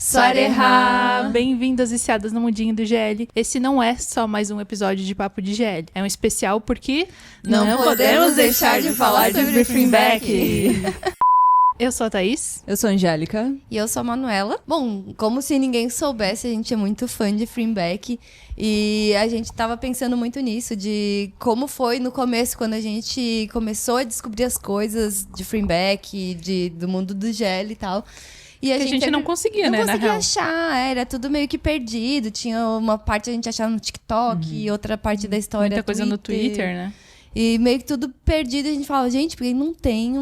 Swareha! Bem-vindas viciadas no mundinho do GL. Esse não é só mais um episódio de Papo de GL. É um especial porque não podemos deixar de falar sobre Fleabag. Eu sou a Thaís. Eu sou a Angélica. E eu sou a Manuela. Bom, como se ninguém soubesse, a gente é muito fã de Fleabag. E a gente tava pensando muito nisso, de como foi no começo, quando a gente começou a descobrir as coisas de Fleabag, do mundo do GL e tal. E a gente não conseguia, né? Não conseguia achar, era tudo meio que perdido. Tinha uma parte a gente achava no TikTok e outra parte da história muita coisa no Twitter, né? E meio que tudo perdido. E a gente falava, gente, porque não tem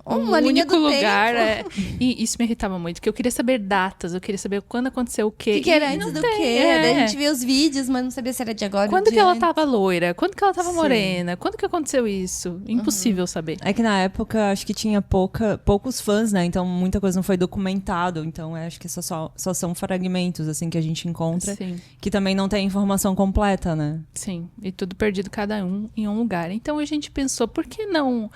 uma linha único do lugar. tempo. E isso me irritava muito, porque eu queria saber datas, eu queria saber quando aconteceu o quê. O que era antes do quê? Daí a gente via os vídeos, mas não sabia se era de agora quando ou de que ela antes. tava loira? Quando que ela tava morena? Quando que aconteceu isso? Impossível saber. É que na época, acho que tinha poucos fãs, né? Então, muita coisa não foi documentado. Então, acho que só são fragmentos, assim, que a gente encontra. Sim. Que também não tem informação completa, né? Sim, e tudo perdido, cada um em um lugar. Então, a gente pensou, por que não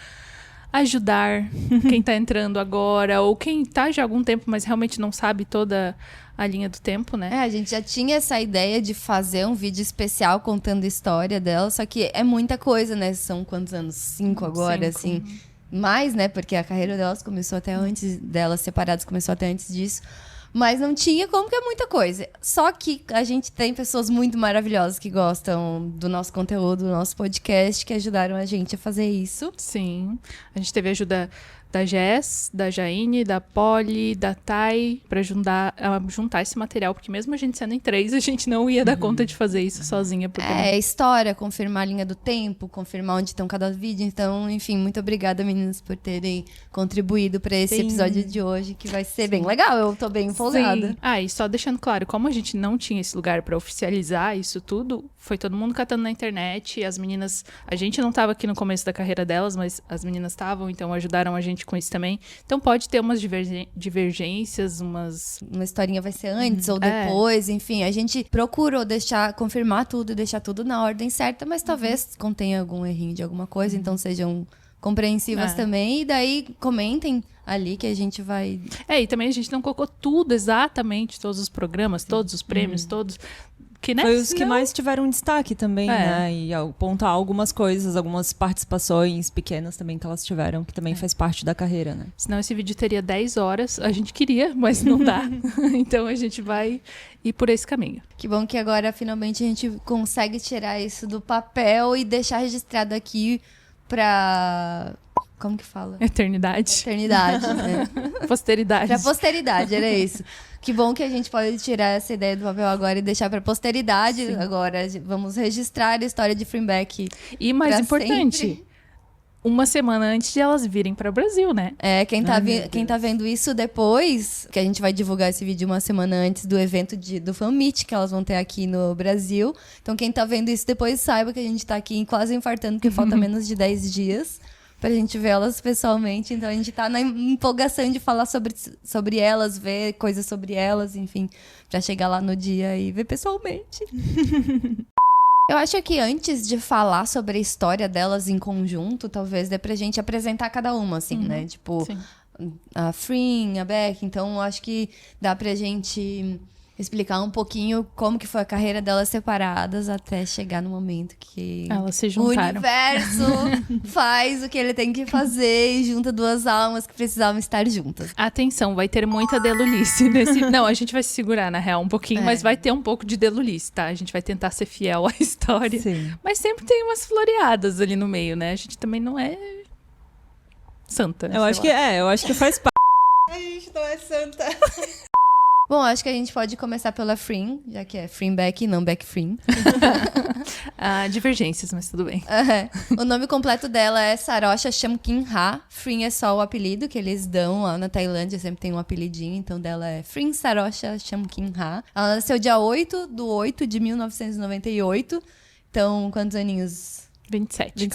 ajudar quem tá entrando agora, ou quem tá já há algum tempo, mas realmente não sabe toda a linha do tempo, né? A gente já tinha essa ideia de fazer um vídeo especial contando a história dela, só que é muita coisa, né? São quantos anos? 5 agora, 5. assim. Mais, né? Porque a carreira delas começou até antes, delas separadas começou até antes disso. Mas não tinha como, que é muita coisa. Só que a gente tem pessoas muito maravilhosas que gostam do nosso conteúdo, do nosso podcast, que ajudaram a gente a fazer isso. Sim. A gente teve ajuda da Jess, da Jaine, da Polly, da Thay, pra juntar esse material, porque mesmo a gente sendo em 3, a gente não ia dar conta de fazer isso sozinha. História, confirmar a linha do tempo, confirmar onde estão cada vídeo. Então, enfim, muito obrigada, meninas, por terem contribuído pra esse episódio de hoje, que vai ser bem legal. Eu tô bem empolgada. Sim. E só deixando claro, como a gente não tinha esse lugar pra oficializar isso tudo, foi todo mundo catando na internet, e as meninas, a gente não tava aqui no começo da carreira delas, mas as meninas estavam, então ajudaram a gente com isso também. Então pode ter umas divergências, uma historinha vai ser antes ou depois, enfim, a gente procurou confirmar tudo e deixar tudo na ordem certa, mas talvez contenha algum errinho de alguma coisa, então sejam compreensivas também, e daí comentem ali que a gente vai... E também a gente não colocou tudo exatamente, todos os programas, todos os prêmios, todos... Que, né? Foi os que mais tiveram destaque também, né? E apontar algumas coisas, algumas participações pequenas também que elas tiveram, que também faz parte da carreira, né? Senão esse vídeo teria 10 horas. A gente queria, mas não dá. Então a gente vai ir por esse caminho. Que bom que agora finalmente a gente consegue tirar isso do papel e deixar registrado aqui pra... Como que fala? Eternidade. Eternidade, né? Posteridade. Pra posteridade, era isso. Que bom que a gente pode tirar essa ideia do papel agora e deixar pra posteridade. Sim. Agora, vamos registrar a história de Fleabag. E mais importante, uma semana antes de elas virem para o Brasil, né? Quem tá vendo isso depois, que a gente vai divulgar esse vídeo uma semana antes do evento do Fan Meet que elas vão ter aqui no Brasil. Então, quem tá vendo isso depois, saiba que a gente tá aqui quase infartando, porque falta menos de 10 dias pra gente ver elas pessoalmente. Então a gente tá na empolgação de falar sobre elas, ver coisas sobre elas, enfim, pra chegar lá no dia e ver pessoalmente. Eu acho que antes de falar sobre a história delas em conjunto, talvez dê pra gente apresentar cada uma, assim, né? Tipo, a Frin, a Beck. Então eu acho que dá pra gente explicar um pouquinho como que foi a carreira delas separadas até chegar no momento que elas se juntaram. O universo faz o que ele tem que fazer e junta duas almas que precisavam estar juntas. Atenção, vai ter muita delulice nesse... Não, a gente vai se segurar, na real, um pouquinho, mas vai ter um pouco de delulice, tá? A gente vai tentar ser fiel à história. Sim. Mas sempre tem umas floreadas ali no meio, né? A gente também não é santa. Eu acho que faz parte. A gente não é santa. Bom, acho que a gente pode começar pela Frin, já que é Fleabag e não Beck Frin. Divergências, mas tudo bem. O nome completo dela é Sarosha Shamkin-ha. Frin é só o apelido que eles dão lá na Tailândia, sempre tem um apelidinho, então dela é Frin Sarosha Shamkin-ha. Ela nasceu dia 8 de 1998, então quantos aninhos? 27,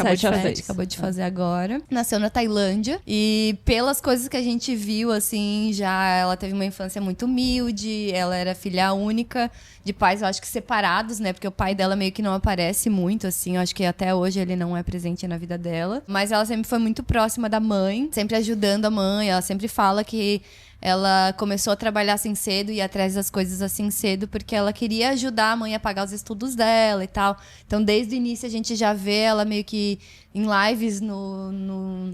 acabou de fazer agora. Nasceu na Tailândia e pelas coisas que a gente viu, assim, já ela teve uma infância muito humilde, ela era filha única de pais, eu acho que separados, né? Porque o pai dela meio que não aparece muito, assim, eu acho que até hoje ele não é presente na vida dela. Mas ela sempre foi muito próxima da mãe, sempre ajudando a mãe, ela sempre fala que ela começou a trabalhar assim cedo e atrás das coisas assim cedo, porque ela queria ajudar a mãe a pagar os estudos dela e tal. Então, desde o início, a gente já vê ela meio que em lives no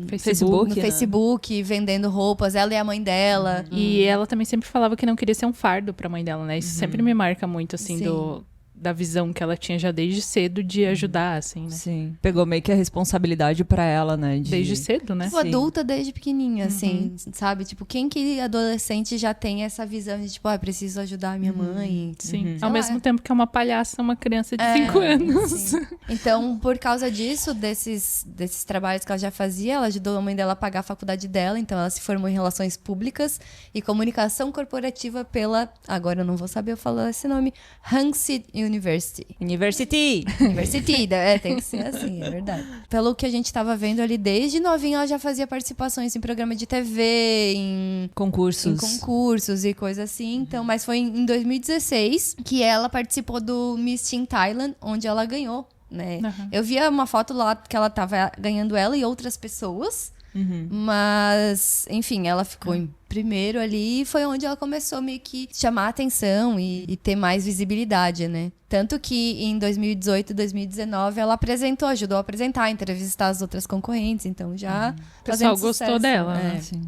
Facebook, vendendo roupas, ela e a mãe dela. E ela também sempre falava que não queria ser um fardo pra mãe dela, né? Isso sempre me marca muito, assim, da visão que ela tinha já desde cedo de ajudar, assim, né? Sim. Pegou meio que a responsabilidade pra ela, né? Desde cedo, né? Tipo, adulta desde pequenininha, assim, sabe? Tipo, quem que adolescente já tem essa visão de, tipo, preciso ajudar a minha mãe. Sim. Ao mesmo tempo que é uma palhaça, uma criança de 5 anos. Sim. Então, por causa disso, desses trabalhos que ela já fazia, ela ajudou a mãe dela a pagar a faculdade dela, então ela se formou em Relações Públicas e Comunicação Corporativa pela, agora eu não vou saber falar esse nome, Hangsi University, tem que ser assim, é verdade. Pelo que a gente tava vendo ali, desde novinha ela já fazia participações em programa de TV, em concursos e coisa assim. Então, mas foi em 2016 que ela participou do Miss Teen Thailand, onde ela ganhou, né? Eu via uma foto lá que ela tava ganhando, ela e outras pessoas. Mas, enfim, ela ficou em primeiro ali e foi onde ela começou meio que chamar a atenção e ter mais visibilidade, né? Tanto que em 2018 e 2019 ela ajudou a apresentar, entrevistar as outras concorrentes, então já o pessoal gostou dela, né? Sim.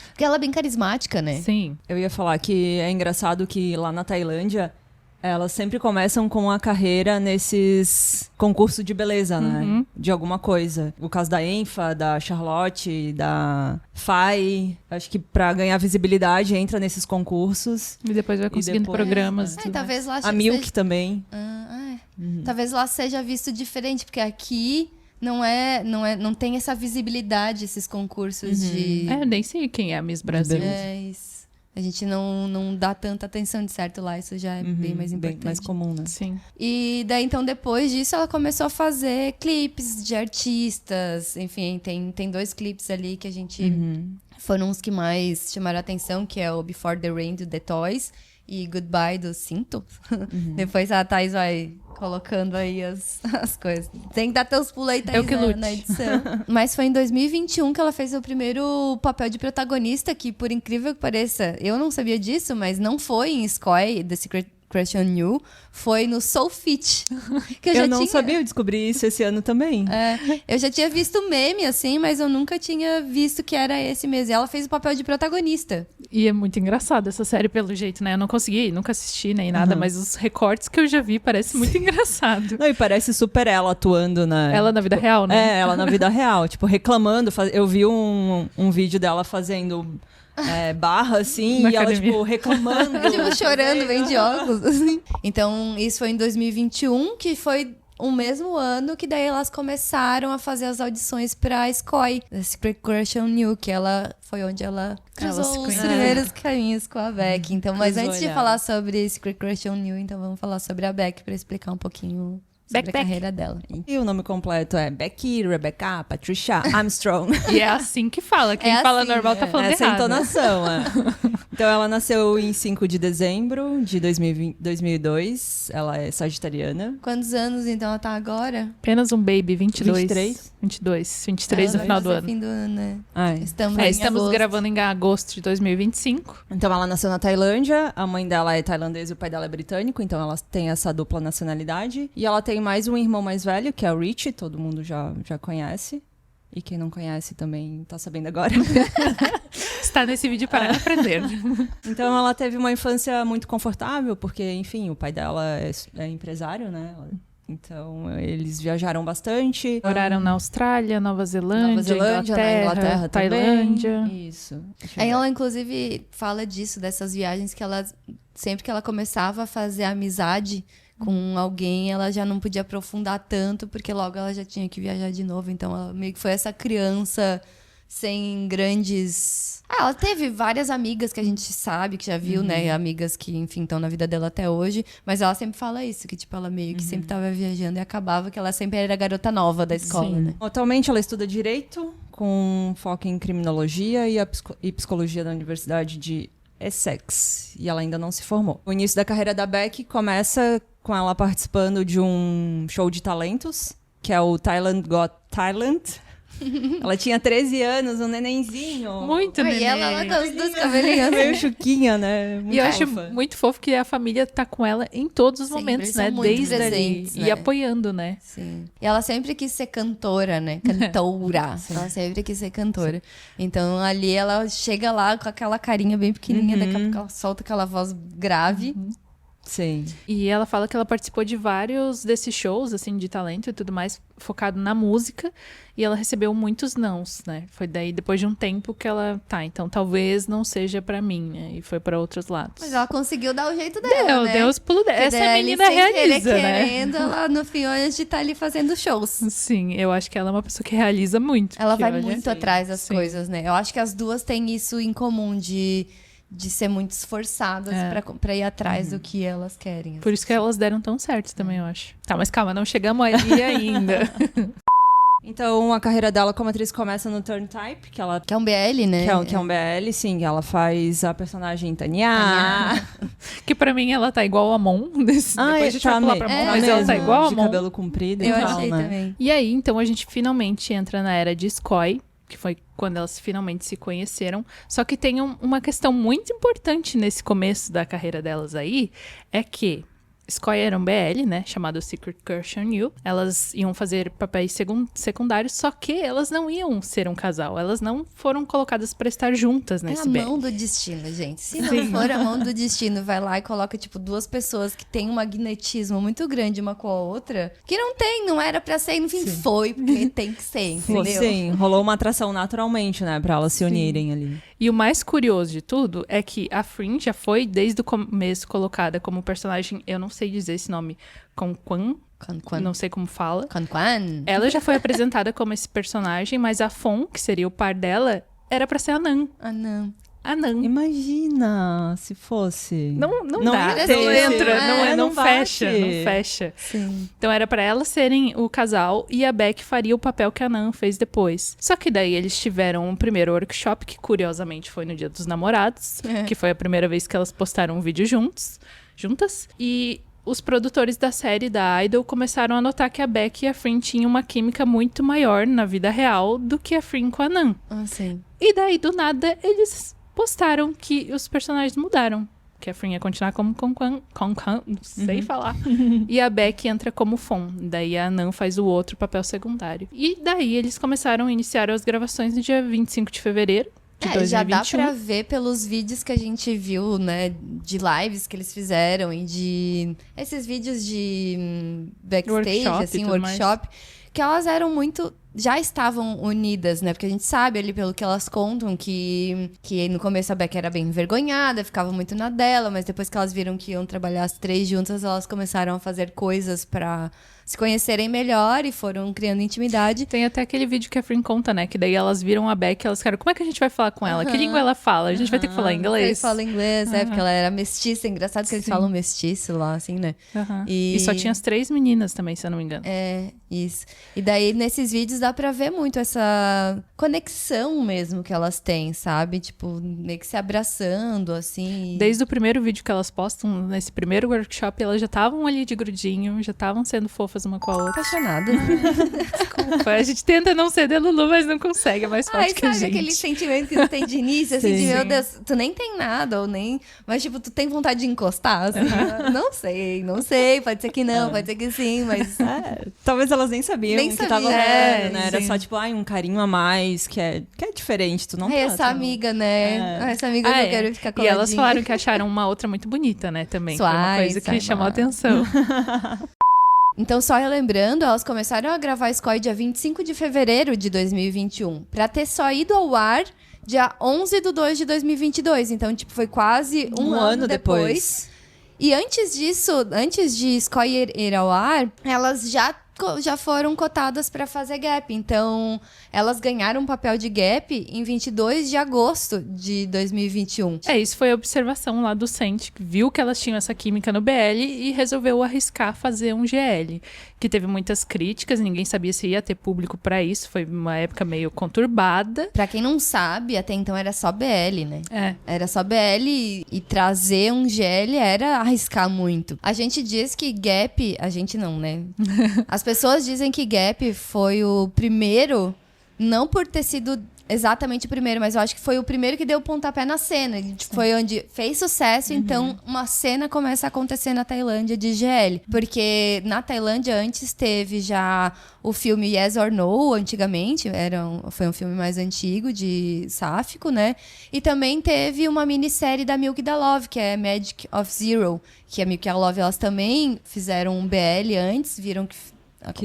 Porque ela é bem carismática, né? Sim. Eu ia falar que é engraçado que lá na Tailândia elas sempre começam com a carreira nesses concursos de beleza, né? De alguma coisa. O caso da Enfa, da Charlotte, da Fai. Acho que pra ganhar visibilidade entra nesses concursos. E depois vai conseguindo programas. Talvez lá a Milk também. Talvez lá seja visto diferente, porque aqui não tem essa visibilidade, esses concursos de... Eu nem sei quem é a Miss Brasil. É isso. A gente não dá tanta atenção, de certo, lá. Isso já é bem mais importante. Bem mais comum, né? Sim. E daí, então, depois disso, ela começou a fazer clipes de artistas. Enfim, tem 2 clipes ali que a gente... Foram os que mais chamaram a atenção, que é o Before the Rain, do The Toys, e Goodbye, do Cinto. Depois a Thais vai colocando aí as coisas. Tem que dar teus pulos aí, Thais, na edição. Mas foi em 2021 que ela fez o primeiro papel de protagonista, que, por incrível que pareça, eu não sabia disso, mas não foi em Skoy, The Secret Crush on You, foi no Soul Fit. Que eu não sabia, eu descobri isso esse ano também. Eu já tinha visto meme, assim, mas eu nunca tinha visto que era esse mesmo. E ela fez o papel de protagonista. E é muito engraçado essa série, pelo jeito, né? Eu não consegui, nunca assisti nem nada, mas os recortes que eu já vi parece muito engraçado. Não, e parece super ela atuando na... Ela na vida real, né? Ela na vida real, tipo, reclamando. Eu vi um vídeo dela fazendo... barra, assim, na e academia. ela, tipo, reclamando. Tipo, chorando, bem de óculos, assim. Então, isso foi em 2021, que foi o mesmo ano que daí elas começaram a fazer as audições pra Skoy, The Secret Crush on You, que foi onde ela cruzou os primeiros caminhos com a Beck. Então, mas antes de falar sobre Secret Crush on You, então vamos falar sobre a Beck pra explicar um pouquinho sobre a carreira dela. E o nome completo é Becky Rebecca Patricia Armstrong. E é assim que fala. Quem fala assim, normal tá falando Essa errado. entonação, Então, ela nasceu em 5 de dezembro de 2002. Ela é sagitariana. Quantos anos, então, ela tá agora? Apenas um baby, 22. 23. 23 no final do ano. Fim do ano, né? Estamos Estamos gravando em agosto de 2025. Então, ela nasceu na Tailândia. A mãe dela é tailandesa e o pai dela é britânico. Então, ela tem essa dupla nacionalidade. E ela tem mais um irmão mais velho, que é o Richie. Todo mundo já conhece. E quem não conhece também tá sabendo agora. Está nesse vídeo para aprender. Então, ela teve uma infância muito confortável, porque, enfim, o pai dela é empresário, né? Então, eles viajaram bastante. Moraram na Austrália, Nova Zelândia, Inglaterra Tailândia. Também. Isso. Aí ela, inclusive, fala disso, dessas viagens que ela... Sempre que ela começava a fazer amizade com alguém, ela já não podia aprofundar tanto, porque logo ela já tinha que viajar de novo. Então, ela meio que foi essa criança sem grandes... ela teve várias amigas que a gente sabe, que já viu, né? Amigas que, enfim, estão na vida dela até hoje. Mas ela sempre fala isso, que, tipo, ela meio que sempre estava viajando e acabava que ela sempre era a garota nova da escola, né? Atualmente, ela estuda Direito, com foco em Criminologia e Psicologia da Universidade de Essex. E ela ainda não se formou. O início da carreira da Beck começa com ela participando de um show de talentos, que é o Thailand Got Talent. Ela tinha 13 anos, um nenenzinho. Muito E neném. ela com os dois cabelinhos. Meio chuquinha, né? E eu acho fofa. muito fofo que a família tá com ela em todos os Sempre, momentos, eles né? são muito Desde ali. presentes, E né? apoiando, né? Sim. E ela sempre quis ser cantora, né? Cantora. Ela sempre quis ser cantora. Então ali ela chega lá com aquela carinha bem pequenininha, daqui a pouco ela solta aquela voz grave. Sim. E ela fala que ela participou de vários desses shows, assim, de talento e tudo mais, focado na música. E ela recebeu muitos nãos, né? Foi daí, depois de um tempo, que ela... Tá, então talvez não seja pra mim, né? E foi pra outros lados. Mas ela conseguiu dar o jeito dela, né? Deu os pulos dela. Essa daí, menina sem querer, realiza, né? querendo, ela no fim hoje tá ali fazendo shows. Sim, eu acho que ela é uma pessoa que realiza muito. Ela porque, vai olha, muito atrás das sim. coisas, né? Eu acho que as duas têm isso em comum, de ser muito esforçadas pra ir atrás do que elas querem. Por isso que elas deram tão certo também, eu acho. Tá, mas calma, não chegamos ali ainda. Então, a carreira dela como atriz começa no Turn Type, que ela... Que é um BL, né? Que é um BL, sim. Ela faz a personagem Tanya. Que pra mim ela tá igual a Mon. Depois a gente vai pular pra Mon, mas ela tá igual a de Mon. cabelo comprido e Eu tal, achei né? também. E aí, então, a gente finalmente entra na era de Scoy, que foi quando elas finalmente se conheceram. Só que tem uma questão muito importante nesse começo da carreira delas aí, é que Scoy era um BL, né, chamado Secret Crush on You. Elas iam fazer papéis secundários, só que elas não iam ser um casal. Elas não foram colocadas pra estar juntas É nesse a BL. mão do destino, gente. Se não for a mão do destino, vai lá e coloca, tipo, duas pessoas que têm um magnetismo muito grande uma com a outra, que não era pra ser, e no fim foi, porque tem que ser, entendeu? Sim, rolou uma atração naturalmente, né? Pra elas se unirem ali. E o mais curioso de tudo é que a Frin já foi, desde o começo, colocada como personagem, eu não sei dizer esse nome, Conquan, não sei como fala. Conquan. Ela já foi apresentada como esse personagem, mas a Fon, que seria o par dela, era pra ser a Nan. Ah, não. A Nan. Imagina se fosse. Não Não dá, ia não ter. entra, não bate. fecha. Sim. Então era pra elas serem o casal e a Beck faria o papel que a Nan fez depois. Só que daí eles tiveram um primeiro workshop, que curiosamente foi no Dia dos Namorados, que foi a primeira vez que elas postaram um vídeo juntas. E os produtores da série da Idol começaram a notar que a Beck e a Frin tinham uma química muito maior na vida real do que a Frin com a Nan. Ah, sim. E daí, do nada, eles postaram que os personagens mudaram. Que a Frin ia continuar como Conquan, não sei falar. E a Beck entra como Fon. Daí a Nan faz o outro papel secundário. E daí eles começaram a iniciar as gravações no dia 25 de fevereiro de 2021. Já dá pra ver pelos vídeos que a gente viu, né, de lives que eles fizeram e de esses vídeos de backstage, Workshop e assim, tudo workshop, que elas eram muito... Já estavam unidas, né? Porque a gente sabe ali, pelo que elas contam, que no começo a Beck era bem envergonhada, ficava muito na dela, mas depois que elas viram que iam trabalhar as três juntas, elas começaram a fazer coisas pra se conhecerem melhor e foram criando intimidade. Tem até aquele vídeo que a Frin conta, né? Que daí elas viram a Beck e elas ficaram, como é que a gente vai falar com ela? Que língua ela fala? A gente vai ter que falar inglês? Eles falam inglês, porque ela era mestiça. Engraçado que eles falam mestiço lá, assim, né? E só tinha as 3 meninas também, se eu não me engano. É, isso. E daí, nesses vídeos, dá pra ver muito essa conexão mesmo que elas têm, sabe? Tipo, meio que se abraçando, assim. Desde o primeiro vídeo que elas postam, nesse primeiro workshop, elas já estavam ali de grudinho, já estavam sendo fofas uma com a outra. Apaixonadas. Desculpa, a gente tenta não ser de Lulu, mas não consegue, é mais forte Ai, que a sabe gente. aquele sentimento que tu tem de início, assim, de Sim. meu Deus, tu nem tem nada, ou nem... Mas, tipo, tu tem vontade de encostar, assim. Não sei, pode ser que não, pode ser que sim, mas... Talvez elas nem sabiam Nem que tava sabia. rolando, né? Era sim. só, tipo, um carinho a mais, que é diferente. Tu não Ai, tá, essa tu amiga, né? Ai, essa amiga eu não quero ficar E coladinha. elas falaram que acharam uma outra muito bonita, né, também. Foi uma Suave, coisa que sai chamou a mal. atenção. Então, só relembrando, elas começaram a gravar Scoy dia 25 de fevereiro de 2021, pra ter só ido ao ar dia 11/2 de 2022. Então, tipo, foi quase um ano depois. E antes disso, antes de Scoy ir ao ar, elas já foram cotadas pra fazer Gap. Então, elas ganharam um papel de Gap em 22 de agosto de 2021. Isso foi a observação lá do Sente, que viu que elas tinham essa química no BL e resolveu arriscar fazer um GL. Que teve muitas críticas, ninguém sabia se ia ter público pra isso, foi uma época meio conturbada. Pra quem não sabe, até então era só BL, né? É. Era só BL e trazer um GL era arriscar muito. A gente diz que Gap... A gente não, né? As pessoas dizem que Gap foi o primeiro não por ter sido exatamente o primeiro, mas eu acho que foi o primeiro que deu o pontapé na cena. Foi onde fez sucesso, então uma cena começa a acontecer na Tailândia de GL. Porque na Tailândia antes teve já o filme Yes or No, antigamente. Foi um filme mais antigo, de sáfico, né? E também teve uma minissérie da Milk da Love, que é Magic of Zero. Que a Milk e a Love, elas também fizeram um BL antes, viram que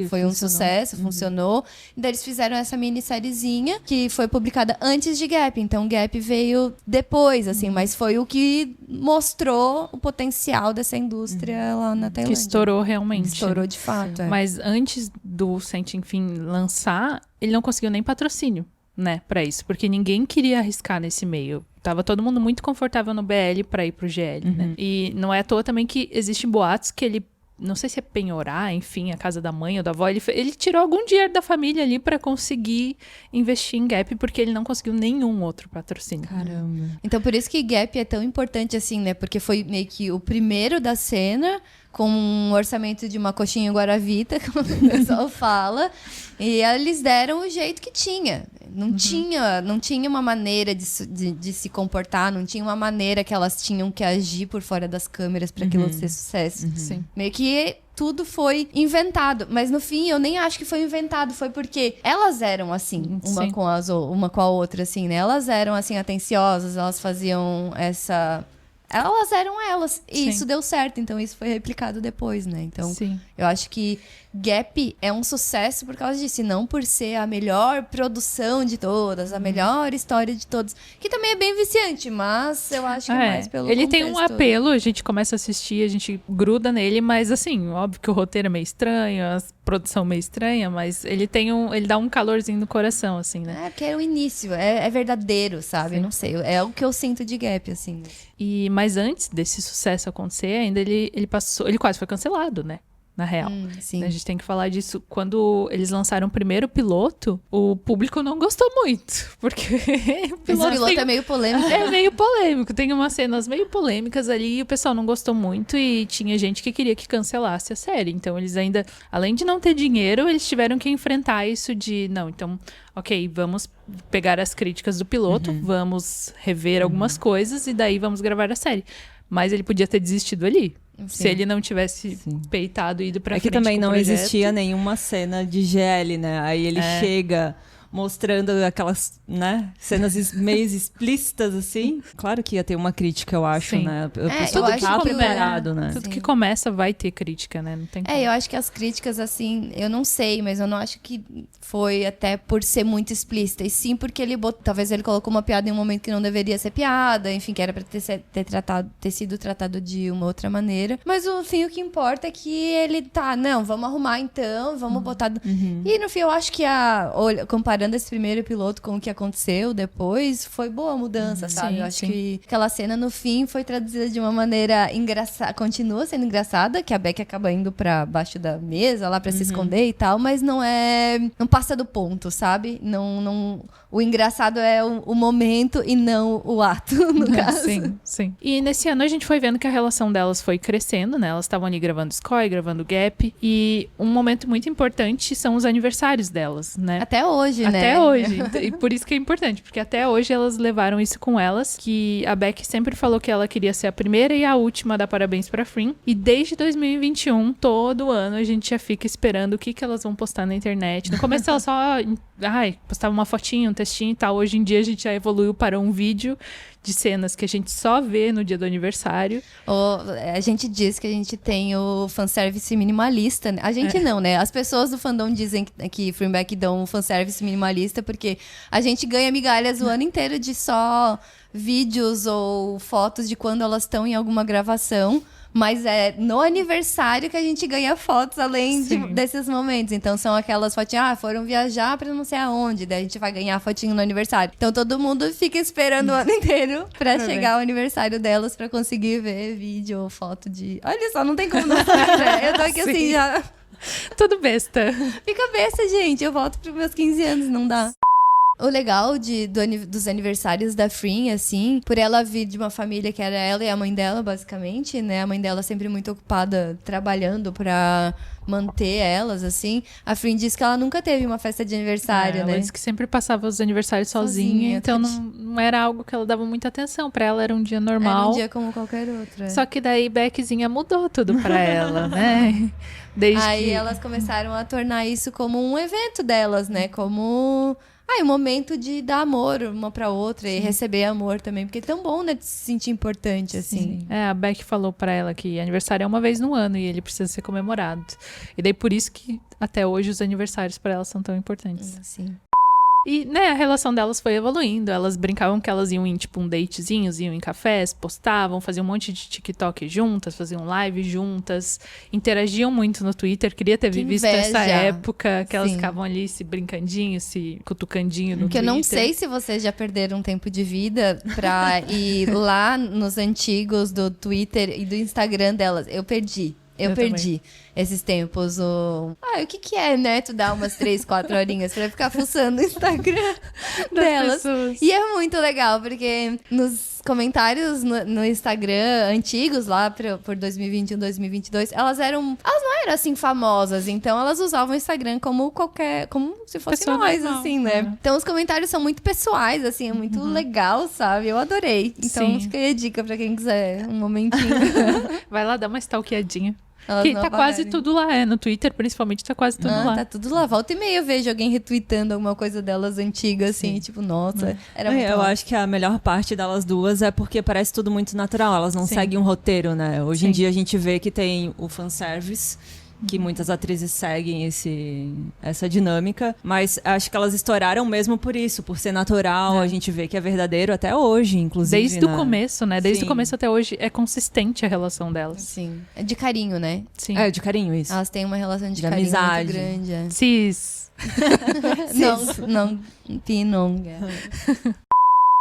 foi um sucesso, funcionou. E daí eles fizeram essa minissériezinha que foi publicada antes de Gap. Então Gap veio depois, assim, mas foi o que mostrou o potencial dessa indústria lá na Tailândia. Que estourou realmente. Estourou de fato. Mas antes do Sente Enfim lançar, ele não conseguiu nem patrocínio, né, pra isso. Porque ninguém queria arriscar nesse meio. Tava todo mundo muito confortável no BL pra ir pro GL, né? E não é à toa também que existem boatos que ele, não sei se é penhorar, enfim, a casa da mãe ou da avó, ele tirou algum dinheiro da família ali pra conseguir investir em Gap, porque ele não conseguiu nenhum outro patrocínio. Caramba. Então por isso que Gap é tão importante assim, né? Porque foi meio que o primeiro da cena, com um orçamento de uma coxinha guaravita, como o pessoal fala. E eles deram o jeito que tinha. Não tinha uma maneira de se comportar, não tinha uma maneira que elas tinham que agir por fora das câmeras para aquilo ser sucesso. Sim. Meio que tudo foi inventado. Mas no fim, eu nem acho que foi inventado. Foi porque elas eram assim, uma com a outra, assim, né? Elas eram, assim, atenciosas, elas faziam essa... Elas eram elas. E isso deu certo. Então, isso foi replicado depois, né? Então, eu acho que Gap é um sucesso por causa disso. E não por ser a melhor produção de todas, a melhor história de todas. Que também é bem viciante, mas eu acho que é mais pelo Ele tem um contexto. apelo, a gente começa a assistir, a gente gruda nele, mas assim, óbvio que o roteiro é meio estranho, a produção meio estranha, mas ele dá um calorzinho no coração, assim, né? É, porque é o início, é verdadeiro, sabe? Não sei, é o que eu sinto de Gap, assim. Mas antes desse sucesso acontecer, ainda ele quase foi cancelado, né? Na real. Sim. A gente tem que falar disso. Quando eles lançaram o primeiro piloto, o público não gostou muito. Porque o piloto é meio polêmico. É meio polêmico. Tem umas cenas meio polêmicas ali e o pessoal não gostou muito. E tinha gente que queria que cancelasse a série. Então eles ainda, além de não ter dinheiro, eles tiveram que enfrentar isso de... Não, então, ok, vamos pegar as críticas do piloto, vamos rever algumas coisas e daí vamos gravar a série. Mas ele podia ter desistido ali. Se ele não tivesse peitado e ido pra frente. É que também não projeto. existia nenhuma cena de GL, né? Aí ele chega mostrando aquelas, né, cenas meio explícitas, assim. Claro que ia ter uma crítica, eu acho, né? Eu acho tá que preparado, né? Tudo que começa vai ter crítica, né? Não tem como. Eu acho que as críticas, assim, eu não sei, mas eu não acho que foi até por ser muito explícita, e sim porque talvez ele colocou uma piada em um momento que não deveria ser piada, enfim, que era pra ter sido tratado de uma outra maneira. Mas no fim, o que importa é que ele vamos arrumar então, vamos botar... E no fim, eu acho que comparando esse primeiro piloto com o que aconteceu depois, foi boa a mudança, sabe? Eu acho que aquela cena no fim foi traduzida de uma maneira engraçada, continua sendo engraçada, que a Beck acaba indo pra baixo da mesa lá pra se esconder e tal, mas não passa do ponto, sabe? O engraçado é o momento e não o ato, no caso. Sim. E nesse ano a gente foi vendo que a relação delas foi crescendo, né? Elas estavam ali gravando Scoy, gravando Gap, e um momento muito importante são os aniversários delas, né? Até hoje, né? Até hoje. E por isso que é importante, porque até hoje elas levaram isso com elas, que a Beck sempre falou que ela queria ser a primeira e a última a dar parabéns pra Frim. E desde 2021, todo ano, a gente já fica esperando o que elas vão postar na internet. No começo ela só postava uma fotinha, um textinho e tal. Hoje em dia a gente já evoluiu para um vídeo de cenas que a gente só vê no dia do aniversário. A gente diz que a gente tem o fanservice minimalista. Né? A gente não, né? As pessoas do fandom dizem que Freeback dão um fanservice minimalista porque a gente ganha migalhas o ano inteiro de só vídeos ou fotos de quando elas estão em alguma gravação. Mas é no aniversário que a gente ganha fotos além desses momentos. Então são aquelas fotinhas, foram viajar pra não sei aonde. Daí a gente vai ganhar fotinho no aniversário. Então todo mundo fica esperando o ano inteiro pra chegar o aniversário delas pra conseguir ver vídeo ou foto de... Olha só, não tem como não saber, né? Eu tô aqui assim já... Tudo besta. Fica besta, gente. Eu volto pros meus 15 anos, não dá. O legal dos aniversários da Frin, assim, por ela vir de uma família que era ela e a mãe dela, basicamente, né? A mãe dela sempre muito ocupada trabalhando pra manter elas, assim. A Frin disse que ela nunca teve uma festa de aniversário, Ela né? disse que sempre passava os aniversários sozinha, então não era algo que ela dava muita atenção. Pra ela era um dia normal. Era um dia como qualquer outro. Só que daí Beckzinha mudou tudo pra ela, né? Aí elas começaram a tornar isso como um evento delas, né? Como um momento de dar amor uma pra outra. Sim. E receber amor também. Porque é tão bom, né? De se sentir importante, assim. Sim. A Beck falou pra ela que aniversário é uma vez no ano e ele precisa ser comemorado. E daí por isso que até hoje os aniversários pra ela são tão importantes. Sim. E, né, a relação delas foi evoluindo. Elas brincavam que elas iam em, tipo, um datezinhos, iam em cafés, postavam, faziam um monte de TikTok juntas, faziam live juntas, interagiam muito no Twitter. Queria ter visto essa época que elas ficavam ali se brincandinho, se cutucandinho no Twitter. Porque eu não sei se vocês já perderam tempo de vida pra ir lá nos antigos do Twitter e do Instagram delas. Eu perdi esses tempos. O que é, né? Tu dá umas 3, 4 horinhas pra ficar fuçando o Instagram delas. Pessoas. E é muito legal, porque nos comentários no Instagram antigos, lá por 2021, 2022, elas não eram assim famosas, então elas usavam o Instagram como se fosse pessoa nós, normal, assim, né? Então os comentários são muito pessoais, assim, é muito legal, sabe? Eu adorei. Então fica aí a dica pra quem quiser um momentinho. Vai lá dar uma stalkeadinha. Que tá quase tudo lá, no Twitter principalmente tá quase tudo lá. Tá tudo lá. Volta e meia eu vejo alguém retweetando alguma coisa delas antiga, assim, tipo, nossa, era muito Eu acho que a melhor parte delas duas é porque parece tudo muito natural, elas não seguem um roteiro, né? Hoje em dia a gente vê que tem o fanservice, que muitas atrizes seguem essa dinâmica, mas acho que elas estouraram mesmo por isso, por ser natural, a gente vê que é verdadeiro até hoje, inclusive. Desde o começo, né? Desde o começo até hoje é consistente a relação delas. Sim. É de carinho, né? Sim. É, de carinho, isso. Elas têm uma relação de carinho amizade. muito grande. É. Cis. Não, pinonga.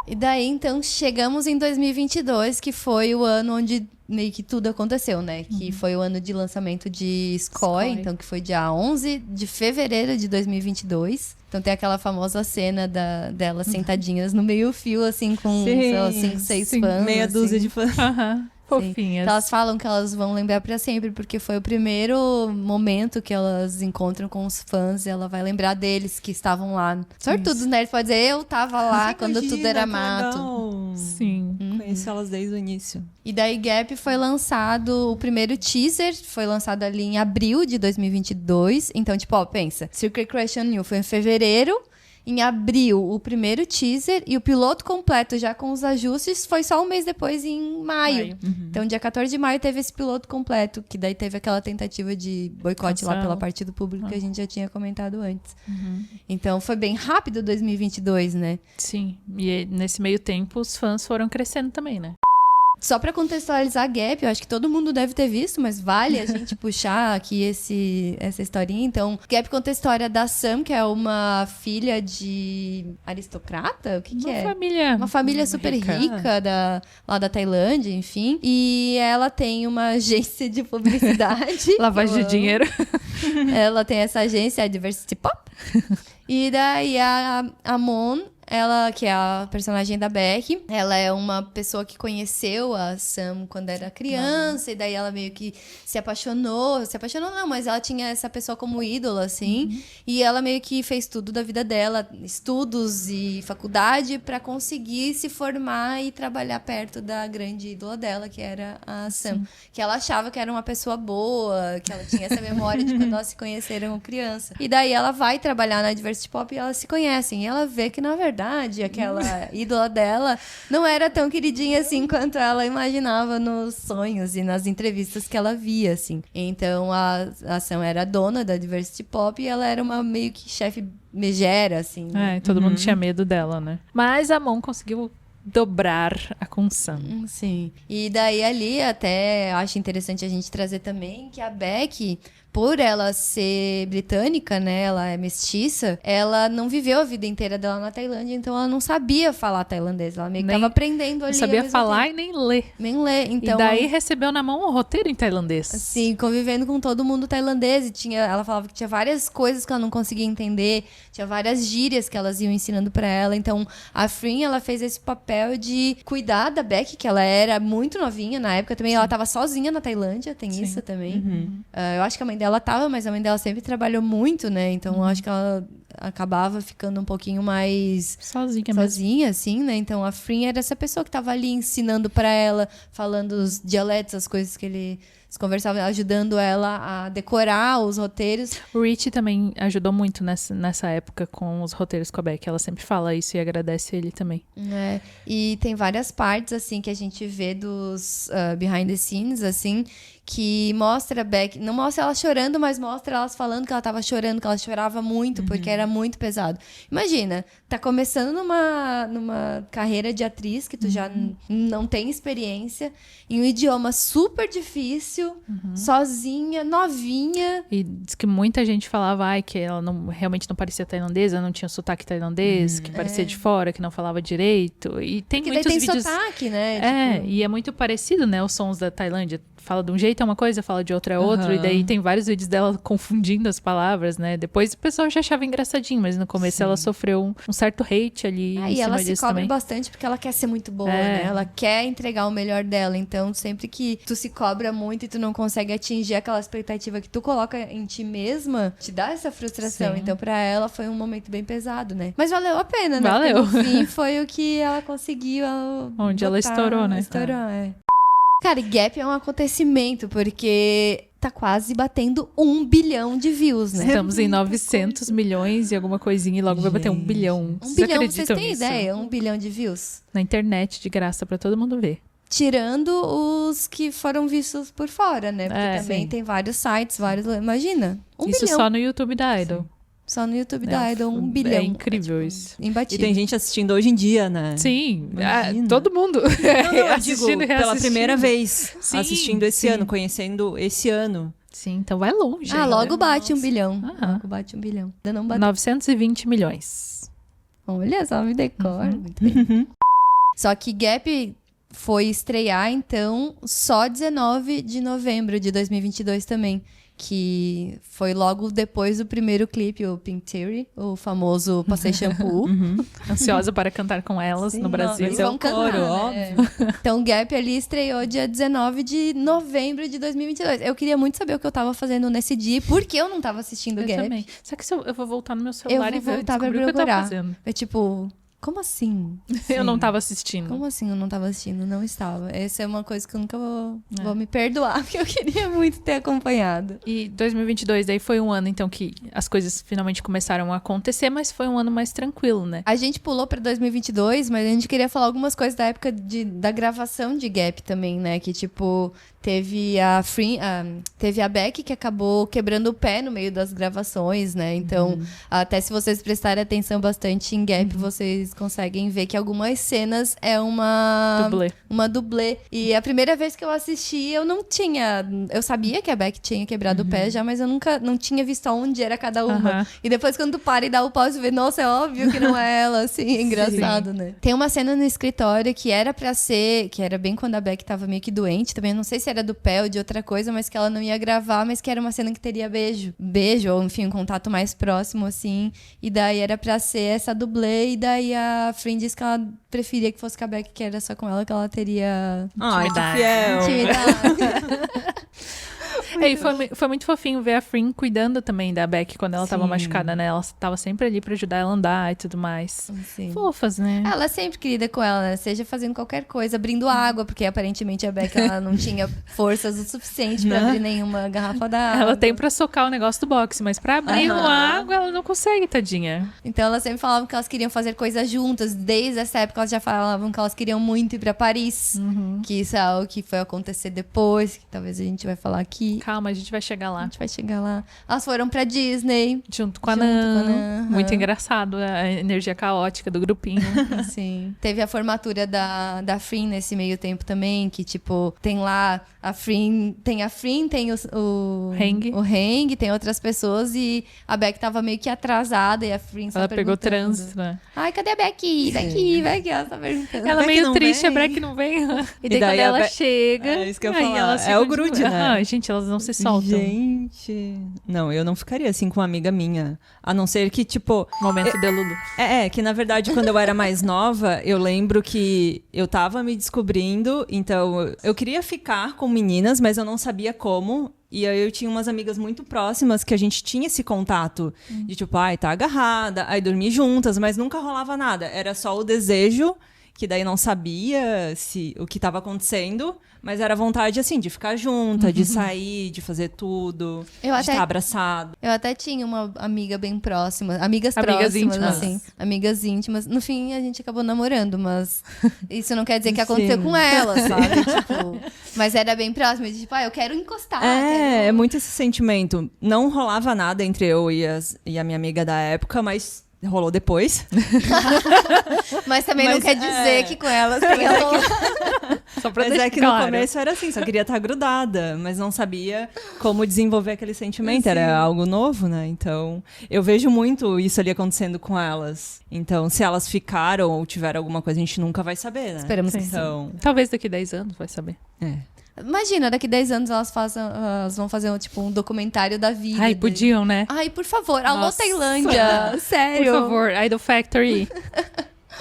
E daí, então, chegamos em 2022, que foi o ano onde meio que tudo aconteceu, né? Que foi o ano de lançamento de Skoy, então que foi dia 11 de fevereiro de 2022. Então tem aquela famosa cena delas sentadinhas no meio-fio, assim, com, sei lá, 5, 6 fãs. Meia dúzia assim. de fãs. Fofinhas. Então elas falam que elas vão lembrar pra sempre, porque foi o primeiro momento que elas encontram com os fãs e ela vai lembrar deles que estavam lá. Sortudos, né? Eles podem dizer, eu tava lá quando tudo era mato. Legal. Sim. Conheci elas desde o início. E daí Gap foi lançado, o primeiro teaser foi lançado ali em abril de 2022. Então, tipo, pensa, Secret Crush on You foi em fevereiro. Em abril, o primeiro teaser e o piloto completo, já com os ajustes, foi só um mês depois, em maio. Então, dia 14 de maio, teve esse piloto completo, que daí teve aquela tentativa de boicote lá pela parte do público que a gente já tinha comentado antes. Então, foi bem rápido 2022, né? Sim, e nesse meio tempo, os fãs foram crescendo também, né? Só pra contextualizar a Gap, eu acho que todo mundo deve ter visto, mas vale a gente puxar aqui essa historinha. Então, Gap conta a história da Sam, que é uma filha de aristocrata? O que é? Uma família super rica lá da Tailândia, enfim. E ela tem uma agência de publicidade. Lavagem de dinheiro. Ela tem essa agência, a Diversity Pop. E daí a Mon, ela, que é a personagem da Beck, ela é uma pessoa que conheceu a Sam quando era criança, e daí ela meio que se apaixonou não, mas ela tinha essa pessoa como ídolo, assim, e ela meio que fez tudo da vida dela, estudos e faculdade, pra conseguir se formar e trabalhar perto da grande ídola dela, que era a Sam, que ela achava que era uma pessoa boa, que ela tinha essa memória de quando elas se conheceram criança. E daí ela vai trabalhar na Diversity Pop e elas se conhecem, e ela vê que, na verdade, aquela ídola dela não era tão queridinha assim quanto ela imaginava nos sonhos e nas entrevistas que ela via, assim. Então, a Sam era dona da Diversity Pop e ela era uma meio que chefe megera, assim. Todo mundo tinha medo dela, né? Mas a Mon conseguiu dobrar a Kun-san. Sim. E daí ali até acho interessante a gente trazer também que a Beck, por ela ser britânica, né, ela é mestiça, ela não viveu a vida inteira dela na Tailândia, então ela não sabia falar tailandês, ela meio que tava aprendendo ali. Não sabia falar e nem ler. Nem ler, então... E daí recebeu na mão um roteiro em tailandês. Sim, convivendo com todo mundo tailandês, e ela falava que tinha várias coisas que ela não conseguia entender, tinha várias gírias que elas iam ensinando pra ela, então a Frin, ela fez esse papel de cuidar da Beck, que ela era muito novinha na época também, ela tava sozinha na Tailândia, tem isso também. Eu acho que a mãe dela tava, mas a mãe dela sempre trabalhou muito, né? Então eu acho que ela acabava ficando um pouquinho mais sozinha assim, né? Então a Frin era essa pessoa que tava ali ensinando pra ela, falando os dialetos, as coisas que eles conversavam, ajudando ela a decorar os roteiros. O Rich também ajudou muito nessa época com os roteiros com a Beck. Ela sempre fala isso e agradece ele também. E tem várias partes, assim, que a gente vê dos behind the scenes, assim, que mostra a Beck, não mostra ela chorando, mas mostra elas falando que ela tava chorando, que ela chorava muito, porque era muito pesado. Imagina, tá começando numa carreira de atriz, que tu já não tem experiência, em um idioma super difícil, sozinha, novinha. E diz que muita gente falava que ela realmente não parecia tailandesa, não tinha sotaque tailandês, que parecia de fora, que não falava direito. E tem porque muitos daí tem vídeos... sotaque, né? E é muito parecido, né, os sons da Tailândia. Fala de um jeito é uma coisa, fala de outra é outro. E daí tem vários vídeos dela confundindo as palavras, né? Depois o pessoal já achava engraçadinho, mas no começo ela sofreu um certo hate ali em e cima ela se disso cobra também. bastante porque ela quer ser muito boa, né? Ela quer entregar o melhor dela. Então, sempre que tu se cobra muito e tu não consegue atingir aquela expectativa que tu coloca em ti mesma, te dá essa frustração. Sim. Então, pra ela, foi um momento bem pesado, né? Mas valeu a pena, né? Valeu. Porque, no fim, foi o que ela conseguiu. Onde ela estourou, né? Cara, e Gap é um acontecimento, porque tá quase batendo 1 bilhão de views, né? Estamos em 900 milhões e alguma coisinha e logo vai bater 1 bilhão. 1 bilhão, vocês acreditam têm nisso? ideia? 1 bilhão de views? Na internet, de graça, pra todo mundo ver. Tirando os que foram vistos por fora, né? Porque também tem vários sites, Imagina, 1 isso bilhão. só no YouTube da Idol. Só no YouTube da Idol, 1 bilhão. É incrível isso. Imbatível. E tem gente assistindo hoje em dia, né? Sim, todo mundo. Não, eu Assistindo digo, e pela reassistindo. primeira vez, Sim, assistindo esse ano, conhecendo esse ano. Sim, então vai longe. Logo bate 1 bilhão. Aham. Logo bate 1 bilhão. Ainda não bateu. 920 milhões. Olha só, me decora. Muito bem. Só que Gap foi estrear, então, só 19 de novembro de 2022 também. Que foi logo depois do primeiro clipe, o Pink Theory, o famoso Passei Shampoo. Ansiosa para cantar com elas no Brasil. Eles vão cantar, né? Então, Gap ali estreou dia 19 de novembro de 2022. Eu queria muito saber o que eu tava fazendo nesse dia, porque eu não tava assistindo Eu Gap. também. Só que se eu vou voltar no meu celular Eu e vou ver, voltar pra descobrir o que eu tava procurar. fazendo. É tipo, como assim? Eu não tava assistindo. Como assim eu não tava assistindo? Não estava. Essa é uma coisa que eu nunca vou me perdoar, porque eu queria muito ter acompanhado. E 2022 daí foi um ano, então, que as coisas finalmente começaram a acontecer, mas foi um ano mais tranquilo, né? A gente pulou pra 2022, mas a gente queria falar algumas coisas da época da gravação de Gap também, né? Que, tipo, teve a Beck que acabou quebrando o pé no meio das gravações, né? Então, até se vocês prestarem atenção bastante em Gap, vocês conseguem ver que algumas cenas é uma dublê. E a primeira vez que eu assisti, eu não tinha... Eu sabia que a Beck tinha quebrado o pé já, mas eu nunca não tinha visto onde era cada uma. E depois, quando tu para e dá o pause, vê, nossa, é óbvio que não é ela, assim, é engraçado, né? Tem uma cena no escritório que era pra ser... Que era bem quando a Beck tava meio que doente, também não sei se era do pé ou de outra coisa, mas que ela não ia gravar, mas que era uma cena que teria beijo, ou enfim, um contato mais próximo, assim, e daí era pra ser essa dublê, e daí a Frin disse que ela preferia que fosse com a Beck, que era só com ela que ela teria Ai, que fiel. intimidade. E foi muito fofinho ver a Frin cuidando também da Beck quando ela tava machucada, né? Ela tava sempre ali pra ajudar ela a andar e tudo mais. Sim. Fofas, né? Ela sempre querida com ela, né? Seja fazendo qualquer coisa, abrindo água, porque aparentemente a Beck ela não tinha forças o suficiente pra abrir nenhuma garrafa d'água. Ela tem pra socar o negócio do boxe, mas pra abrir uma água ela não consegue, tadinha. Então elas sempre falavam que elas queriam fazer coisas juntas. Desde essa época elas já falavam que elas queriam muito ir pra Paris. Que isso é algo que foi acontecer depois, que talvez a gente vai falar aqui. calma, a gente vai chegar A lá. gente vai chegar lá. Elas foram pra Disney. Junto com a Junto com a Nan. Nan, Muito aham. engraçado, a energia caótica do grupinho. Sim. Teve a formatura da Frin nesse meio tempo também, que, tipo, tem lá a Frin, tem o Heng. o Heng, tem outras pessoas, e a Beck tava meio que atrasada, e a Frin só Ela pegou perguntando. trânsito, né? Ai, cadê a Beck? Beck, ela tá perguntando. Ela Beck meio não triste, vem. a Beck não vem. E daí E daí quando a ela Beck- chega... É isso que eu ia aí falar. elas É ficam o grude, de... né? Ah, gente, elas não se soltam. Gente, não, eu não ficaria assim com uma amiga minha. A não ser que, tipo... Momento de Lulu. Que na verdade, quando eu era mais nova, eu lembro que eu tava me descobrindo, então eu queria ficar com meninas, mas eu não sabia como. E aí eu tinha umas amigas muito próximas que a gente tinha esse contato de tipo, ai, tá agarrada, aí dormir juntas, mas nunca rolava nada. Era só o desejo, que daí não sabia o que tava acontecendo, mas era vontade, assim, de ficar junta, de sair, de fazer tudo, Eu de até- estar abraçado. Eu até tinha uma amiga bem próxima, amigas próximas, íntimas. assim, amigas íntimas. No fim, a gente acabou namorando, mas isso não quer dizer que aconteceu Sim. com ela, sabe? Tipo, mas era bem próxima, de tipo, eu quero encostar. É quero... muito esse sentimento. Não rolava nada entre eu e a minha amiga da época, mas rolou depois. Mas também não Mas quer dizer que com elas tem ela. Só pra Mas deixar é que claro. no começo era assim, só queria estar grudada, mas não sabia como desenvolver aquele sentimento. Era algo novo, né? Então, eu vejo muito isso ali acontecendo com elas. Então, se elas ficaram ou tiveram alguma coisa, a gente nunca vai saber, né? Esperamos que sim. Então, Talvez daqui 10 anos, vai saber. Imagina, daqui 10 anos elas vão fazer tipo, um documentário da vida. Ai, podiam, né? Ai, por favor, alô Nossa. Tailândia, Por sério. favor, Idol Factory.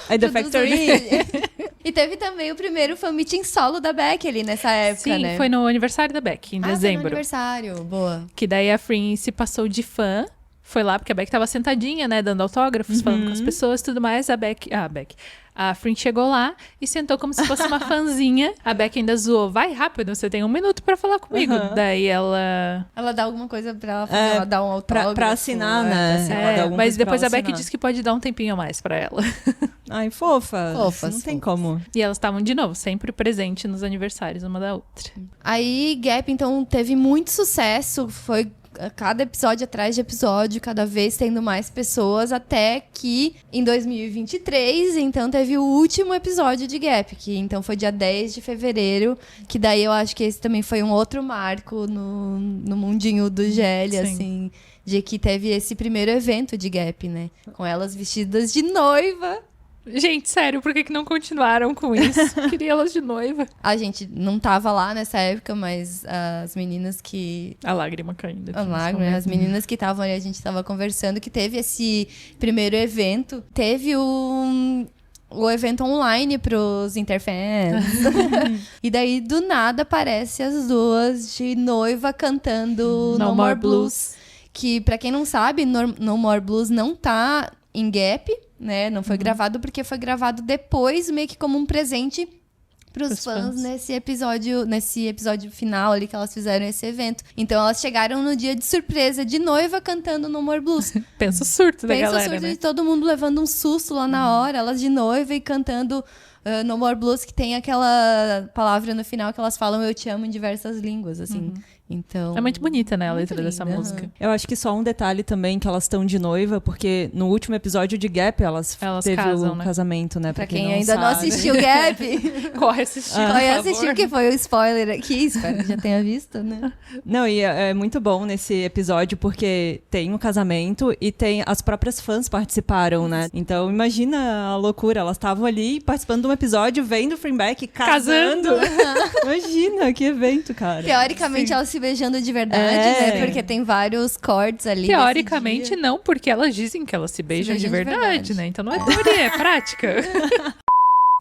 aí The Produz Factory. aí. E teve também o primeiro fan meeting solo da Beck ali nessa época, Sim, né? foi no aniversário da Beck, em Foi no dezembro. aniversário, boa. Que daí a Frin se passou de fã. Foi lá, porque a Beck tava sentadinha, né? Dando autógrafos, falando com as pessoas e tudo mais. A Frin chegou lá e sentou como se fosse uma fãzinha. A Beck ainda zoou. Vai rápido, você tem 1 minuto pra falar comigo. Daí ela... Ela dá alguma coisa pra ela fazer, ela dá um autógrafo. pra assinar, né? pra assinar. Ela dá alguma mas coisa pra depois a ela Beck assinar. disse que pode dar um tempinho a mais pra ela. Ai, fofas. Fofas, Não tem fofas. como. E elas estavam, de novo, sempre presentes nos aniversários uma da outra. Aí Gap, então, teve muito sucesso. Foi cada episódio atrás de episódio, cada vez tendo mais pessoas, até que em 2023, então, teve o último episódio de Gap, que então foi dia 10 de fevereiro, que daí eu acho que esse também foi um outro marco no mundinho do GL, Sim. assim, de que teve esse primeiro evento de Gap, né? Com elas vestidas de noiva. Gente, sério, por que não continuaram com isso? Queria elas de noiva. A gente não tava lá nessa época, mas as meninas que A lágrima caindo. A lágrima, as meninas que estavam ali, a gente estava conversando, que teve esse primeiro evento. Teve o evento online pros Interfans. E daí, do nada, aparece as duas de noiva cantando No More Blues. Que, pra quem não sabe, No More Blues não tá em Gap, né? Não foi gravado porque foi gravado depois, meio que como um presente pros Pros fãs fãs. nesse episódio final ali que elas fizeram esse evento. Então elas chegaram no dia de surpresa de noiva cantando No More Blues. Pensa o surto da Pensa o galera, surto né? de todo mundo levando um susto lá na hora, elas de noiva e cantando No More Blues, que tem aquela palavra no final que elas falam eu te amo em diversas línguas, assim. Então, É muito bonita, né, a muito letra dessa linda, música. Eu acho que só um detalhe também, que elas estão de noiva, porque no último episódio de Gap, elas teve casam, o né? casamento, né? Pra quem ainda não sabe. assistiu Gap, Corre assistir, vai por assistir favor. que foi o spoiler aqui, espero que já tenha visto, né? Não, e é muito bom nesse episódio, porque tem o casamento e tem as próprias fãs participaram, né? Então, imagina a loucura, elas estavam ali participando de um episódio, vendo o Freeback casando. Imagina, que evento, cara. Teoricamente, elas se beijando de verdade, É. né? Porque tem vários cortes ali. Teoricamente desse dia. não, porque elas dizem que elas se beijam de beijam de verdade, verdade. né? Então não é teoria, é prática.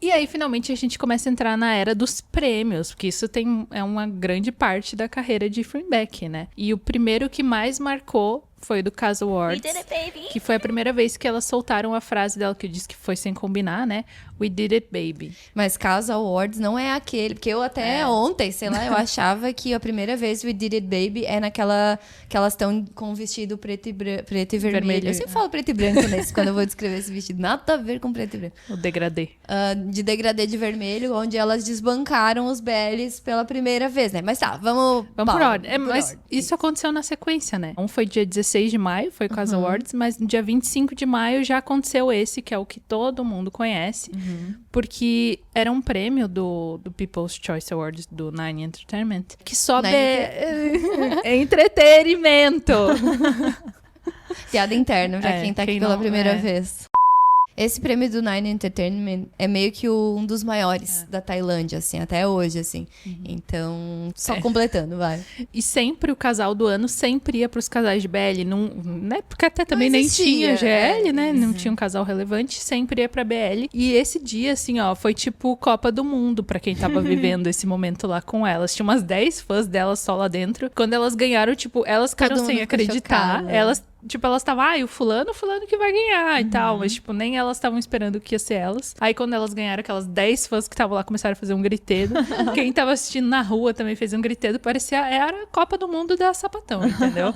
E aí, finalmente, a gente começa a entrar na era dos prêmios, porque isso é uma grande parte da carreira de Freeback, né? E o primeiro que mais marcou foi do Casa Awards. We did it, baby! Que foi a primeira vez que elas soltaram a frase dela, que eu disse que foi sem combinar, né? We did it, baby. Mas Casa Awards não é aquele, porque eu até ontem, sei lá, eu achava que a primeira vez We Did It, Baby é naquela que elas estão com um vestido preto e vermelho. Eu sempre falo preto e branco nesse, quando eu vou descrever esse vestido. Nada a ver com preto e branco. O degradê. De degradê de vermelho, onde elas desbancaram os BLs pela primeira vez, né? Mas tá, vamos por ordem. Mas isso aconteceu na sequência, né? Um foi dia 16 de maio, foi o Casa Awards, mas no dia 25 de maio já aconteceu esse, que é o que todo mundo conhece. Porque era um prêmio do People's Choice Awards do Nine Entertainment, que só é entretenimento. Piada interna pra quem tá aqui pela primeira vez. Esse prêmio do Nine Entertainment é meio que um dos maiores da Tailândia, assim, até hoje, assim. Então, só completando, vai. E sempre o casal do ano sempre ia pros casais de BL, não, né? Porque até também não nem existia, tinha GL, né? Não tinha um casal relevante, sempre ia pra BL. E esse dia, assim, ó, foi tipo Copa do Mundo pra quem tava vivendo esse momento lá com elas. Tinha umas 10 fãs delas só lá dentro. Quando elas ganharam, tipo, elas ficaram sem acreditar. Chocado. Elas estavam, o fulano que vai ganhar e tal. Mas, tipo, nem elas estavam esperando que ia ser elas. Aí, quando elas ganharam, aquelas 10 fãs que estavam lá começaram a fazer um gritedo. Quem tava assistindo na rua também fez um gritedo. Era a Copa do Mundo da Sapatão, entendeu?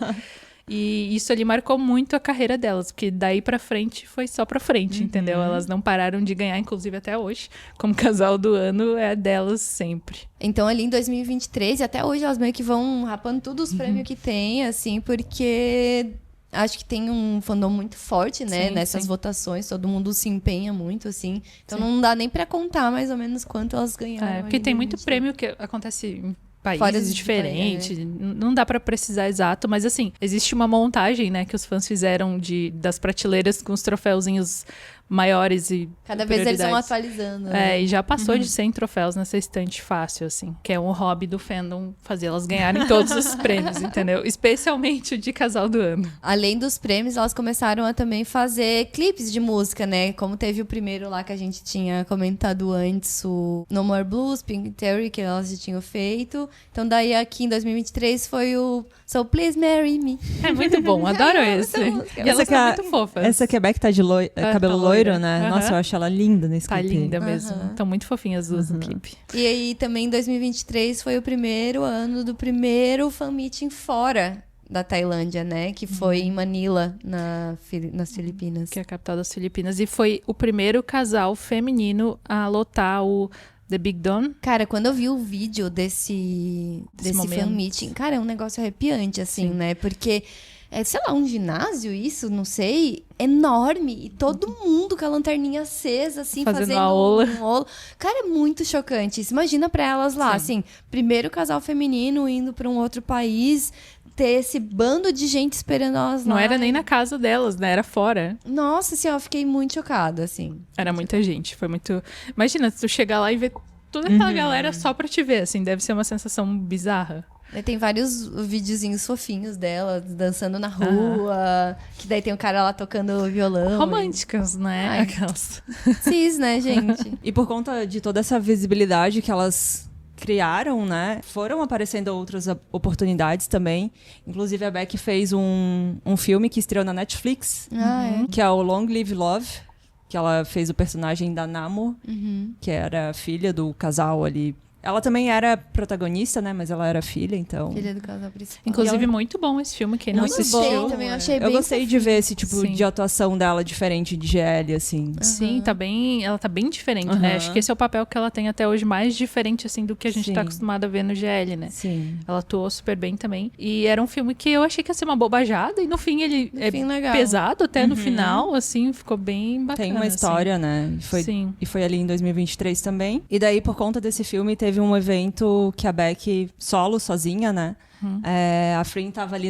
E isso ali marcou muito a carreira delas, porque daí pra frente foi só pra frente, entendeu? Elas não pararam de ganhar, inclusive até hoje. Como casal do ano, é delas sempre. Então, ali em 2023, e até hoje, elas meio que vão rapando todos os prêmios que tem, assim, porque acho que tem um fandom muito forte, né? Nessas votações, todo mundo se empenha muito, assim. Então, não dá nem pra contar mais ou menos quanto elas ganharam. Porque tem muito prêmio que acontece em países diferentes, não dá pra precisar exato, mas assim, existe uma montagem, né, que os fãs fizeram das prateleiras com os troféuzinhos maiores e cada vez eles vão atualizando. Né? E já passou de 100 troféus nessa estante fácil, assim, que é um hobby do fandom fazer elas ganharem todos os prêmios, entendeu? Especialmente o de casal do ano. Além dos prêmios, elas começaram a também fazer clipes de música, né? Como teve o primeiro lá que a gente tinha comentado antes, o No More Blues, Pink Theory, que elas já tinham feito. Então daí aqui em 2023 foi o So Please Marry Me. É muito bom, adoro esse. E elas são muito fofas. Essa que a Beck tá de cabelo loiro, né? Nossa, eu acho ela linda nesse clipe. Tá linda mesmo. Estão muito fofinhas as duas no clipe. E aí também em 2023 foi o primeiro ano do primeiro fan meeting fora da Tailândia, né? Que foi em Manila, nas Filipinas. Que é a capital das Filipinas. E foi o primeiro casal feminino a lotar o The Big Don. Cara, quando eu vi o vídeo desse fan meeting, cara, é um negócio arrepiante, assim, né? Porque é, sei lá, um ginásio, isso, não sei, enorme. E todo mundo com a lanterninha acesa, assim, fazendo aula. Cara, é muito chocante. Isso, imagina pra elas lá, assim, primeiro casal feminino indo pra um outro país, ter esse bando de gente esperando elas lá. Não era nem na casa delas, né? Era fora. Nossa, assim, eu fiquei muito chocada, assim. Era muita gente, foi muito... Imagina, se tu chegar lá e ver toda aquela galera só pra te ver, assim, deve ser uma sensação bizarra. Tem vários videozinhos fofinhos dela, dançando na rua, que daí tem o cara lá tocando violão. Românticas, né? Ai, aquelas. Cis, né, gente? E por conta de toda essa visibilidade que elas criaram, né? Foram aparecendo outras oportunidades também. Inclusive, a Beck fez um filme que estreou na Netflix, que é o Long Live Love, que ela fez o personagem da Namo, que era filha do casal ali. Ela também era protagonista, né? Mas ela era filha, então... Filha do casal principal. Inclusive, muito bom esse filme, quem não assistiu. Gostei, também, achei bem gostei de ver esse tipo de atuação dela diferente de GL, assim. Sim, ela tá bem diferente, né? Acho que esse é o papel que ela tem até hoje, mais diferente, assim, do que a gente tá acostumado a ver no GL, né? Sim. Ela atuou super bem também. E era um filme que eu achei que ia ser uma bobajada, e no fim ele legal. Pesado até no final, assim, ficou bem bacana. Tem uma história, assim. né? Sim. E foi ali em 2023 também. E daí, por conta desse filme, teve um evento que a Beck, solo, sozinha, né? A Frin tava ali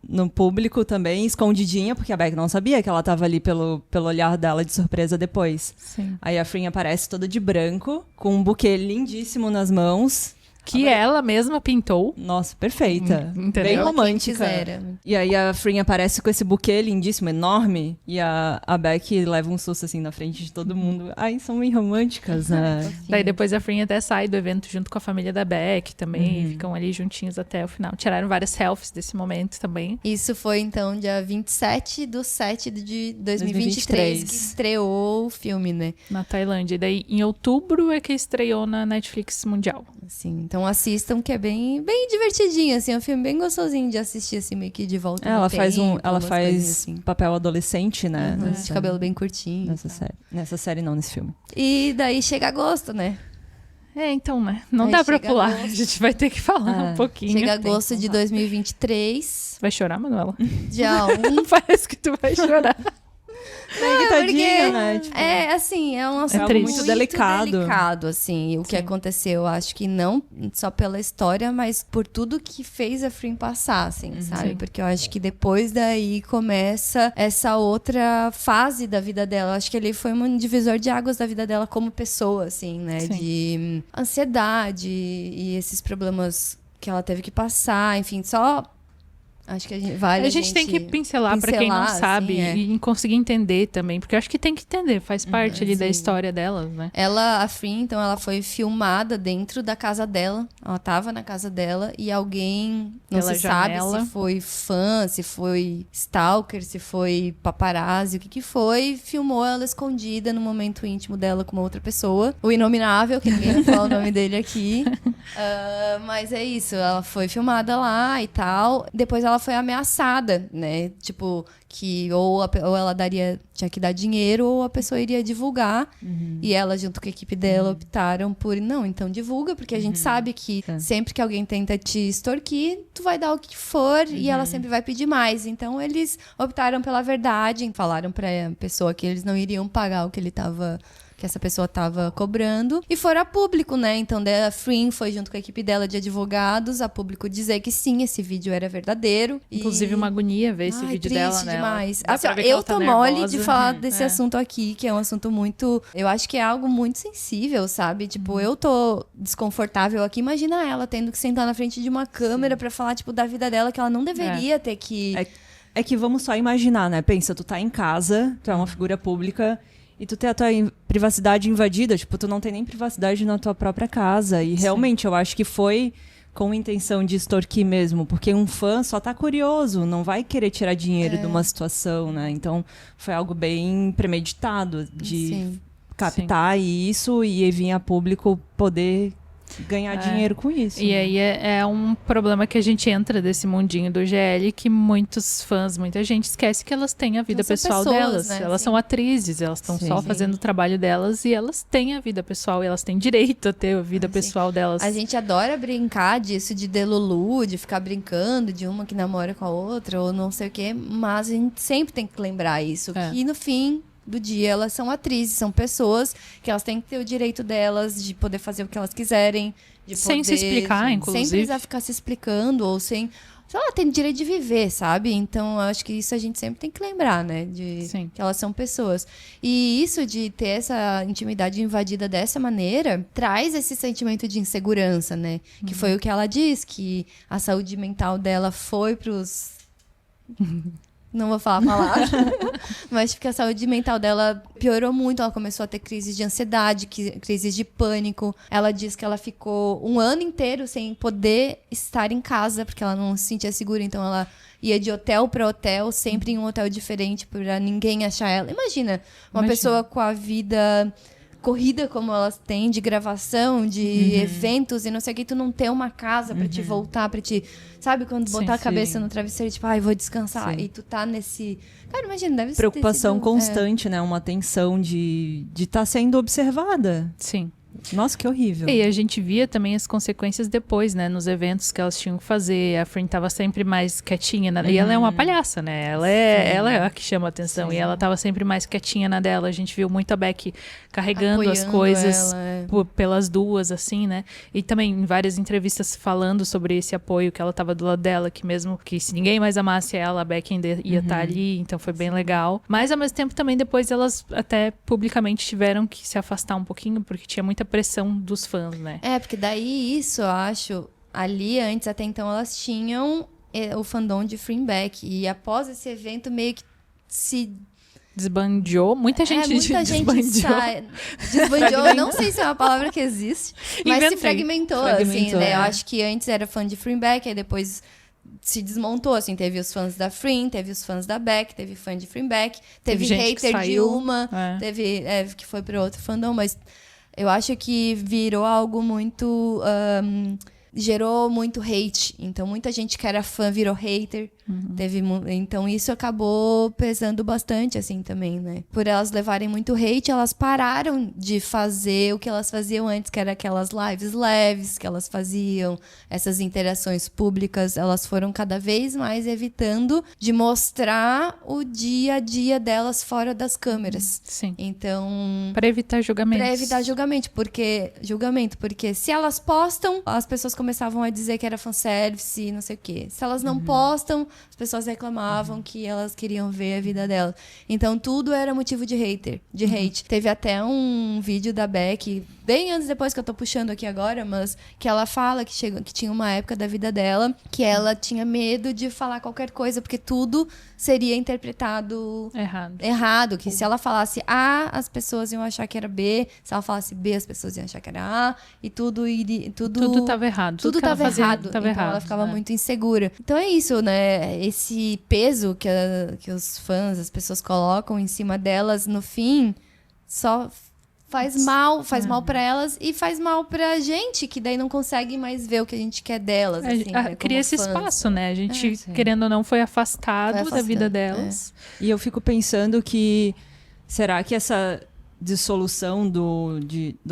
no público também, escondidinha, porque a Beck não sabia que ela tava ali pelo olhar dela de surpresa depois. Sim. Aí a Frin aparece toda de branco, com um buquê lindíssimo nas mãos. que ela mesma pintou. Nossa, perfeita. Entendeu? Bem Ela romântica. quem quisera. E aí a Fring aparece com esse buquê lindíssimo, enorme, e a Beck leva um susto assim na frente de todo mundo. Ai, são bem românticas, né? Daí depois a Fring até sai do evento junto com a família da Beck também. Ficam ali juntinhos até o final. Tiraram várias selfies desse momento também. Isso foi, então, dia 27/7/2023, que estreou o filme, né? Na Tailândia. E daí, em outubro, é que estreou na Netflix Mundial. Assim, então assistam, que é bem, bem divertidinho, assim, é um filme bem gostosinho de assistir, assim, meio que de volta no Ela tempo, faz umas coisas faz assim. papel adolescente, né? Uhum, de cabelo bem curtinho. Nessa série. Nessa série não, nesse filme. E daí chega agosto, né? Então, né? Não Aí dá pra chega pular. agosto. A gente vai ter que falar um pouquinho. Chega agosto de 2023, Vai chorar, Manuela? dia 1. Parece que tu vai chorar. Tadinha, né? Tipo, É, assim, é um assunto triste. muito Delicado. delicado, assim, o que aconteceu. Eu acho que não só pela história, mas por tudo que fez a Fring passar, assim, sabe? Sim. Porque eu acho que depois daí começa essa outra fase da vida dela. Eu acho que ele foi um divisor de águas da vida dela como pessoa, assim, né? Sim. De ansiedade e esses problemas que ela teve que passar, enfim, só... Acho que A gente tem que pincelar pra quem não pincelar, sabe assim, e conseguir entender também, porque eu acho que tem que entender, faz parte ali da sim. história delas, né? Ela, a Fring, então, ela foi filmada dentro da casa dela. Ela tava na casa dela e alguém, não Pela se janela. sabe se foi fã, se foi stalker, se foi paparazzi, o que foi, filmou ela escondida no momento íntimo dela com uma outra pessoa. O Inominável, que ninguém vai falar o nome dele aqui. Mas é isso, ela foi filmada lá e tal. Depois ela foi ameaçada, né? Tipo, que ou ela tinha que dar dinheiro ou a pessoa iria divulgar. E ela, junto com a equipe dela, optaram por, não, então divulga, porque a gente sabe que sempre que alguém tenta te extorquir, tu vai dar o que for e ela sempre vai pedir mais. Então eles optaram pela verdade, falaram pra pessoa que eles não iriam pagar o que essa pessoa tava cobrando. E foram a público, né? Então, a Fring foi junto com a equipe dela de advogados, a público dizer que sim, esse vídeo era verdadeiro. Inclusive, uma agonia ver esse vídeo dela, triste né? demais. Dá Assim, pra ver que eu ela tá tô mole nervosa. de falar desse assunto aqui, que é um assunto muito... Eu acho que é algo muito sensível, sabe? Tipo, eu tô desconfortável aqui. Imagina ela tendo que sentar na frente de uma câmera pra falar, tipo, da vida dela, que ela não deveria ter que... É que vamos só imaginar, né? Pensa, tu tá em casa, tu é uma figura pública e tu tem a tua privacidade invadida. Tipo, tu não tem nem privacidade na tua própria casa. E realmente, eu acho que foi com intenção de extorquir mesmo. Porque um fã só tá curioso, não vai querer tirar dinheiro de uma situação, né? Então, foi algo bem premeditado de captar isso e vir a público poder ganhar dinheiro com isso. E aí é um problema que a gente entra desse mundinho do GL, que muitos fãs, muita gente esquece que elas têm a vida Então, são pessoal pessoas, delas. né? Elas são atrizes, elas estão só fazendo o trabalho delas e elas têm a vida pessoal e elas têm direito a ter a vida pessoal delas. A gente adora brincar disso de delulu, de ficar brincando de uma que namora com a outra ou não sei o quê, mas a gente sempre tem que lembrar isso, que no fim do dia elas são atrizes, são pessoas que elas têm que ter o direito delas de poder fazer o que elas quiserem, de sem se explicar, inclusive. Sem precisar ficar se explicando ou sem... Sei lá, tem direito de viver, sabe? Então, eu acho que isso a gente sempre tem que lembrar, né? Que elas são pessoas. E isso de ter essa intimidade invadida dessa maneira, traz esse sentimento de insegurança, né? Que foi o que ela diz, que a saúde mental dela foi pros... Não vou falar a palavra. Mas porque a saúde mental dela piorou muito. Ela começou a ter crises de ansiedade, crises de pânico. Ela diz que ela ficou um ano inteiro sem poder estar em casa, porque ela não se sentia segura. Então ela ia de hotel para hotel, sempre em um hotel diferente, pra ninguém achar ela. Imagina, uma pessoa com a vida corrida como elas têm, de gravação, de eventos e não sei o que, tu não ter uma casa pra te voltar, pra te... Sabe, quando botar a cabeça no travesseiro, tipo, ai, vou descansar. E tu tá nesse... Cara, imagina, deve ser... Preocupação constante, né? Uma tensão de estar sendo observada. Sim. Nossa, que horrível. E a gente via também as consequências depois, né? Nos eventos que elas tinham que fazer. A Fring tava sempre mais quietinha. E ela é uma palhaça, né? Ela é a que chama a atenção. E ela tava sempre mais quietinha na dela. A gente viu muito a Beck carregando apoiando as coisas ela, pelas duas, assim, né? E também em várias entrevistas falando sobre esse apoio, que ela tava do lado dela, que mesmo que se ninguém mais amasse ela, a Beck ainda ia estar ali. Então foi bem legal. Mas ao mesmo tempo também depois elas até publicamente tiveram que se afastar um pouquinho, porque tinha muita pressão dos fãs, né? Porque daí isso, eu acho, ali antes, até então, elas tinham o fandom de Fleabag. E após esse evento, meio que se... Desbandiou. Muita gente desbandiou. Desbandiou, não sei se é uma palavra que existe, mas se fragmentou, assim, né? Eu acho que antes era fã de Fleabag, aí depois se desmontou, assim, teve os fãs da Frim, teve os fãs da Beck, teve fã de Fleabag, teve hater de uma, teve que foi para outro fandom, mas eu acho que virou algo muito... gerou muito hate. Então, muita gente que era fã virou hater. Então, isso acabou pesando bastante, assim, também, né? Por elas levarem muito hate, elas pararam de fazer o que elas faziam antes, que era aquelas lives leves que elas faziam, essas interações públicas. Elas foram cada vez mais evitando de mostrar o dia a dia delas fora das câmeras. Sim. Então... Para evitar julgamento. Porque se elas postam, as pessoas começavam a dizer que era fanservice e não sei o quê. Se elas não postam, as pessoas reclamavam que elas queriam ver a vida delas. Então, tudo era motivo de hate. Teve até um vídeo da Beck, bem antes depois que eu tô puxando aqui agora, mas que ela fala que tinha uma época da vida dela que ela tinha medo de falar qualquer coisa, porque tudo seria interpretado errado. Que se ela falasse A, as pessoas iam achar que era B. Se ela falasse B, as pessoas iam achar que era A. E tudo tava errado. Tudo tava errado. Então ela ficava muito insegura. Então é isso, né? Esse peso que os fãs, as pessoas colocam em cima delas, no fim, só faz mal pra elas e faz mal pra gente, que daí não consegue mais ver o que a gente quer delas. Assim, né, cria esse fãs. espaço, né? A gente, querendo ou não, foi afastado da vida delas. E eu fico pensando que, será que essa dissolução do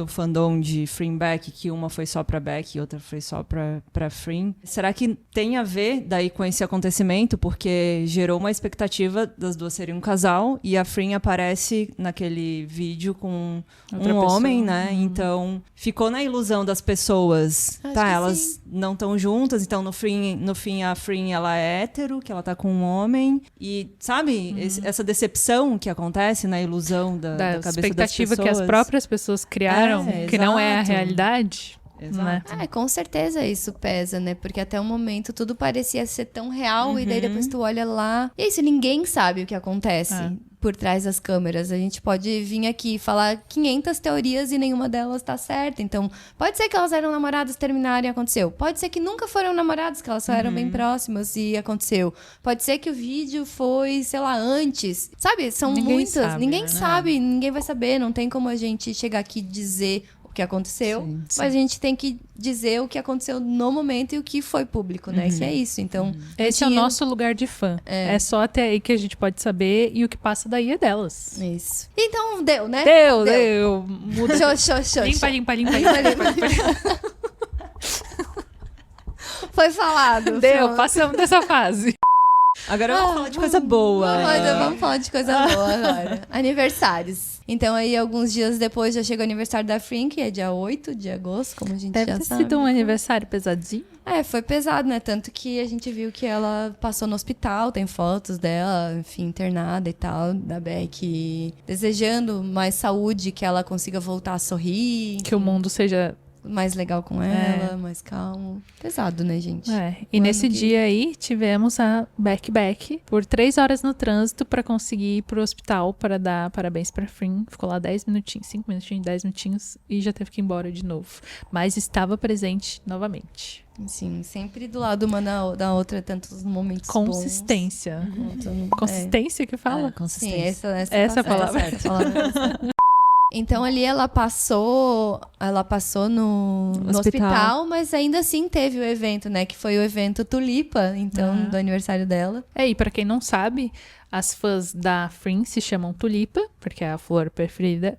fandom de Fleabag, que uma foi só pra Beck e outra foi só pra Frim, será que tem a ver daí com esse acontecimento? Porque gerou uma expectativa das duas serem um casal e a Frim aparece naquele vídeo com um homem, né? Então ficou na ilusão das pessoas. Elas não estão juntas, então no fim a Frim ela é hétero, que ela tá com um homem e, sabe, essa decepção que acontece na ilusão da cabeça expectativa que as próprias pessoas criaram, que não é a realidade. Exato. Né? Com certeza isso pesa, né? Porque até o momento tudo parecia ser tão real e daí depois tu olha lá... E é isso, ninguém sabe o que acontece por trás das câmeras. A gente pode vir aqui e falar 500 teorias e nenhuma delas tá certa. Então, pode ser que elas eram namoradas, terminaram e aconteceu. Pode ser que nunca foram namoradas, que elas só eram bem próximas e aconteceu. Pode ser que o vídeo foi, sei lá, antes. Sabe? São muitas. Ninguém sabe, ninguém vai saber. Não tem como a gente chegar aqui e dizer o que aconteceu, mas a gente tem que dizer o que aconteceu no momento e o que foi público, né? Que é isso, então... Esse é o nosso lugar de fã. É só até aí que a gente pode saber e o que passa daí é delas. Isso. Então, deu, né? Deu. Muda. Limpa. Foi falado. Deu, passamos dessa fase. Agora vamos falar de coisa boa. Vamos falar de coisa boa agora. Aniversários. Então, aí, alguns dias depois, já chega o aniversário da Frim, que é dia 8 de agosto, como a gente já sabe. Deve ter sido um aniversário pesadinho. Foi pesado, né? Tanto que a gente viu que ela passou no hospital, tem fotos dela, enfim, internada e tal, da Beck, desejando mais saúde, que ela consiga voltar a sorrir. Que o mundo seja... mais legal com ela, mais calmo. Pesado, né, gente? E nesse dia aí, tivemos a Beck por 3 horas no trânsito pra conseguir ir pro hospital para dar parabéns pra Frim. Ficou lá 10 minutinhos, 5 minutinhos, 10 minutinhos e já teve que ir embora de novo. Mas estava presente novamente. Sim, sempre do lado uma da outra, tantos momentos consistência. Bons. Consistência que fala? Consistência. Sim, essa palavra. Então, ali ela passou no hospital, mas ainda assim teve o evento, né? Que foi o evento Tulipa, então, do aniversário dela. E pra quem não sabe, as fãs da Frim se chamam Tulipa, porque é a flor preferida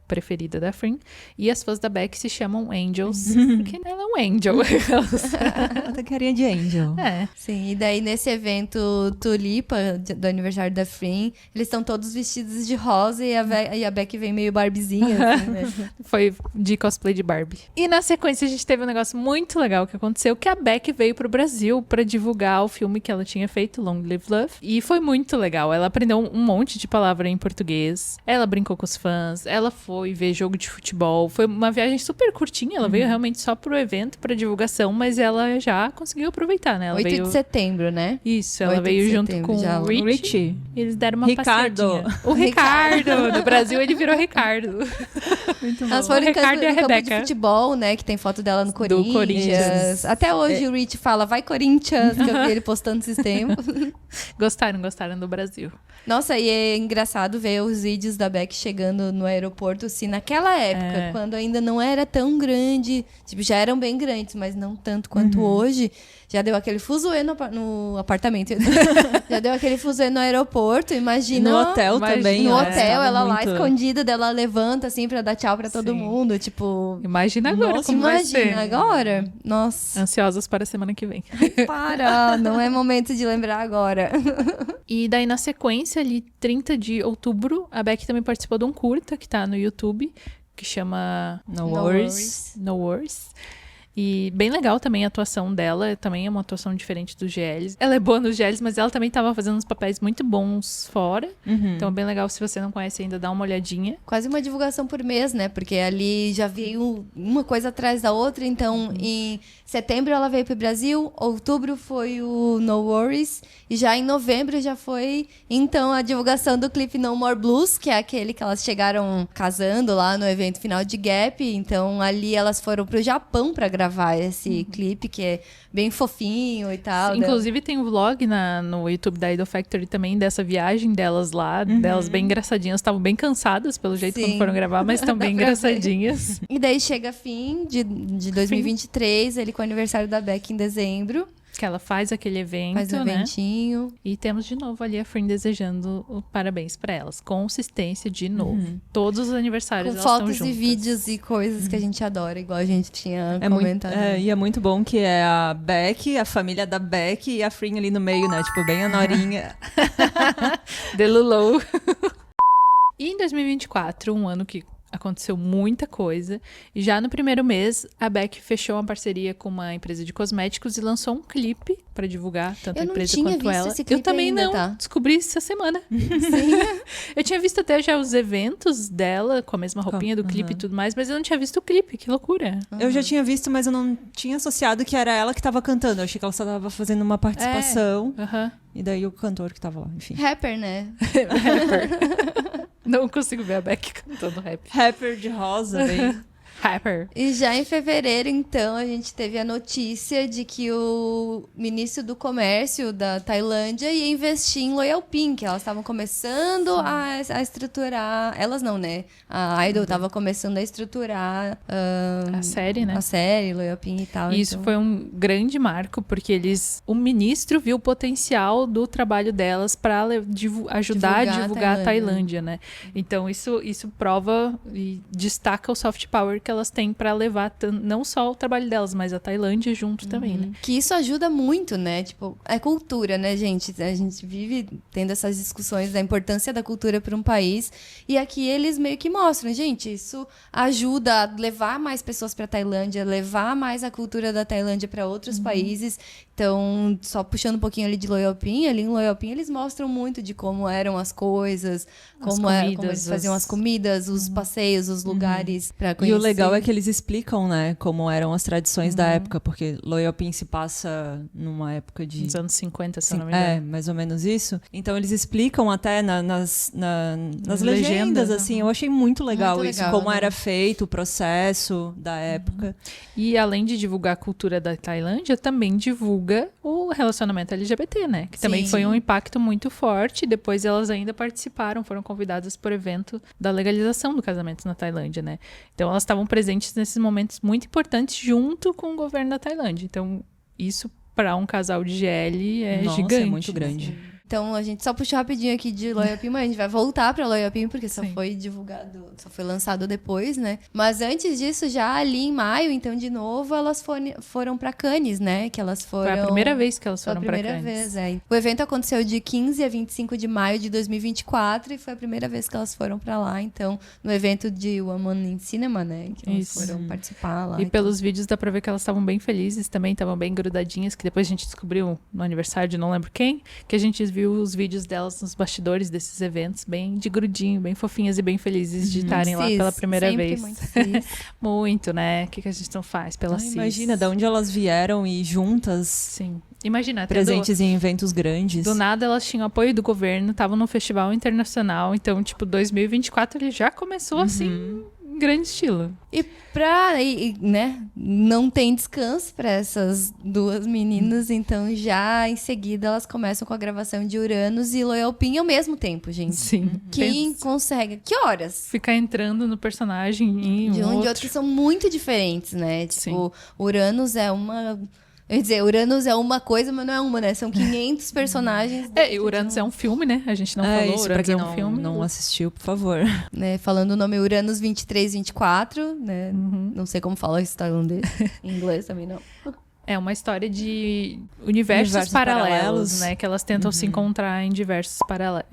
da Frim. E as fãs da Beck se chamam Angels, porque ela é um angel. Ela tem carinha de angel. Sim, e daí nesse evento Tulipa, do aniversário da Frim, eles estão todos vestidos de rosa e a Beck vem meio Barbiezinha, assim, né? Foi de cosplay de Barbie. E na sequência a gente teve um negócio muito legal que aconteceu, que a Beck veio pro Brasil pra divulgar o filme que ela tinha feito, Long Live Love. E foi muito legal. Ela apresentou aprendeu um monte de palavra em português. Ela brincou com os fãs. Ela foi ver jogo de futebol. Foi uma viagem super curtinha. Ela veio realmente só pro evento, pra divulgação, mas ela já conseguiu aproveitar, né? Ela 8 veio... de setembro, né? Isso, ela 8 de veio junto setembro com já. o O Richie. Richie. E eles deram uma Ricardo. passeadinha. O Ricardo! No Brasil ele virou Ricardo. Muito Elas bom. foram O em campo, Ricardo e a no campo de Rebeca. futebol, né? Que tem foto dela no Corinthians. Corinthians. Até hoje o Rich fala, vai Corinthians, que eu vi ele postando esses tempos. Gostaram do Brasil. Nossa, e é engraçado ver os vídeos da Beck chegando no aeroporto, assim, naquela época, quando ainda não era tão grande. Tipo, já eram bem grandes, mas não tanto quanto hoje. Já deu aquele fuzuê no apartamento. Já deu aquele fuzuê no aeroporto, imagina. No hotel também. No né? hotel, Tava ela lá muito- escondida, dela levanta, assim, pra dar tchau pra todo Sim. mundo. Tipo, Imagina agora Nossa, como vai imagina, ser. agora. Nossa, Ansiosas para a semana que vem. para, não é momento de lembrar agora. E daí, na sequência, ali, 30 de outubro, a Beck também participou de um curta que tá no YouTube, que chama No worries. No Worries. E bem legal também a atuação dela, também é uma atuação diferente dos GLs. Ela é boa nos GLs, mas ela também tava fazendo uns papéis muito bons fora. Então é bem legal, se você não conhece ainda, dá uma olhadinha. Quase uma divulgação por mês, né? Porque ali já veio uma coisa atrás da outra. Então, em setembro ela veio pro Brasil, outubro foi o No Worries, e já em novembro já foi, então, a divulgação do clipe No More Blues, que é aquele que elas chegaram casando lá no evento final de Gap. Então, ali elas foram pro Japão pra gravar esse clipe, que é bem fofinho e tal. Inclusive tem um vlog no YouTube da Idol Factory também, dessa viagem delas lá, delas bem engraçadinhas. Estavam bem cansadas, pelo jeito, Sim. quando foram gravar, mas estão bem engraçadinhas. E daí chega fim de 2023, ele com o aniversário da Beck em dezembro. Que ela faz aquele evento, Faz um né? eventinho. E temos de novo ali a Frin desejando o parabéns pra elas. Consistência de novo. Todos os aniversários Com elas estão fotos juntas. e vídeos e coisas que a gente adora, igual a gente tinha É muito, comentado. e é muito bom que é a Beck, a família da Beck e a Frin ali no meio, né? Tipo, bem a Norinha. The Lulu. E em 2024, um ano que aconteceu muita coisa. E já no primeiro mês, a Beck fechou uma parceria com uma empresa de cosméticos e lançou um clipe pra divulgar tanto Eu a não empresa tinha quanto visto ela. esse clipe Eu também ainda, não. tá? Descobri isso essa semana. Sim. Eu tinha visto até já os eventos dela, com a mesma roupinha do clipe e tudo mais, mas eu não tinha visto o clipe. Que loucura. Eu já tinha visto, mas eu não tinha associado que era ela que tava cantando. Eu achei que ela só tava fazendo uma participação. Aham. E daí o cantor que tava lá, enfim. Rapper, né? Não consigo ver a Beck cantando rap. Rapper de rosa, bem. Rapper. E já em fevereiro, então, a gente teve a notícia de que o ministro do Comércio da Tailândia ia investir em Loyal Pink. Elas estavam começando a estruturar... Elas não, né? A Idol estava começando a estruturar A série, né? a série, Loyal Pink e tal. E isso então... foi um grande marco, porque o ministro viu o potencial do trabalho delas para ajudar a divulgar a Tailândia, né? Então isso prova e destaca o soft power que elas têm para levar não só o trabalho delas, mas a Tailândia junto também, né? Que isso ajuda muito, né? Tipo, é cultura, né, gente? A gente vive tendo essas discussões da importância da cultura para um país. E aqui eles meio que mostram, gente, isso ajuda a levar mais pessoas para Tailândia, levar mais a cultura da Tailândia para outros países. Então, só puxando um pouquinho ali de Loyal Pin, ali em Loyal Pin eles mostram muito de como eram as coisas, como eles faziam as comidas, os passeios, os lugares para conhecer. E o legal é que eles explicam, né, como eram as tradições da época, porque Loyal Pin se passa numa época de... Nos anos 50, se eu não me engano. É, mais ou menos isso. Então eles explicam até nas legendas, assim. Eu achei muito legal Muito isso, legal, como né? era feito, o processo da época. E além de divulgar a cultura da Tailândia, também divulga o relacionamento LGBT, né? Que também Sim. foi um impacto muito forte. Depois elas ainda participaram, foram convidadas por evento da legalização do casamento na Tailândia, né? Então elas estavam presentes nesses momentos muito importantes junto com o governo da Tailândia. Então isso para um casal de GL é Nossa, gigante. é muito grande. Então, a gente só puxou rapidinho aqui de Loyal Pin, mas a gente vai voltar pra Loyal Pin, porque só Sim. foi divulgado, só foi lançado depois, né? Mas antes disso, já ali em maio, então, de novo, elas foram pra Cannes, né? Que elas foram... Foi a primeira vez que elas Foi a foram para primeira Cannes. vez, é. O evento aconteceu de 15 a 25 de maio de 2024 e foi a primeira vez que elas foram pra lá, então, no evento de Woman in Cinema, né? Que elas Isso. foram participar lá. E pelos vídeos dá pra ver que elas estavam bem felizes também, estavam bem grudadinhas, que depois a gente descobriu no aniversário de não lembro quem, que a gente viu os vídeos delas nos bastidores desses eventos, bem de grudinho, bem fofinhas e bem felizes de estarem lá pela primeira vez. Muito cis. Muito, né? O que a gente não faz pela CIS? Imagina, de onde elas vieram e juntas, Sim. Imagina, presentes em eventos grandes. do nada elas tinham apoio do governo, estavam num festival internacional, então, tipo, 2024 ele já começou assim, em grande estilo. E né, não tem descanso para essas duas meninas, então já em seguida elas começam com a gravação de Uranus e Loyal Pin ao mesmo tempo, gente. Sim. Quem consegue? Que horas? Ficar entrando no personagem em De um e outro. outro que são muito diferentes, né? Tipo, Sim. Uranus é uma... Eu ia dizer, Uranus é uma coisa, mas não é uma, né? São 500 personagens. E Uranus é um filme, né? A gente não falou, isso, pra Uranus quem é um filme. não assistiu, por favor. Né? Falando o nome Uranus 2324, né? Não sei como fala isso tailandês. Em inglês também não. É uma história de universos paralelos, né? Que elas tentam se encontrar em diversos paralelos.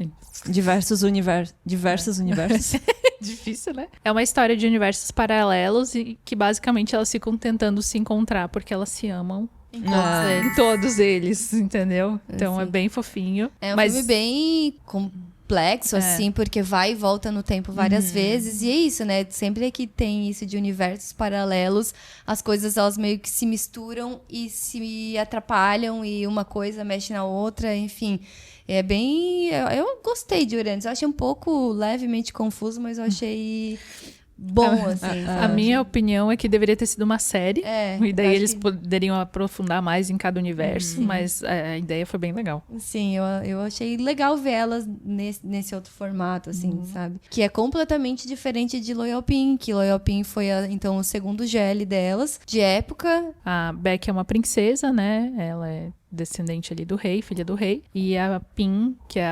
Diversos universos. Difícil, né? É uma história de universos paralelos e que basicamente elas ficam tentando se encontrar porque elas se amam em todos eles, entendeu? Então é bem fofinho. É um mas filme bem complexo, assim, porque vai e volta no tempo várias vezes. E é isso, né? Sempre que tem isso de universos paralelos, as coisas elas meio que se misturam e se atrapalham e uma coisa mexe na outra, enfim. É bem... Eu gostei de Uranus. Eu achei um pouco levemente confuso, mas eu achei bom, assim. A minha opinião é que deveria ter sido uma série. E daí eles poderiam aprofundar mais em cada universo, mas a ideia foi bem legal. Sim, eu achei legal ver elas nesse outro formato, assim, sabe? Que é completamente diferente de Loyal Pin, que Loyal Pin foi, então, o segundo GL delas, de época. A Beck é uma princesa, né? Ela é descendente ali do rei, filha do rei. E a Pin, que é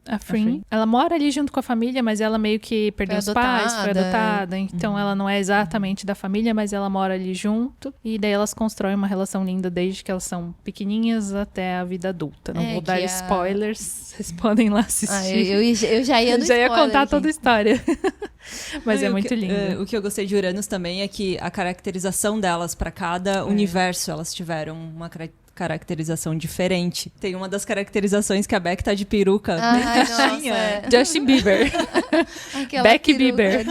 a Frin, ela mora ali junto com a família, mas ela meio que perdeu os pais, foi adotada. Então ela não é exatamente da família, mas ela mora ali junto. E daí elas constroem uma relação linda desde que elas são pequenininhas até a vida adulta. Não vou dar spoilers, vocês podem lá assistir. Eu já ia no já ia spoiler, contar gente. toda a história. Mas é muito lindo. O que eu gostei de Uranus também é que a caracterização delas para cada universo, elas tiveram uma caracterização diferente. Tem uma das caracterizações que a Beck tá de peruca bem caixinha. Justin Bieber. Beck Bieber.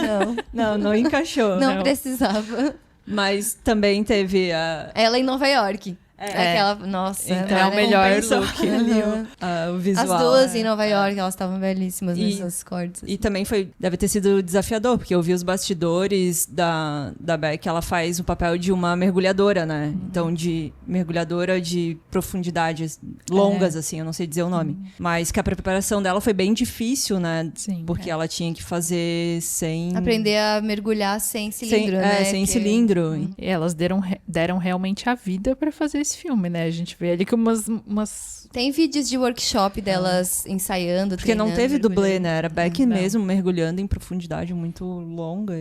Não encaixou. Não precisava. Mas também teve a... Ela em Nova York. Aquela, nossa, então é o melhor look ali, o visual. As duas em Nova York, elas estavam belíssimas nessas cortes. E também deve ter sido desafiador, porque eu vi os bastidores da Beck, ela faz o papel de uma mergulhadora, né? Então, de mergulhadora de profundidades longas, assim, eu não sei dizer o nome. Mas que a preparação dela foi bem difícil, né? Sim, porque ela tinha que fazer sem... Aprender a mergulhar sem cilindro, né? Sem cilindro. E elas deram realmente a vida pra fazer esse filme, né? A gente vê ali que umas... Tem vídeos de workshop delas ensaiando, porque não teve dublê, né? Era Beck Não. mesmo mergulhando em profundidade muito longa.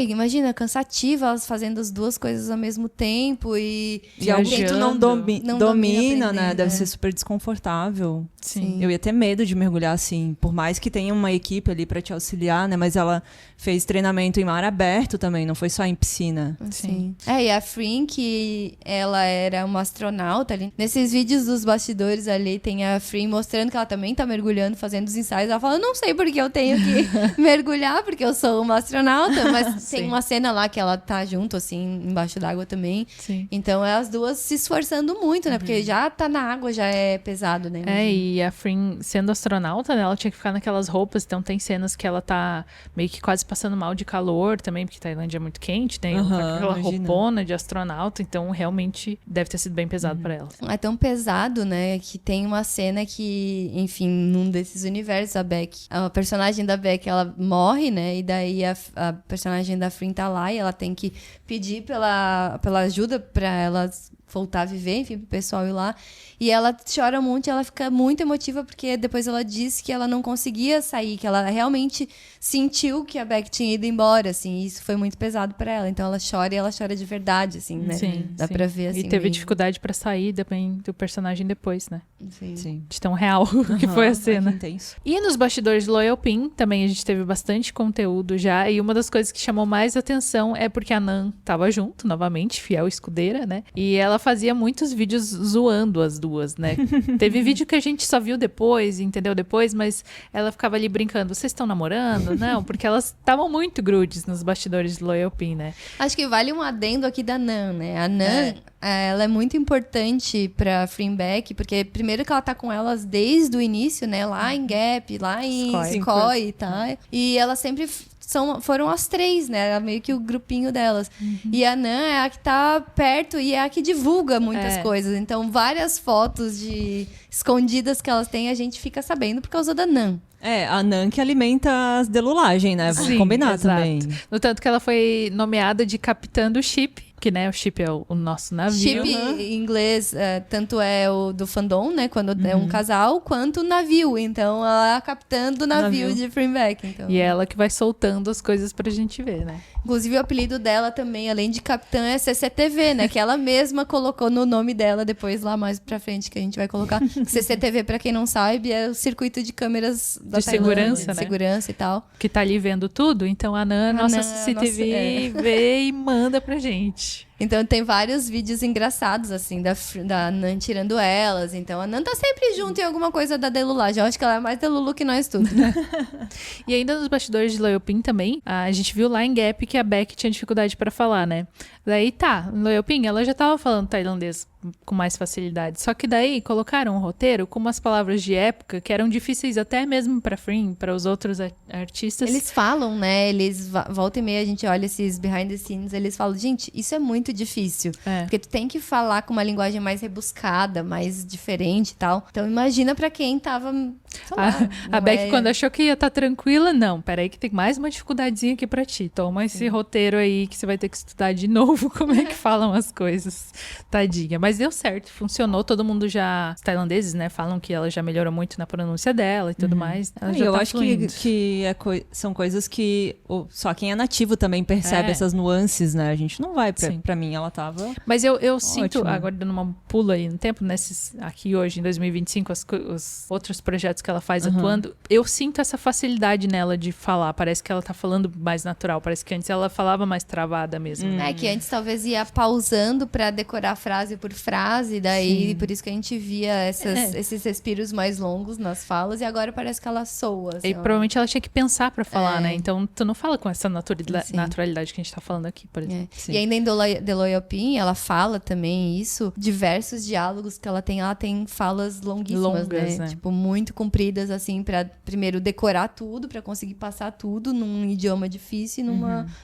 Imagina, cansativa, elas fazendo as duas coisas ao mesmo tempo e algo que tu não domina, né? aprendendo, Deve ser super desconfortável. Sim. Eu ia ter medo de mergulhar assim, por mais que tenha uma equipe ali pra te auxiliar, né? Mas ela fez treinamento em mar aberto também, não foi só em piscina. Sim. E a Frin, que ela era uma astronauta ali. Nesses vídeos dos bastidores ali, tem a Frin mostrando que ela também tá mergulhando, fazendo os ensaios. Ela fala, eu não sei porque eu tenho que mergulhar, porque eu sou uma astronauta, mas tem uma cena lá que ela tá junto, assim, embaixo d'água também. Sim. Então, é as duas se esforçando muito, né? Porque já tá na água, já é pesado, né? E a Frin, sendo astronauta, né? Ela tinha que ficar naquelas roupas, então tem cenas que ela tá meio que quase passando mal de calor também, porque Tailândia é muito quente, né? Ela tá com aquela roupona de astronauta, então realmente deve ter sido bem pesado pra ela. É tão pesado, né, que tem uma cena que, enfim, num desses universos, a personagem da Beck, ela morre, né, e daí a personagem da Frin tá lá e ela tem que pedir pela ajuda pra ela voltar a viver, enfim, pro pessoal ir lá. E ela chora muito, ela fica muito emotiva, porque depois ela disse que ela não conseguia sair, que ela realmente sentiu que a Beck tinha ido embora, assim, e isso foi muito pesado pra ela. Então ela chora e ela chora de verdade, assim, né? Sim, Dá pra ver, assim. E teve meio... dificuldade pra sair também do personagem depois, né? Sim. De tão real que foi a cena. Intenso. E nos bastidores de Loyal Pin, também a gente teve bastante conteúdo já, e uma das coisas que chamou mais atenção é porque a Nan tava junto, novamente, fiel escudeira, né? E ela fazia muitos vídeos zoando as duas, né? Teve vídeo que a gente só viu depois, entendeu depois, mas ela ficava ali brincando, vocês estão namorando? Não, porque elas estavam muito grudes nos bastidores de Loyal Pin, né? Acho que vale um adendo aqui da Nan, né? A Nan, ela é muito importante pra Fleabag, porque primeiro que ela tá com elas desde o início, né? Lá em Gap, lá em Skoy, tá? E ela sempre foram as três, né? Era meio que o grupinho delas. E a Nan é a que tá perto e é a que divulga muitas coisas. Então, várias fotos escondidas que elas têm, a gente fica sabendo por causa da Nan. A Nan que alimenta as delulagem, né? Vamos combinar também. No tanto que ela foi nomeada de capitã do ship, que, né, o ship é o nosso navio. Ship, em inglês, tanto é o do fandom, né, quando é um casal, quanto o navio. Então, ela é a capitã do navio de Fleabag. Então. E é ela que vai soltando as coisas pra gente ver, né? Inclusive, o apelido dela também, além de capitã, é CCTV, né? Que ela mesma colocou no nome dela, depois lá mais pra frente, que a gente vai colocar. CCTV, pra quem não sabe, é o circuito de câmeras da de segurança, né? Segurança e tal. Que tá ali vendo tudo. Então, a Nan, nossa CCTV, vê e manda pra gente. Então tem vários vídeos engraçados, assim, da Nan tirando elas. Então a Nan tá sempre junto em alguma coisa da delulagem. Eu acho que ela é mais delulu que nós tudo. E ainda nos bastidores de Loyal Pin também, a gente viu lá em Gap que a Beck tinha dificuldade pra falar, né? Daí em Loyal Pin ela já tava falando tailandês com mais facilidade. Só que daí colocaram um roteiro com umas palavras de época que eram difíceis até mesmo pra Frim, para os outros artistas. Eles falam, né? Eles volta e meia a gente olha esses behind the scenes, eles falam, gente, isso é muito difícil. Porque tu tem que falar com uma linguagem mais rebuscada, mais diferente e tal. Então imagina pra quem tava, sei lá, a Beck quando achou que ia estar tranquila, não, peraí que tem mais uma dificuldadezinha aqui pra ti. Toma esse roteiro aí que você vai ter que estudar de novo como é que falam as coisas. Tadinha. Mas deu certo, funcionou. Todo mundo já... Os tailandeses, né? Falam que ela já melhorou muito na pronúncia dela e tudo mais. Ela já eu tá acho que são coisas que só quem é nativo também percebe essas nuances, né? A gente não vai pra mim, ela tava... Mas eu sinto, agora dando uma pula aí no tempo, aqui hoje, em 2025, os outros projetos que ela faz atuando, eu sinto essa facilidade nela de falar. Parece que ela tá falando mais natural. Parece que antes ela falava mais travada mesmo. É que antes talvez ia pausando pra decorar frase por frase, daí por isso que a gente via esses respiros mais longos nas falas, e agora parece que ela soa. Assim, e provavelmente ela tinha que pensar pra falar, né? Então tu não fala com essa naturalidade que a gente tá falando aqui, por exemplo. E ainda em The Loyal Pin, ela fala também isso, diversos diálogos que ela tem falas longuíssimas, né? Tipo, muito compridas, assim, pra primeiro decorar tudo, pra conseguir passar tudo num idioma difícil,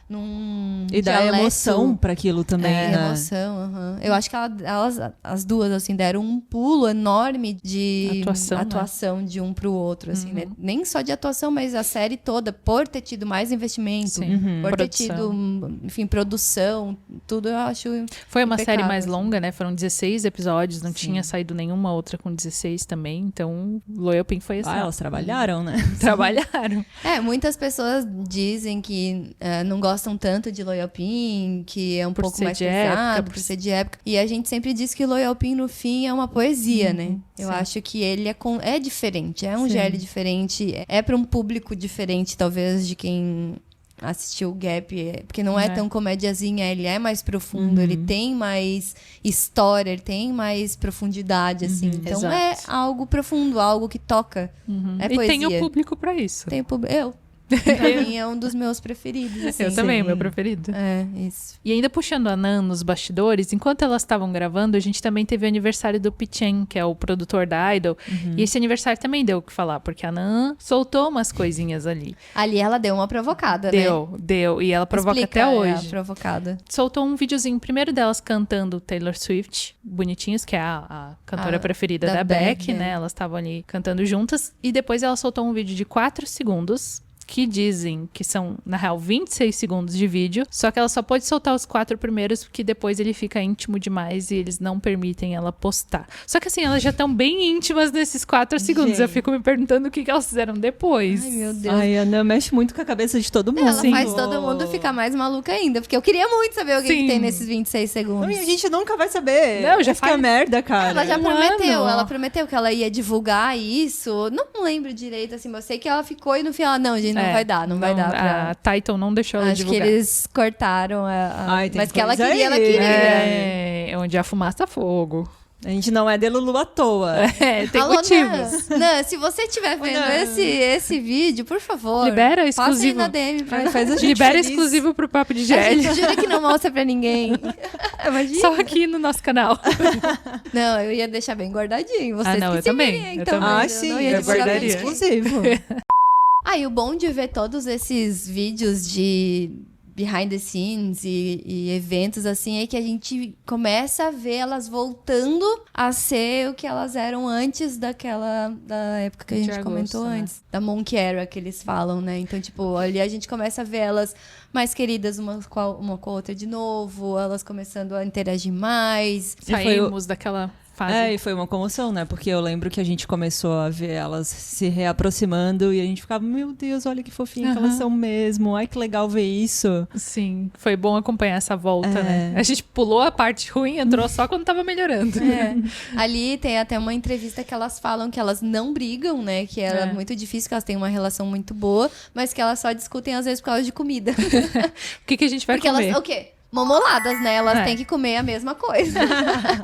num e dar emoção pra aquilo também, né? Emoção, Eu acho que elas, as duas, assim, deram um pulo enorme de atuação de um pro outro, assim, né? Nem só de atuação, mas a série toda, por ter tido mais investimento, por ter tido, enfim, produção, tudo eu acho Foi uma série mais longa, né? Foram 16 episódios, não tinha saído nenhuma outra com 16 também, então Loyal Pin foi assim. Elas trabalharam, né? Trabalharam. Muitas pessoas dizem que não gostam tanto de Loyal Pin, que é um pouco mais pesado, por ser de época. E a gente sempre diz que Loyal Pin, no fim, é uma poesia, né? Eu acho que ele é diferente, é um gênero diferente, é para um público diferente, talvez, de quem assistiu o Gap, porque não é tão comédiazinha, ele é mais profundo, ele tem mais história, ele tem mais profundidade, assim. Então é algo profundo, algo que toca. É poesia. E tem o público pra isso. Tem o público. Pra mim é um dos meus preferidos. Assim. Eu também, meu preferido. Isso. E ainda puxando a Nan nos bastidores, enquanto elas estavam gravando, a gente também teve o aniversário do Pichen, que é o produtor da Idol. E esse aniversário também deu o que falar, porque a Nan soltou umas coisinhas ali. Ali ela deu uma provocada, né? Deu. E ela provoca até hoje. Provocada. Soltou um videozinho, primeiro delas cantando Taylor Swift, Bonitinhos, que é a cantora preferida da Beck, né? Elas estavam ali cantando juntas. E depois ela soltou um vídeo de 4 segundos, que dizem que são, na real, 26 segundos de vídeo, só que ela só pode soltar os 4 primeiros, porque depois ele fica íntimo demais e eles não permitem ela postar. Só que assim, elas já estão bem íntimas nesses 4 segundos. Gente. Eu fico me perguntando o que elas fizeram depois. Ai, meu Deus. Ai, a Ana mexe muito com a cabeça de todo mundo. Ela faz todo mundo ficar mais maluca ainda, porque eu queria muito saber o que tem nesses 26 segundos. Não, e a gente nunca vai saber. Não, já faz... que é merda, cara. Ela já prometeu que ela ia divulgar isso. Não lembro direito, assim, mas eu sei que ela ficou e no final, não, gente, não vai dar pra... A Title não deixou ela Acho divulgar. que eles cortaram Ai, tem mas que ela coisa queria, ela aí. queria. É, onde a fumaça tá fogo. A gente não é de Lulu à toa. Tem Alô, motivos. Não, se você estiver vendo esse vídeo, por favor, Libera passa aí exclusivo. na DM pra mim. Faz a gente Libera feliz. exclusivo pro Papo de A Gel. gente jura que não mostra pra ninguém. Imagina. Só aqui no nosso canal. Não, eu ia deixar bem guardadinho. Vocês não, que eu se também, virem, eu então, também. mas Ah, eu sim, não ia eu divulgar pra guardaria ninguém. exclusivo. E o bom de ver todos esses vídeos de behind the scenes e eventos assim é que a gente começa a ver elas voltando a ser o que elas eram antes da época que a De gente agosto, comentou né? antes, da Monkey Era que eles falam, né? Então, tipo, ali a gente começa a ver elas mais queridas uma com a outra de novo, elas começando a interagir mais. Saímos daquela fase. E foi uma comoção, né? Porque eu lembro que a gente começou a ver elas se reaproximando e a gente ficava, meu Deus, olha que fofinho que elas são mesmo. Ai, que legal ver isso. Sim, foi bom acompanhar essa volta, É. né? A gente pulou a parte ruim, entrou só quando tava melhorando. É. Ali tem até uma entrevista que elas falam que elas não brigam, né? Que é muito difícil, que elas têm uma relação muito boa, mas que elas só discutem às vezes por causa de comida. O que a gente vai Porque comer? elas, o quê? Momoladas, né? Elas É. têm que comer a mesma coisa.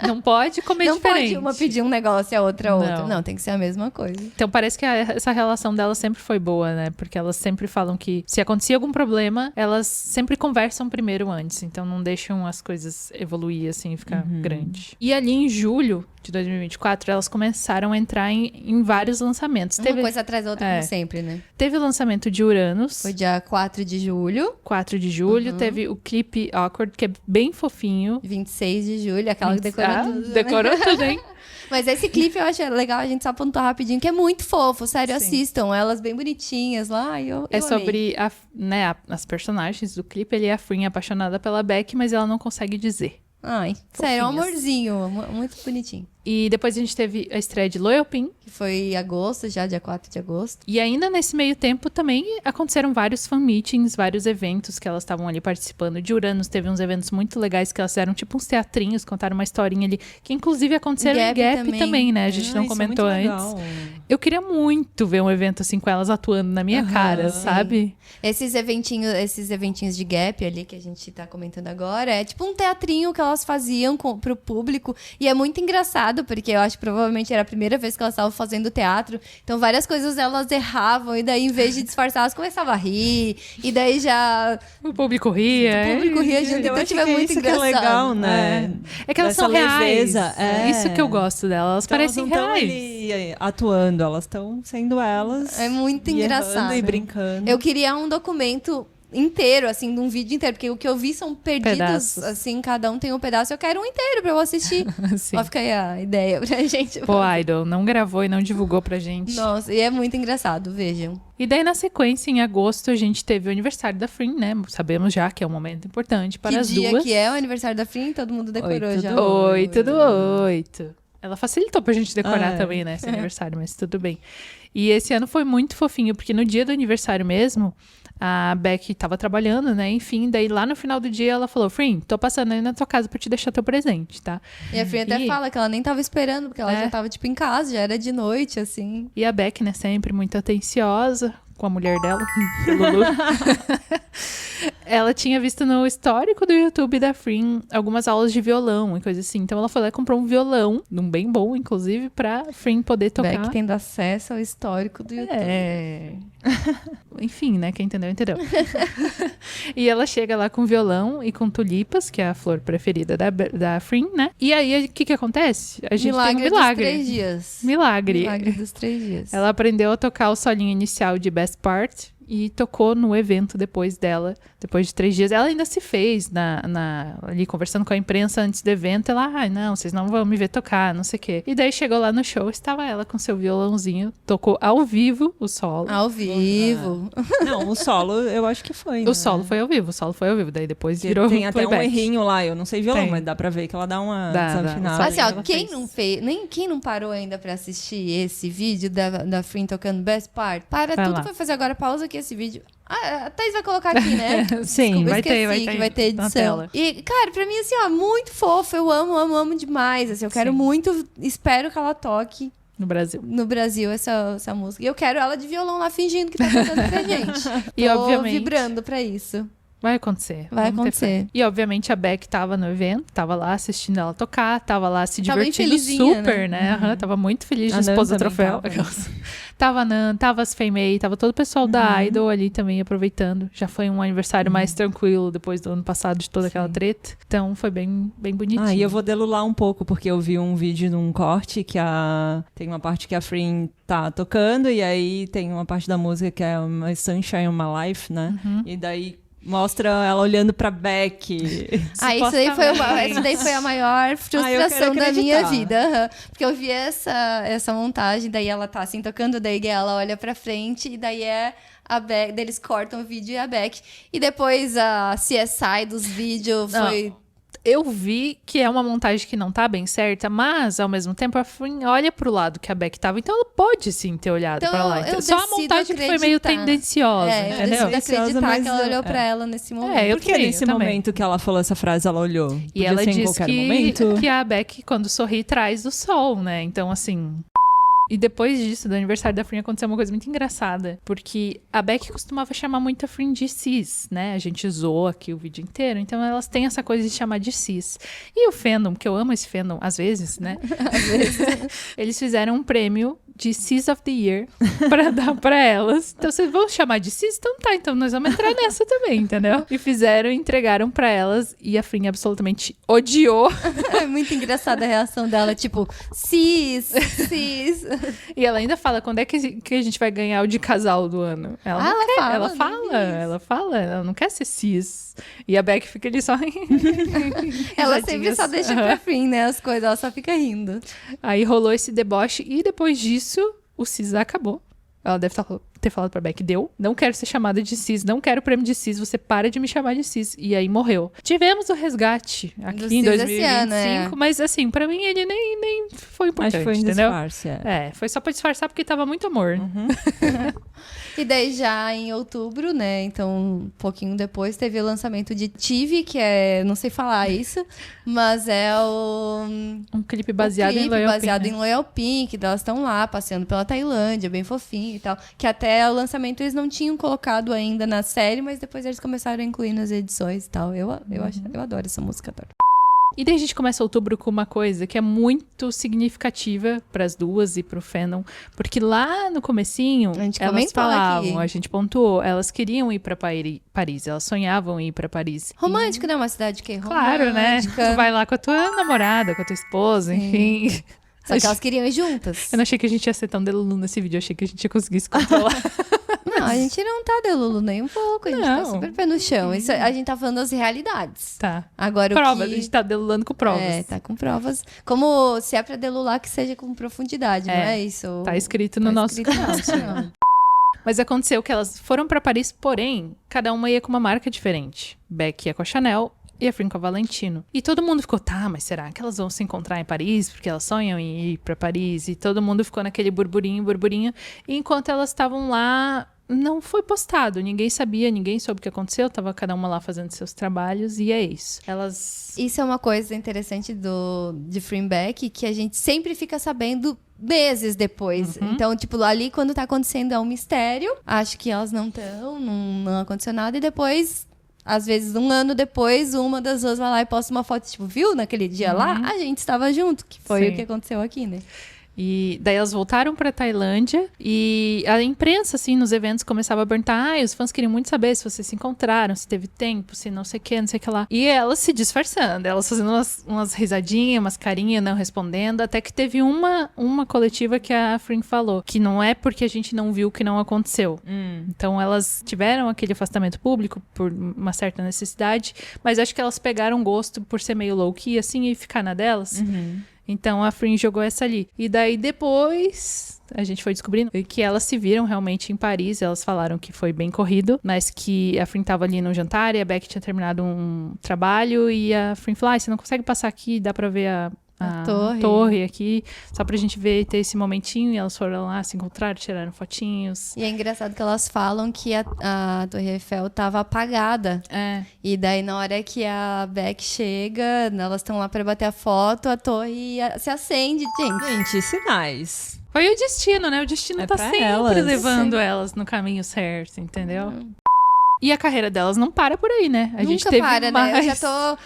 Não pode comer Não diferente. pode uma pedir um negócio e a outra outra. Não. Não, tem que ser a mesma coisa. Então parece que essa relação delas sempre foi boa, né? Porque elas sempre falam que se acontecia algum problema, elas sempre conversam primeiro antes. Então não deixam as coisas evoluir assim, ficar grande. E ali em julho de 2024, elas começaram a entrar em vários lançamentos. Uma coisa atrás da outra, É. como sempre, né? Teve o lançamento de Uranus, Foi dia 4 de julho, 4 de julho. Teve o clipe Awkward, que é bem fofinho. 26 de julho, aquela que decorou tudo, né? Decorou tudo, hein? Mas esse clipe eu acho legal a gente só apontar rapidinho, que é muito fofo, sério, Sim. assistam. Elas bem bonitinhas lá, eu É amei. sobre as personagens do clipe. Ele é a Frin apaixonada pela Beck, mas ela não consegue dizer. Ai, sério, é um Fofinhas. amorzinho, muito bonitinho. E depois a gente teve a estreia de Loyal Pin. Que foi em agosto, já dia 4 de agosto. E ainda nesse meio tempo também aconteceram vários fan meetings, vários eventos que elas estavam ali participando. De Uranus teve uns eventos muito legais que elas fizeram tipo uns teatrinhos, contaram uma historinha ali, que inclusive aconteceram em Gap também, né? A gente não isso é comentou muito antes. legal. Eu queria muito ver um evento assim com elas atuando na minha cara, sabe? Esses eventinhos de Gap ali que a gente tá comentando agora, é tipo um teatrinho que elas faziam pro público. E é muito engraçado, porque eu acho que provavelmente era a primeira vez que elas estavam fazendo teatro. Então várias coisas elas erravam, e daí em vez de disfarçar, elas começavam a rir. E daí já... O público ria. O público ria junto, Eu então acho tipo, que é muito isso engraçado. que é legal, né? É que elas Dessa são reais. leveza, é. Isso que eu gosto delas. Elas Então parecem elas não estão reais. ali atuando, elas estão sendo elas. É muito e engraçado. errando e brincando. Eu queria um documento inteiro, assim, de um vídeo inteiro, porque o que eu vi são perdidos, Pedaços. assim, cada um tem um pedaço. Eu quero um inteiro pra eu assistir. Sim. Ó, fica aí a ideia pra gente. Pô, Idol, não gravou e não divulgou pra gente. Nossa, e é muito engraçado, vejam. E daí, na sequência, em agosto, a gente teve o aniversário da Frin, né? Sabemos já que é um momento importante para que as dia duas. que é o aniversário da Frin? Todo mundo decorou 8 já. do 8 do 8. Ela facilitou pra gente decorar É. também, né? Esse aniversário, mas tudo bem. E esse ano foi muito fofinho, porque no dia do aniversário mesmo, a Beck tava trabalhando, né? Enfim, daí lá no final do dia ela falou: Frin, tô passando aí na tua casa pra te deixar teu presente, tá? E a Frin até E- fala que ela nem tava esperando, porque ela É. já tava, tipo, em casa, já era de noite, assim. E a Beck, né, sempre muito atenciosa com a mulher dela, Lulu. Ela tinha visto no histórico do YouTube da Frin algumas aulas de violão e coisa assim. Então ela foi lá e comprou um violão, um bem bom, inclusive, pra Frin poder tocar. Beck tendo acesso ao histórico do YouTube. É. Enfim, né? Quem entendeu, entendeu. E ela chega lá com violão e com tulipas, que é a flor preferida da Frin, né? E aí, o que acontece? A gente Milagre tem um milagre. dos 3 dias. Milagre. Milagre dos 3 dias. Ela aprendeu a tocar o solinho inicial de Best Part e tocou no evento depois dela, depois de 3 dias. Ela ainda se fez ali conversando com a imprensa antes do evento. Ela, não, vocês não vão me ver tocar, não sei o quê. E daí chegou lá no show, estava ela com seu violãozinho, tocou ao vivo o solo. Ao vivo. Não, o solo eu acho que foi. O né? solo foi ao vivo, Porque daí depois virou tem até playback. um errinho lá, eu não sei violão, Tem. mas dá pra ver que ela dá uma Dá. desafinada. Assim, ó, ela quem fez. não fez, quem não parou ainda pra assistir esse vídeo da Frin tocando Best Part, para Vai tudo lá. pra fazer agora, pausa aqui esse vídeo. A Thaís vai colocar aqui, né? Sim, Desculpa, vai esqueci ter, vai ter. que vai ter na edição. tela. E, cara, pra mim, assim, ó, muito fofo. Eu amo demais. Assim, eu quero Sim. muito, espero que ela toque No Brasil. No Brasil, essa música. E eu quero ela de violão lá fingindo que tá cantando pra gente. E, Tô obviamente, vibrando pra isso. vai acontecer. Vai Vamos ter acontecer. fé. E, obviamente, a Beck tava no evento, tava lá assistindo ela tocar, tava lá se Tava bem divertindo felizinha, super, né? Aham, tava muito feliz de A Nan esposa também troféu. tava. Tava a Nan, tava as Fei Mei, tava todo o pessoal da Idol ali também aproveitando. Já foi um aniversário mais tranquilo depois do ano passado de toda aquela treta. Então, foi bem, bem bonitinho. E eu vou delular um pouco, porque eu vi um vídeo num corte que tem uma parte que a Frin tá tocando, e aí tem uma parte da música que é uma Sunshine of My Life, né? E daí mostra ela olhando pra Beck. Isso daí foi a maior frustração da minha vida. Aham. Porque eu vi essa montagem, daí ela tá assim tocando, daí ela olha pra frente, e daí é a Beck, daí eles cortam o vídeo e a Beck. E depois a CSI dos vídeos foi... Eu vi que é uma montagem que não tá bem certa, mas, ao mesmo tempo, a Frin olha pro lado que a Beck tava, então ela pode, sim, ter olhado Então, pra lá. eu Só a decido montagem que foi meio acreditar. tendenciosa, eu entendeu? decido Tendenciosa, acreditar mas que ela olhou pra ela nesse momento. eu Por que também, nesse eu também. momento que ela falou essa frase, ela olhou? E Podia ela ser em diz qualquer momento. que a Beck, quando sorri, traz do sol, né? Então, assim... E depois disso, do aniversário da Frin, aconteceu uma coisa muito engraçada. Porque a Beck costumava chamar muito a Frin de cis, né? A gente zoou aqui o vídeo inteiro. Então, elas têm essa coisa de chamar de cis. E o fandom, que eu amo esse fandom, às vezes, né? Às vezes. Eles fizeram um prêmio de Cis of the Year pra dar pra elas. Então, vocês vão chamar de cis? Então tá, então nós vamos entrar nessa também, entendeu? E entregaram pra elas, e a Frin absolutamente odiou. É muito engraçada a reação dela, tipo, cis. E ela ainda fala, quando é que a gente vai ganhar o de casal do ano? Ela não quer, ela fala, ela não quer ser cis. E a Beck fica ali só... Ela sempre só deixa pra fim, né, as coisas, ela só fica rindo. Aí rolou esse deboche, e depois disso, o cis acabou. Ela deve ter falado pra Beck, deu, não quero ser chamada de cis, não quero o prêmio de cis, você para de me chamar de cis. E aí morreu. Tivemos o resgate aqui Do em cis 2025, esse ano, mas assim, pra mim ele nem foi importante, Acho que foi um entendeu? disfarce, Foi só pra disfarçar porque tava muito amor. E daí já em outubro, né, então um pouquinho depois, teve o lançamento de TV, que é, não sei falar isso, mas é Um clipe baseado em Loyal Pink, em Loyal Pink, elas estão lá passeando pela Tailândia, bem fofinho e tal, que até o lançamento eles não tinham colocado ainda na série, mas depois eles começaram a incluir nas edições e tal. Eu adoro essa música, adoro. E daí a gente começa outubro com uma coisa que é muito significativa pras duas e pro fandom, porque lá no comecinho, A gente elas comentou falavam, aqui. a gente pontuou, elas queriam ir pra Paris, elas sonhavam em ir pra Paris. Romântico, né? Uma cidade que é romântica. Claro, né? Tu vai lá com a tua namorada, com a tua esposa, enfim. Só que elas queriam ir juntas. Eu não achei que a gente ia ser tão delulu nesse vídeo, eu achei que a gente ia conseguir se controlar. Não, a gente não tá delulu nem um pouco, a gente tá super pé no chão. Isso, a gente tá falando das realidades. Tá. Agora Provas, o que... a gente tá delulando com provas. É, tá com provas. Como se é pra delular, que seja com profundidade, não é isso? Tá escrito no nosso escrito canal. não. Mas aconteceu que elas foram pra Paris, porém, cada uma ia com uma marca diferente. Beck ia com a Chanel e a Frin com a Valentino. E todo mundo ficou, tá, mas será que elas vão se encontrar em Paris? Porque elas sonham em ir pra Paris. E todo mundo ficou naquele burburinho. E enquanto elas estavam lá, não foi postado. Ninguém sabia, ninguém soube o que aconteceu. Tava cada uma lá fazendo seus trabalhos e é isso. Isso é uma coisa interessante de Frin Beck, que a gente sempre fica sabendo meses depois. Então, tipo, ali quando tá acontecendo é um mistério. Acho que elas não estão, não aconteceu nada. E depois, às vezes, um ano depois, uma das duas vai lá e posta uma foto, tipo, viu? Naquele dia lá, a gente estava junto. Que foi o que aconteceu aqui, né? E daí elas voltaram pra Tailândia e a imprensa, assim, nos eventos começava a perguntar, os fãs queriam muito saber se vocês se encontraram, se teve tempo, se não sei o que, não sei o que lá. E elas se disfarçando, elas fazendo umas risadinhas, umas carinhas, não respondendo, até que teve uma coletiva que a Frin falou, que não é porque a gente não viu que não aconteceu. Então elas tiveram aquele afastamento público por uma certa necessidade, mas acho que elas pegaram gosto por ser meio low-key, assim, e ficar na delas. Então a Frin jogou essa ali. E daí depois a gente foi descobrindo que elas se viram realmente em Paris. Elas falaram que foi bem corrido, mas que a Frin tava ali no jantar e a Beck tinha terminado um trabalho e a Frin falou, você não consegue passar aqui, dá pra ver a torre aqui, só pra gente ver e ter esse momentinho. E elas foram lá, se encontraram, tiraram fotinhos. E é engraçado que elas falam que a Torre Eiffel tava apagada. E daí, na hora que a Beck chega, elas estão lá pra bater a foto, a torre se acende, gente. Gente, sinais. Foi o destino, né? O destino tá pra sempre elas. levando elas no caminho certo, entendeu? E a carreira delas não para por aí, né? A gente Nunca teve para, mais... né? Eu já tô...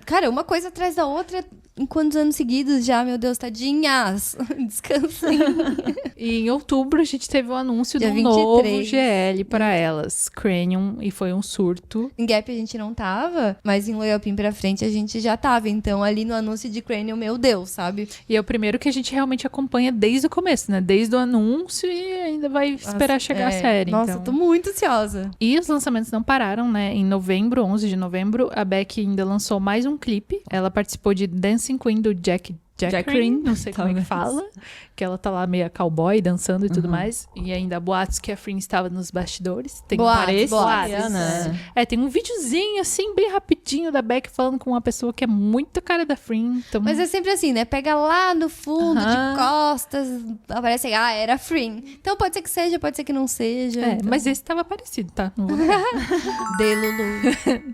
Cara, uma coisa atrás da outra, em quantos anos seguidos já, meu Deus, tadinhas. Descansem. E em outubro a gente teve o anúncio de Dia um novo 23. GL para elas, Cranium, e foi um surto. Em Gap a gente não tava, mas em Loyal Pin pra frente a gente já tava. Então, ali no anúncio de Cranium, meu Deus, sabe? E é o primeiro que a gente realmente acompanha desde o começo, né? Desde o anúncio e ainda vai esperar chegar a série. Nossa, então. tô muito ansiosa. E os lançamentos não pararam, né? Em novembro, 11 de novembro, a Beck ainda lançou mais um clipe. Ela participou de Dancing Queen do Jack Green, não sei como é que fala. Que ela tá lá meio cowboy, dançando e tudo mais. E ainda há boatos que a Frin estava nos bastidores. Tem Boatos, né? tem um videozinho, assim, bem rapidinho da Beck falando com uma pessoa que é muito a cara da Frin. Então... Mas é sempre assim, né? Pega lá no fundo, de costas, aparece aí, era Frin. Então pode ser que seja, pode ser que não seja. É, então... mas esse tava parecido, tá? Não vou negar. Delulu.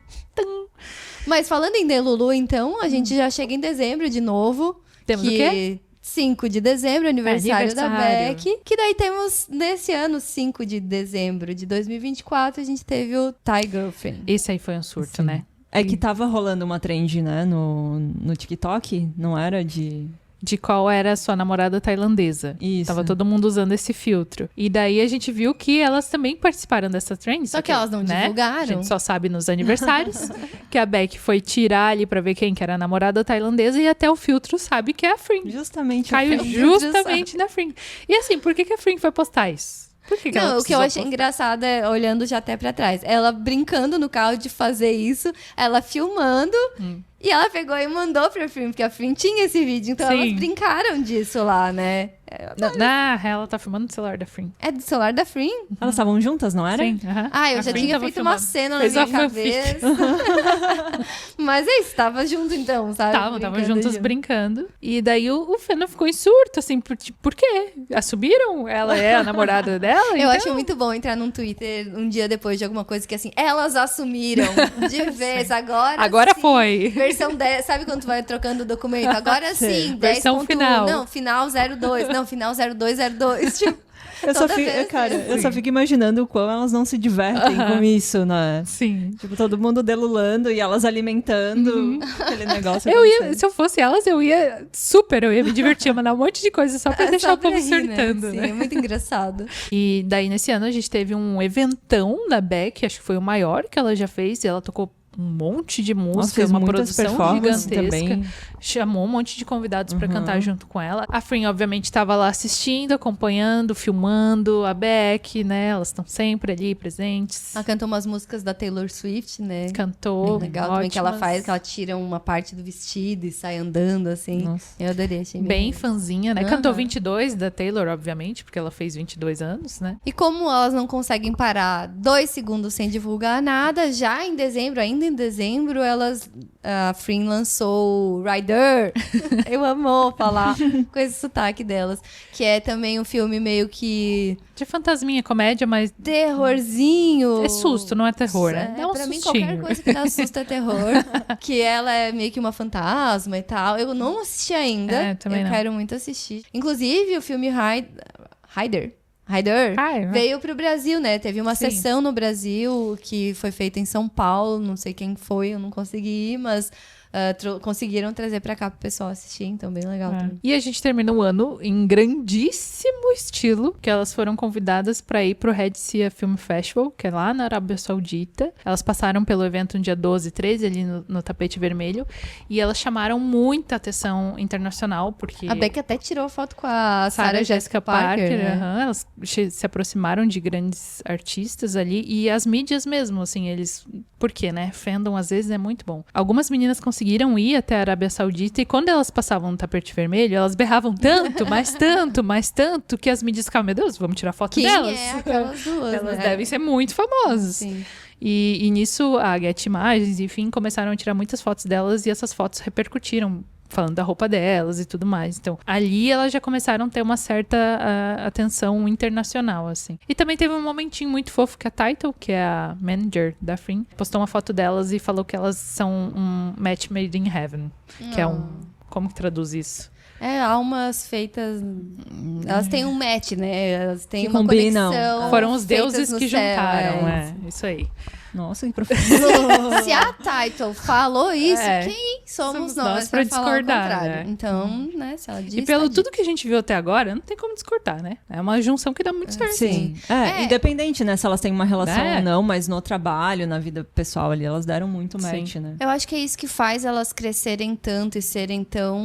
Mas falando em Delulu, então, a gente já chega em dezembro de novo. Temos o quê? 5 de dezembro, aniversário da aniversário. Beck. Que daí temos, nesse ano, 5 de dezembro de 2024, a gente teve o Thai Girlfriend. Esse aí foi um surto, né? É que tava rolando uma trend, né, no TikTok, não era De qual era a sua namorada tailandesa. Isso. Tava todo mundo usando esse filtro. E daí a gente viu que elas também participaram dessa trend. Só que elas não divulgaram. A gente só sabe nos aniversários que a Beck foi tirar ali pra ver quem que era a namorada tailandesa e até o filtro sabe que é a Frin. Justamente. Caiu justamente na Frin. E assim, por que a Frin foi postar isso? Por que ela Não, o que eu precisou achei postar? engraçado é, olhando já até pra trás, ela brincando no carro de fazer isso, ela filmando, e ela pegou e mandou pra Frin, porque a Frin tinha esse vídeo, então Sim. elas brincaram disso lá, né? Na real, ela tá filmando no celular da Frin. É do celular da Frin? Elas estavam juntas, não era? Sim, aham. Ah, eu A já Frin tinha tava feito uma filmando. cena na Fez minha a fanfic. cabeça. Mas é isso, tava junto então, sabe? Estavam Brincando juntas junto. brincando. E daí o Fena ficou em surto, assim, por quê? Assumiram? Ela é a namorada dela? Eu então... acho muito bom entrar num Twitter um dia depois de alguma coisa que assim, elas assumiram de vez, agora sim. foi. Versão 10, sabe quando tu vai trocando o documento? Agora sim, 10.1. Versão final. Não, final 02. Não, final 0202. Tipo, Eu só, toda fico, vez, cara, né? eu só fico imaginando o quão elas não se divertem com isso, né? Sim. Tipo, todo mundo delulando e elas alimentando aquele negócio. Eu ia, acontecendo. se eu fosse elas, eu ia me divertir, ia mandar um monte de coisa só pra deixar só o povo pra rir, surtando, Sim, né? é muito engraçado. E daí, nesse ano, a gente teve um eventão da Beck, acho que foi o maior que ela já fez, e ela tocou um monte de música, fez uma muitas produção performances gigantesca. também. Chamou um monte de convidados pra cantar junto com ela. A Frin, obviamente, estava lá assistindo, acompanhando, filmando. A Beck, né? Elas estão sempre ali presentes. Ela cantou umas músicas da Taylor Swift, né? Cantou. Legal também que ela ótimas. faz, que ela tira uma parte do vestido e sai andando, assim. Nossa. Eu adorei, achei Bem fãzinha, né? Cantou Aham. 22 da Taylor, obviamente, porque ela fez 22 anos, né? E como elas não conseguem parar 2 segundos sem divulgar nada, já em dezembro, ainda em dezembro, a Frin lançou o Rider. Eu amo falar com esse sotaque delas. Que é também um filme meio que De fantasminha, comédia, mas terrorzinho. é susto, não é terror, né? Dá um pra mim, sustinho. qualquer coisa que dá susto é terror. Que ela é meio que uma fantasma e tal. Eu não assisti ainda. É, também eu não. quero muito assistir. Inclusive, o filme Rider veio pro Brasil, né? Teve uma Sim. sessão no Brasil que foi feita em São Paulo. Não sei quem foi, eu não consegui ir, mas conseguiram trazer pra cá pro pessoal assistir. Então, bem legal também. E a gente termina o ano em grandíssimo estilo, que elas foram convidadas para ir pro Red Sea Film Festival, que é lá na Arábia Saudita. Elas passaram pelo evento no dia 12 e 13, ali no tapete vermelho, e elas chamaram muita atenção internacional, porque... A Beck até tirou foto com a Sarah Jessica Parker, né? aham, elas se aproximaram de grandes artistas ali, e as mídias mesmo, assim, eles... Por quê, né? Fandom, às vezes, é muito bom. Algumas meninas conseguiram ir até a Arábia Saudita, e quando elas passavam no tapete vermelho, elas berravam tanto, mais tanto, que as mídias ficavam, meu Deus, vamos tirar foto Quem delas. é aquelas duas, Elas né? devem ser muito famosas. Sim. E nisso, a Get Imagens, enfim, começaram a tirar muitas fotos delas, e essas fotos repercutiram, falando da roupa delas e tudo mais. Então, ali elas já começaram a ter uma certa atenção internacional, assim. E também teve um momentinho muito fofo que a Title, que é a manager da Frin, postou uma foto delas e falou que elas são um match made in heaven. Que é um... Como que traduz isso? Almas feitas... Elas têm um match, né? Elas têm uma combinam. conexão. Foram os deuses que céu, juntaram, isso aí. Nossa, que profundo. Se a Title falou isso, É. quem somos Somos nós nós pra pra falar o discordar, contrário? né? Então, né, se ela disse... E pelo tá tudo que a gente viu até agora, não tem como discordar, né? É uma junção que dá muito certo. Sim. É. Independente, né? Se elas têm uma relação É. ou não, mas no trabalho, na vida pessoal ali, elas deram muito match, Sim. né? Eu acho que é isso que faz elas crescerem tanto e serem tão...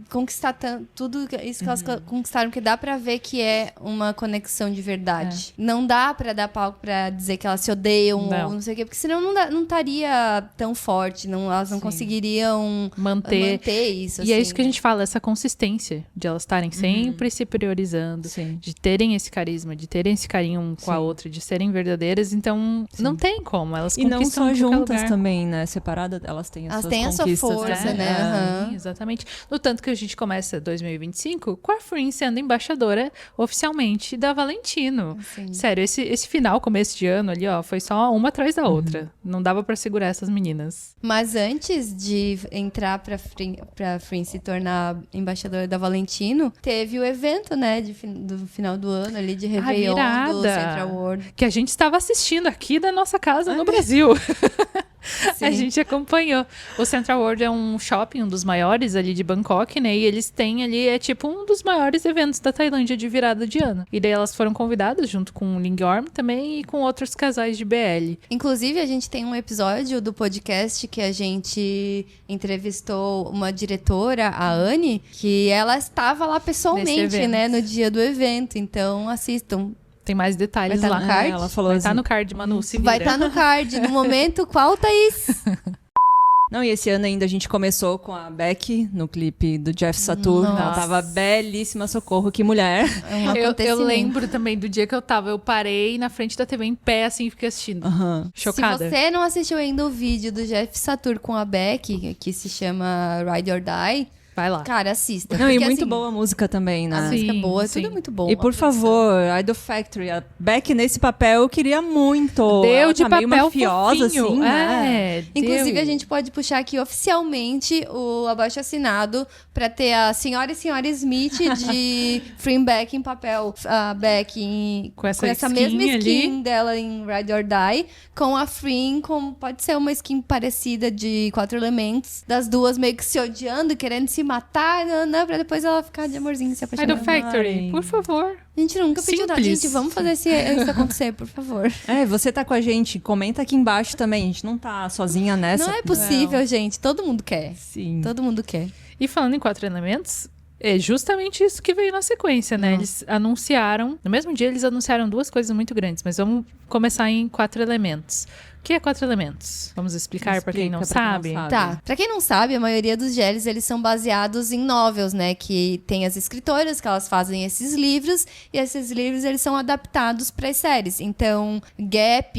conquistar tudo isso que elas conquistaram, que dá pra ver que é uma conexão de verdade. Não dá pra dar palco pra dizer que elas se odeiam ou não sei o quê, porque senão não estaria tão forte, elas não conseguiriam Manter isso. E é assim. isso que a gente fala, essa consistência de elas estarem sempre se priorizando, Sim. de terem esse carisma, de terem esse carinho um com a outra, de serem verdadeiras. Então, não tem como. Elas E não conquistam só em qualquer juntas lugar. também, né? Separadas, elas têm as Elas suas têm a sua conquistas força, também. né? Aham. Sim, exatamente. No tanto que a gente começa 2025 com a Free sendo embaixadora oficialmente da Valentino. Sim. Sério, esse final, começo de ano ali, ó, foi só uma atrás da outra. Não dava pra segurar essas meninas. Mas antes de entrar pra Free se tornar embaixadora da Valentino, teve o evento, né, do final do ano ali, de Réveillon do virada. Central World. Que a gente estava assistindo aqui da nossa casa no Brasil. A gente acompanhou. O Central World é um shopping, um dos maiores ali de Bangkok, né? E eles têm ali, é tipo um dos maiores eventos da Tailândia de virada de ano. E daí elas foram convidadas junto com o Lingyorm também e com outros casais de BL. Inclusive, a gente tem um episódio do podcast que a gente entrevistou uma diretora, a Anne, que ela estava lá Nesse pessoalmente, evento. né, no dia do evento. Então, assistam. Tem mais detalhes Vai tá lá. no card? Ela falou Vai assim, estar no card, Manu, se Vai vira. estar no card. No momento, qual, Thaís? Não, e esse ano ainda a gente começou com a Becky no clipe do Jeff Satur. Nossa. Ela tava belíssima, socorro, que mulher. É um Eu acontecimento. lembro também do dia que eu parei na frente da TV em pé, assim, e fiquei assistindo. Chocada. Se você não assistiu ainda o vídeo do Jeff Satur com a Becky, que se chama Ride or Die, Vai lá. cara, assista. Não, e Porque, muito assim, boa a música também, A né? música é Sim, boa, sim. tudo muito bom. E por favor, Idol Factory, a Beck nesse papel eu queria muito. Deu Ela de tá meio papel mafiosa, fofinho. assim, né? Inclusive, deu. a gente pode puxar aqui oficialmente o abaixo-assinado pra ter a senhora e senhora Smith de Free Beck em papel. A Beck Com essa skin mesma skin ali. dela em Ride or Die, com a Free, pode ser uma skin parecida de 4 elementos, das duas meio que se odiando, querendo se matar, pra depois ela ficar de amorzinho, se Idol apaixonando. Factory, Ai. por favor. A gente nunca pediu nada. Simples. Gente, vamos fazer isso acontecer, por favor. Você tá com a gente, comenta aqui embaixo também. A gente não tá sozinha nessa. Não é possível, gente. Todo mundo quer. Sim. Todo mundo quer. E falando em 4 elementos, é justamente isso que veio na sequência, né? Eles anunciaram, no mesmo dia eles anunciaram 2 coisas muito grandes, mas vamos começar em 4 elementos. O que é 4 elementos? Vamos explicar pra quem não sabe? Tá, pra quem não sabe, a maioria dos GLs, eles são baseados em novels, né? Que tem as escritoras, que elas fazem esses livros, e esses livros, eles são adaptados pras séries. Então, Gap,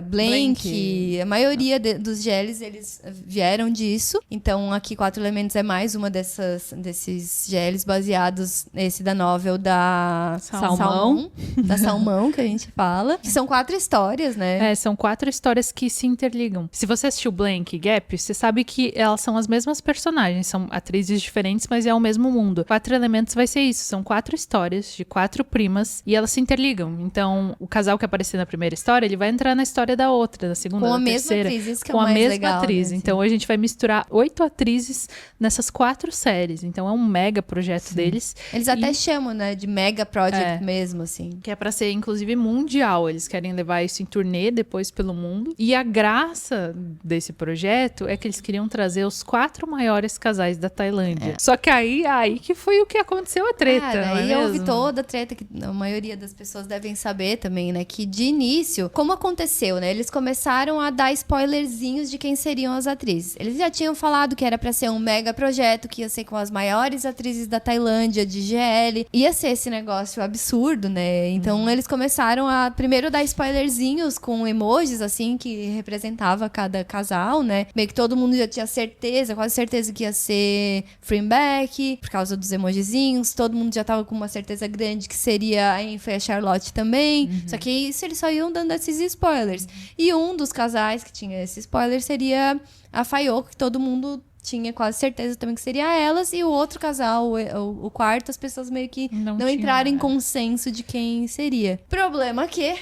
Blank, a maioria dos GLs, eles vieram disso. Então, aqui, 4 elementos é mais uma desses GLs baseados nesse da novel da Salmão. Da Salmão, que a gente fala. Que são 4 histórias, né? São 4 histórias que se interligam. Se você assistiu Blank e Gap, você sabe que elas são as mesmas personagens, são atrizes diferentes, mas é o mesmo mundo. 4 elementos vai ser isso, são 4 histórias de 4 primas e elas se interligam. Então, o casal que apareceu na primeira história, ele vai entrar na história da outra, da segunda, Com da a mesma terceira. atriz, isso que é com o a mais mesma legal, atriz. né, Então, hoje a gente vai misturar 8 atrizes nessas 4 séries. Então, é um mega projeto deles. Eles até chamam, né, de mega project mesmo, assim. Que é pra ser, inclusive, mundial. Eles querem levar isso em turnê depois pelo mundo. E a graça desse projeto é que eles queriam trazer os 4 maiores casais da Tailândia. Só que aí que foi o que aconteceu a treta, Cara, não é aí mesmo? houve toda a treta que a maioria das pessoas devem saber também, né? Que de início, como aconteceu, né? Eles começaram a dar spoilerzinhos de quem seriam as atrizes. Eles já tinham falado que era pra ser um mega projeto, que ia ser com as maiores atrizes da Tailândia, de GL. Ia ser esse negócio absurdo, né? Então eles começaram a primeiro dar spoilerzinhos com emojis, assim, que representava cada casal, né? Meio que todo mundo já tinha certeza, quase certeza que ia ser Free Beck, por causa dos emojizinhos. Todo mundo já tava com uma certeza grande que seria a Enfa e a Charlotte também. Só que isso eles só iam dando esses spoilers. E um dos casais que tinha esse spoiler seria a Fayoko, que todo mundo tinha quase certeza também que seria elas. E o outro casal, o quarto, as pessoas meio que não entraram em consenso de quem seria. Problema que...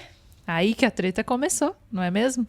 Aí que a treta começou, não é mesmo?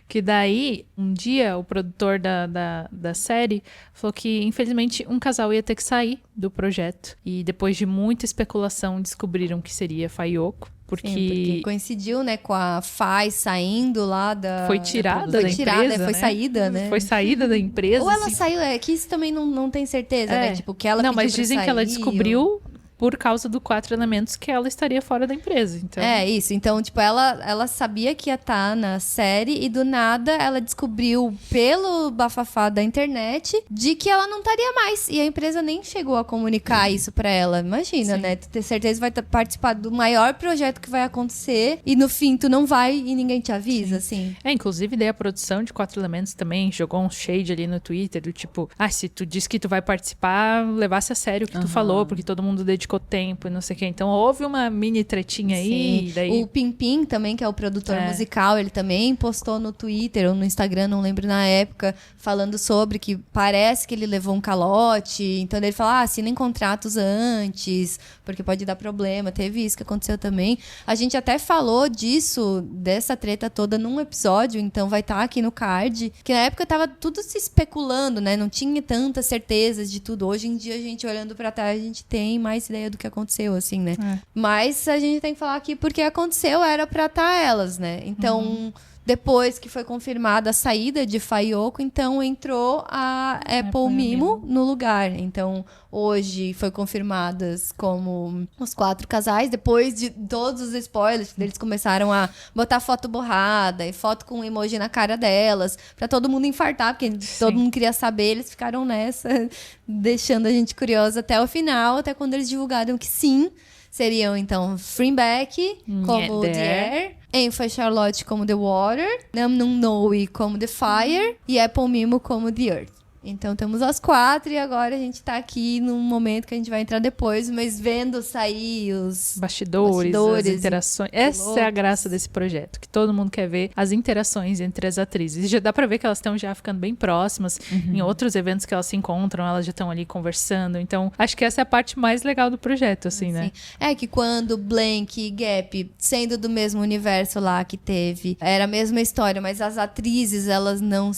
Que daí, um dia, o produtor da série falou que, infelizmente, um casal ia ter que sair do projeto. E depois de muita especulação, descobriram que seria Fayoko. Porque coincidiu, né, com a Fai saindo lá da... Foi tirada da empresa, foi né? saída, né? Foi saída da empresa. Ou ela saiu, que isso também não tem certeza, né? Tipo, que ela não, pediu mas dizem que ela descobriu... por causa do 4 Elementos que ela estaria fora da empresa. Então... isso. Então, tipo, ela sabia que ia estar na série e do nada ela descobriu pelo bafafá da internet de que ela não estaria mais. E a empresa nem chegou a comunicar isso pra ela. Imagina, né? Tu ter certeza que vai participar do maior projeto que vai acontecer e no fim tu não vai e ninguém te avisa, assim. Inclusive daí a produção de 4 Elementos também jogou um shade ali no Twitter do tipo, se tu disse que tu vai participar, levasse a sério o que tu falou, porque todo mundo dedicou tempo e não sei o que. Então houve uma mini tretinha aí. Daí... O Pimpim também, que é o produtor musical, ele também postou no Twitter ou no Instagram, não lembro na época, falando sobre que parece que ele levou um calote. Então ele fala, assinem contratos antes, porque pode dar problema. Teve isso que aconteceu também. A gente até falou disso, dessa treta toda num episódio, então vai estar aqui no card, que na época tava tudo se especulando, né? Não tinha tantas certezas de tudo. Hoje em dia, a gente olhando pra trás, a gente tem mais ideia do que aconteceu, assim, né? Mas a gente tem que falar aqui porque aconteceu, era pra estar elas, né? Então, depois que foi confirmada a saída de Fayoko, então entrou a Apple Mimo no lugar. Então, hoje foi confirmadas como os 4 casais, depois de todos os spoilers, eles começaram a botar foto borrada e foto com emoji na cara delas, pra todo mundo infartar, porque todo mundo queria saber, eles ficaram nessa, deixando a gente curiosa até o final, até quando eles divulgaram que sim, seriam, então, Freeback como The Air, Enfa Charlotte como The Water, Namnoon Noe como The Fire e Apple Mimo como The Earth. Então, temos as 4 e agora a gente tá aqui num momento que a gente vai entrar depois, mas vendo sair os bastidores as interações. Essa é a graça desse projeto, que todo mundo quer ver as interações entre as atrizes. E já dá pra ver que elas estão já ficando bem próximas. Em outros eventos que elas se encontram, elas já estão ali conversando. Então, acho que essa é a parte mais legal do projeto, assim, né? É que quando Blank e Gap, sendo do mesmo universo lá que teve, era a mesma história, mas as atrizes, elas não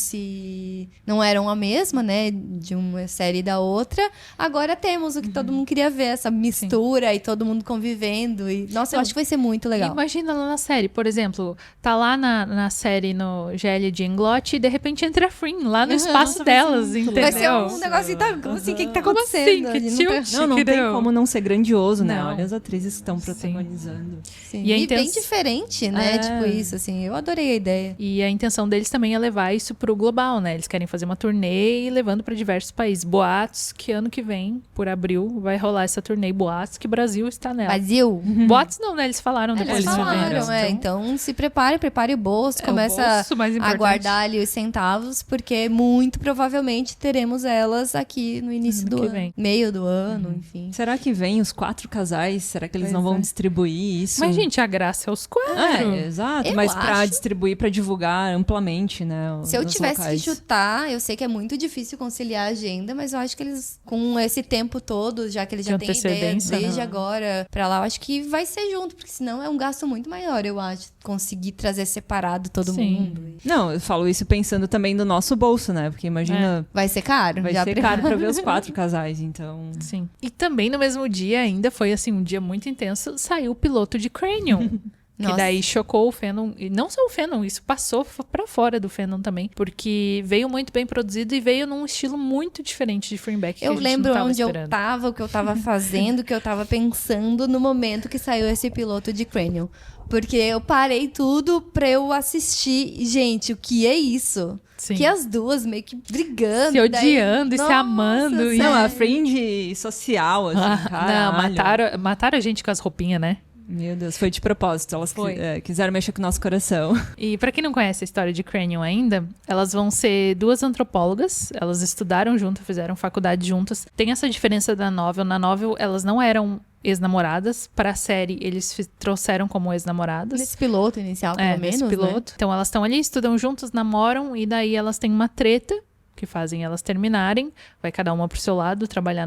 eram a mesma, né, de uma série e da outra. Agora temos o que todo mundo queria ver, essa mistura e todo mundo convivendo. E, nossa, eu acho que vai ser muito legal. Imagina lá na série, por exemplo, tá lá na série no GL de Englot e de repente entra a Frin lá no espaço delas, entendeu? Vai ser um negócio assim, o que tá acontecendo? Como assim? Que tilt, não tem como não ser grandioso, né? Não. Olha as atrizes que estão protagonizando. Sim. E bem diferente, né? Tipo isso, assim. Eu adorei a ideia. E a intenção deles também é levar isso pro global, né? Eles querem fazer uma turnê e levando para diversos países. Boatos que ano que vem, por abril, vai rolar essa turnê. Boatos que Brasil está nela. Brasil? Boatos não, né? Eles falaram depois. Eles falaram, então se prepare o bolso, começa a guardar ali os centavos, porque muito provavelmente teremos elas aqui no início do ano. Meio do ano, enfim. Será que vem os 4 casais? Será que eles não vão distribuir isso? Mas, gente, a graça é os 4. Exato. Mas pra distribuir, pra divulgar amplamente, né? Se eu tivesse que chutar, eu sei que é muito difícil conciliar a agenda, mas eu acho que eles, com esse tempo todo, já que eles já têm ideia desde agora pra lá, eu acho que vai ser junto, porque senão é um gasto muito maior, eu acho, conseguir trazer separado todo mundo. Não, eu falo isso pensando também no nosso bolso, né? Porque imagina... Vai ser caro. Vai ser caro pra ver os 4 casais, então... Sim. E também no mesmo dia, ainda foi assim, um dia muito intenso, saiu o piloto de Cranium. Que daí chocou o fandom, e não só o fandom, isso passou pra fora do fandom também, porque veio muito bem produzido e veio num estilo muito diferente de Freeback. Eu lembro onde eu tava, o que eu tava fazendo, o que eu tava pensando no momento que saiu esse piloto de Cranium. Porque eu parei tudo pra eu assistir. Gente, o que é isso? Sim. Que as duas meio que brigando. Se odiando e se amando. Não, a fringe social, assim, Não, mataram a gente com as roupinhas, né? Meu Deus, foi de propósito. Elas quiseram mexer com o nosso coração. E pra quem não conhece a história de Cranium ainda, elas vão ser 2 antropólogas. Elas estudaram juntas, fizeram faculdade juntas. Tem essa diferença da novel. Na novel, elas não eram ex-namoradas. Pra série, eles trouxeram como ex-namoradas. Nesse piloto inicial, pelo menos, nesse piloto. Né? Então, elas estão ali, estudam juntas, namoram. E daí, elas têm uma treta que fazem elas terminarem. Vai cada uma pro seu lado, trabalhar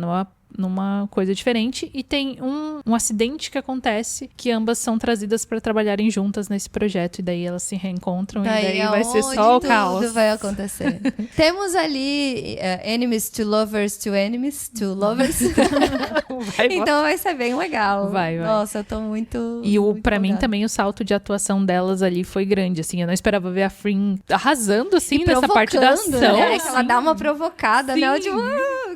numa coisa diferente, e tem um acidente que acontece que ambas são trazidas para trabalharem juntas nesse projeto, e daí elas se reencontram, e daí vai ser só o caos. Tudo vai acontecer. Temos ali enemies to lovers to enemies to lovers. Então vai ser bem legal. Vai. Nossa, eu tô muito... E muito pra mim empolgada. também o salto de atuação delas ali foi grande, assim, eu não esperava ver a Frin arrasando, assim, nessa parte da ação. Né? Que ela assim. dá uma provocada, né? Eu, tipo,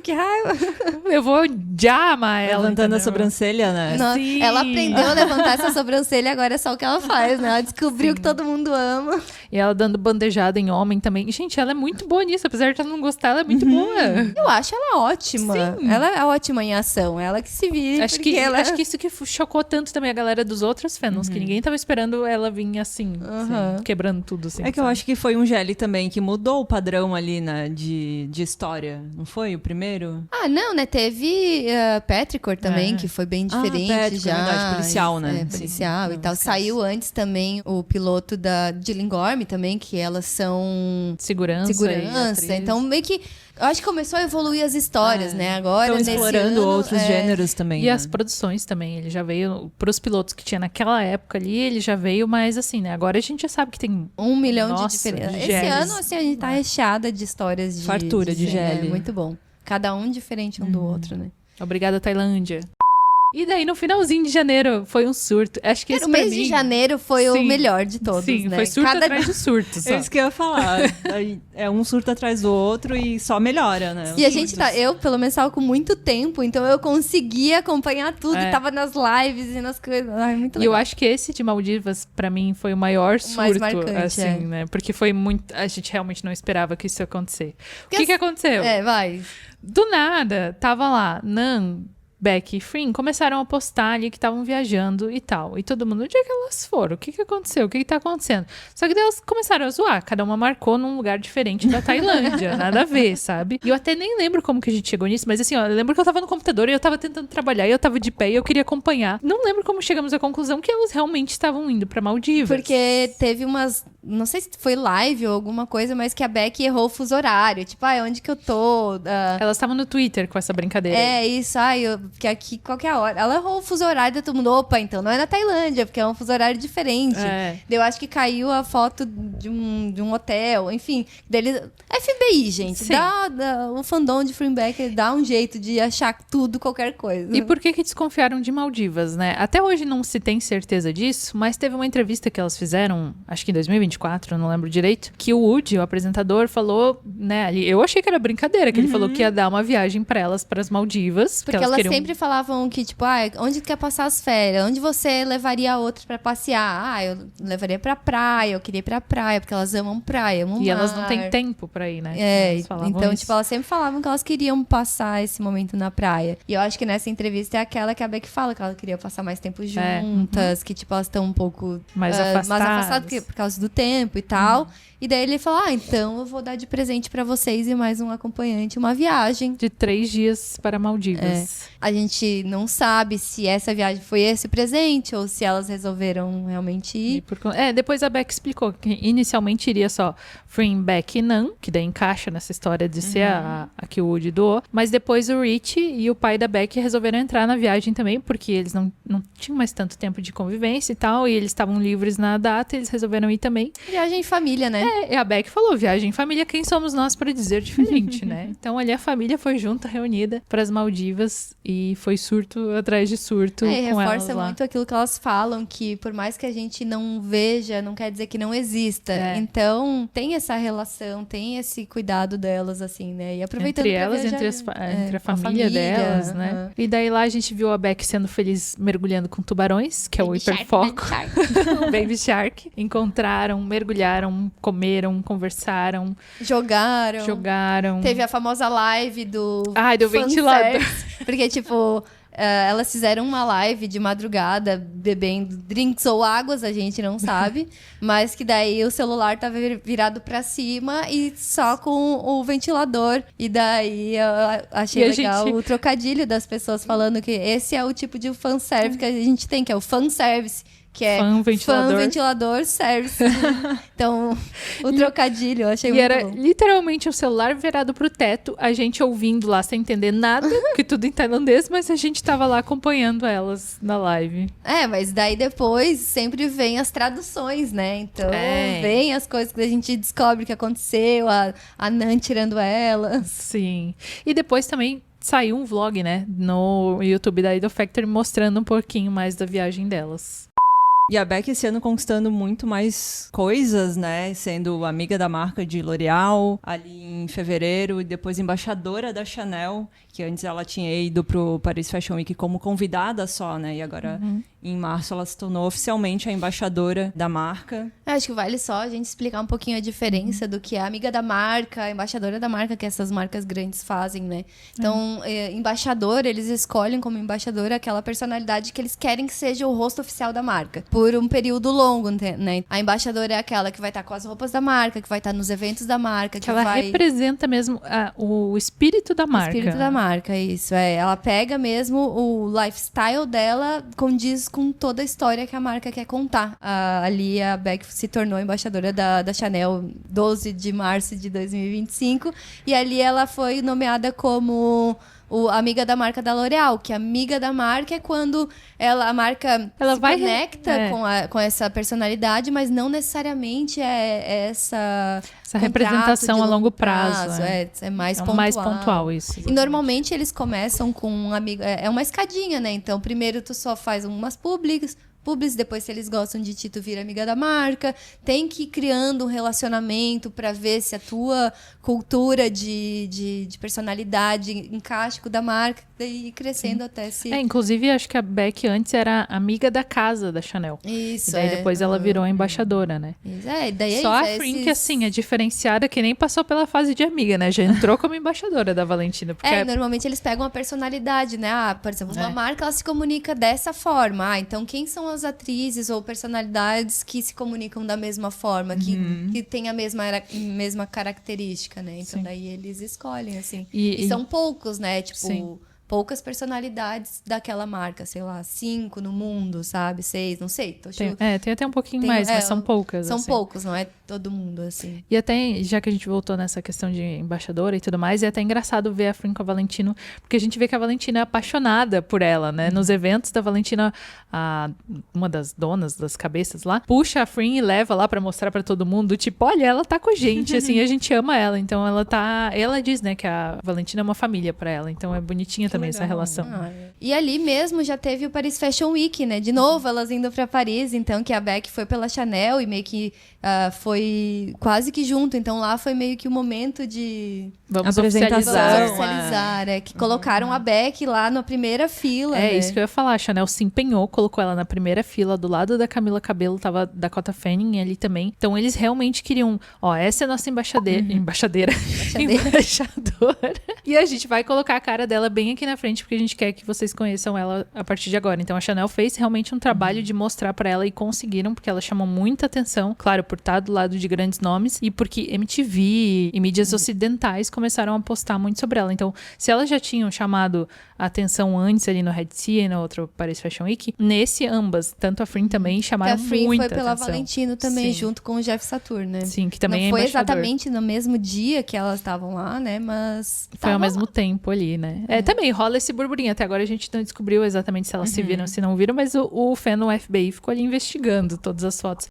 que raiva. Eu vou já amar ela. Levantando a entendeu? sobrancelha, né? Não, ela aprendeu a levantar essa sobrancelha, agora é só o que ela faz, né? Ela descobriu que todo mundo ama. E ela dando bandejada em homem também. Gente, ela é muito boa nisso, apesar de ela não gostar, ela é muito boa. Eu acho ela ótima. Sim. Ela é ótima em ação. Ela que se vira. Acho que isso que chocou tanto também a galera dos outros fandoms, que ninguém tava esperando ela vir assim, quebrando tudo, assim. É que eu acho que foi um GL também que mudou o padrão ali, né, de história. Não foi o primeiro? Ah, não, né? Teve Petrichor também, que foi bem diferente Petrichor, já. é verdade, policial, né? É, policial Sim. e tal. Não, Saiu antes também o piloto de Lingorm também, que elas são Segurança. Então, meio que... Eu acho que começou a evoluir as histórias, né? Agora, Estão nesse explorando ano, outros gêneros também. E né? as produções também, ele já veio pros pilotos que tinha naquela época ali, ele já veio, mas assim, né? Agora a gente já sabe que tem 1 milhão Nossa, de diferenças. de Esse GLs. ano, assim, a gente tá recheada de histórias de... Fartura de GL. É muito bom. Cada um diferente um do outro, né? Obrigada, Tailândia. E daí, no finalzinho de janeiro, foi um surto. Acho que esse O mês de janeiro foi o Sim. melhor de todos, Sim, né? foi surto atrás de surto. Só. É isso que eu ia falar. Aí é um surto atrás do outro e só melhora, né? E a gente eu pelo menos tava com muito tempo, então eu conseguia acompanhar tudo, É. tava nas lives e nas coisas. Ai, muito E legal. eu acho que esse de Maldivas, pra mim, foi o maior surto, mais marcante, assim, né? Porque foi muito... A gente realmente não esperava que isso ia acontecer. Porque O que aconteceu? vai. Do nada, tava lá, Nan, Beck e Frin começaram a postar ali que estavam viajando e tal. E todo mundo, onde é que elas foram? O que aconteceu? O que tá acontecendo? Só que daí elas começaram a zoar. Cada uma marcou num lugar diferente da Tailândia. Nada a ver, sabe? E eu até nem lembro como que a gente chegou nisso, mas assim, ó, eu lembro que eu tava no computador e eu tava tentando trabalhar e eu tava de pé e eu queria acompanhar. Não lembro como chegamos à conclusão que elas realmente estavam indo pra Maldivas. Porque teve umas... Não sei se foi live ou alguma coisa, mas que a Beck errou o fuso horário. Tipo, onde que eu tô? Elas estavam no Twitter com essa brincadeira. Isso, porque aqui qualquer hora. Ela errou o fuso horário, todo mundo, opa, então não é na Tailândia, porque é um fuso horário diferente. É. Eu acho que caiu a foto de um hotel, enfim. Deles... FBI, gente. Sim. O fandom de Freeback dá um jeito de achar tudo, qualquer coisa. E por que desconfiaram de Maldivas, né? Até hoje não se tem certeza disso, mas teve uma entrevista que elas fizeram, acho que em 2024, eu não lembro direito, que o Woody, o apresentador, falou, né, ali, eu achei que era brincadeira, que ele falou que ia dar uma viagem pra elas, pras Maldivas. Porque elas elas queriam... sempre falavam que, tipo, onde tu quer passar as férias? Onde você levaria a outros pra passear? Eu levaria pra praia, eu queria ir pra praia, porque elas amam praia, amam E mar. elas não têm tempo pra ir, né? Elas falavam Então, isso. tipo, elas sempre falavam que elas queriam passar esse momento na praia. E eu acho que nessa entrevista é aquela que a Beck fala que ela queria passar mais tempo juntas, que, tipo, elas estão um pouco mais afastadas por causa do tempo e tal. E daí ele falou, então eu vou dar de presente pra vocês e mais um acompanhante, uma viagem. De 3 dias para Maldivas. A gente não sabe se essa viagem foi esse presente ou se elas resolveram realmente ir. Depois a Beck explicou que inicialmente iria só Frin, Beck e Nan, que daí encaixa nessa história de ser a que o Woody doou. Mas depois o Rich e o pai da Beck resolveram entrar na viagem também, porque eles não tinham mais tanto tempo de convivência e tal, e eles estavam livres na data, e eles resolveram ir também. Viagem em família, né? E a Beck falou, viagem em família, quem somos nós para dizer diferente, né? Então ali a família foi junta, reunida para as Maldivas e foi surto atrás de surto com reforça elas lá. muito aquilo que elas falam, que por mais que a gente não veja, não quer dizer que não exista. É. Então tem essa relação, tem esse cuidado delas, assim, né? E aproveitando entre pra elas, viajar, entre a família delas, né? E daí lá a gente viu a Beck sendo feliz mergulhando com tubarões, que é o hiperfoco. Baby Shark. Encontraram, mergulharam, comeram, conversaram. Jogaram. Teve a famosa live do ventilador. Porque, tipo, elas fizeram uma live de madrugada bebendo drinks ou águas, a gente não sabe. Mas que daí o celular tava virado pra cima e só com o ventilador. E daí eu achei legal o trocadilho das pessoas falando que esse é o tipo de fanservice que a gente tem, que é o fanservice. que é Fã ventilador service. Então, o trocadilho, eu achei e muito era bom. literalmente o celular virado pro teto, a gente ouvindo lá sem entender nada, porque tudo em tailandês, mas a gente tava lá acompanhando elas na live. Mas daí depois sempre vem as traduções, né? Então, vem as coisas que a gente descobre que aconteceu, a Nan tirando elas. Sim. E depois também saiu um vlog, né, no YouTube da Idol Factory mostrando um pouquinho mais da viagem delas. E a Beck esse ano conquistando muito mais coisas, né? Sendo amiga da marca de L'Oréal ali em fevereiro e depois embaixadora da Chanel, que antes ela tinha ido pro Paris Fashion Week como convidada só, né? E agora em março ela se tornou oficialmente a embaixadora da marca. Acho que vale só a gente explicar um pouquinho a diferença do que é amiga da marca, a embaixadora da marca, que essas marcas grandes fazem, né? Então, embaixador, eles escolhem como embaixadora aquela personalidade que eles querem que seja o rosto oficial da marca. Por um período longo, né? A embaixadora é aquela que vai estar com as roupas da marca, que vai estar nos eventos da marca. Que ela representa mesmo o espírito da marca. O espírito da marca, isso. Ela pega mesmo o lifestyle dela, condiz com toda a história que a marca quer contar. Ali a Beck se tornou embaixadora da Chanel 12 de março de 2025. E ali ela foi nomeada como amiga da marca da L'Oréal, que amiga da marca é quando a marca se conecta com essa personalidade, mas não necessariamente é essa representação a longo prazo. É mais pontual. Mais pontual isso. Exatamente. E normalmente eles começam com um amigo, é uma escadinha, né? Então primeiro tu só faz umas publis, depois se eles gostam de ti, tu vira amiga da marca, tem que ir criando um relacionamento pra ver se a tua cultura de personalidade encaixa com o da marca, e ir crescendo até se... Inclusive acho que a Beck antes era amiga da casa da Chanel. Isso, e daí depois ela virou a embaixadora, né? Isso, daí só a Frin que assim, é diferenciada, que nem passou pela fase de amiga, né? Já entrou como embaixadora da Valentina. Porque normalmente eles pegam a personalidade, né? Por exemplo, uma marca, ela se comunica dessa forma. Então quem são as atrizes ou personalidades que se comunicam da mesma forma, que tem a mesma característica, né? Então daí eles escolhem, assim. E são poucos, né? Tipo, poucas personalidades daquela marca, sei lá, 5 no mundo, sabe? 6, não sei. Tem até um pouquinho mais, mas são poucas. São assim. poucos, não é todo mundo, assim. E até, já que a gente voltou nessa questão de embaixadora e tudo mais, é até engraçado ver a Frin com a Valentina, porque a gente vê que a Valentina é apaixonada por ela, né? Nos eventos da Valentina, uma das donas, das cabeças lá, puxa a Frin e leva lá pra mostrar pra todo mundo, tipo, olha, ela tá com a gente, assim, a gente ama ela. Então ela diz, né, que a Valentina é uma família pra ela, então é bonitinha também essa relação. E ali mesmo já teve o Paris Fashion Week, né? De novo, elas indo pra Paris, então que a Beck foi pela Chanel e meio que foi quase que junto. Então lá foi meio que o momento de... Vamos oficializar. Que colocaram a Beck lá na primeira fila. É, né? Isso que eu ia falar. A Chanel se empenhou, colocou ela na primeira fila, do lado da Camila Cabello, tava Dakota Fanning ali também. Então eles realmente queriam, essa é a nossa embaixadora. E a gente vai colocar a cara dela bem aqui na frente, porque a gente quer que vocês conheçam ela a partir de agora. Então a Chanel fez realmente um trabalho de mostrar pra ela, e conseguiram, porque ela chamou muita atenção, claro, por estar do lado de grandes nomes, e porque MTV e mídias ocidentais começaram a postar muito sobre ela. Então, se elas já tinham chamado a atenção antes ali no Red Sea e no outro Paris Fashion Week, nesse ambas, tanto a Frin também chamaram muita atenção. A Frin foi pela Valentino também, junto com o Jeff Satur, né? Sim, que também não é foi embaixador. Exatamente no mesmo dia que elas estavam lá, né? Mas foi ao mesmo tempo ali, né? Também rola esse burburinho. Até agora a gente não descobriu exatamente se elas se viram, se não viram, mas o fandom FBI ficou ali investigando todas as fotos.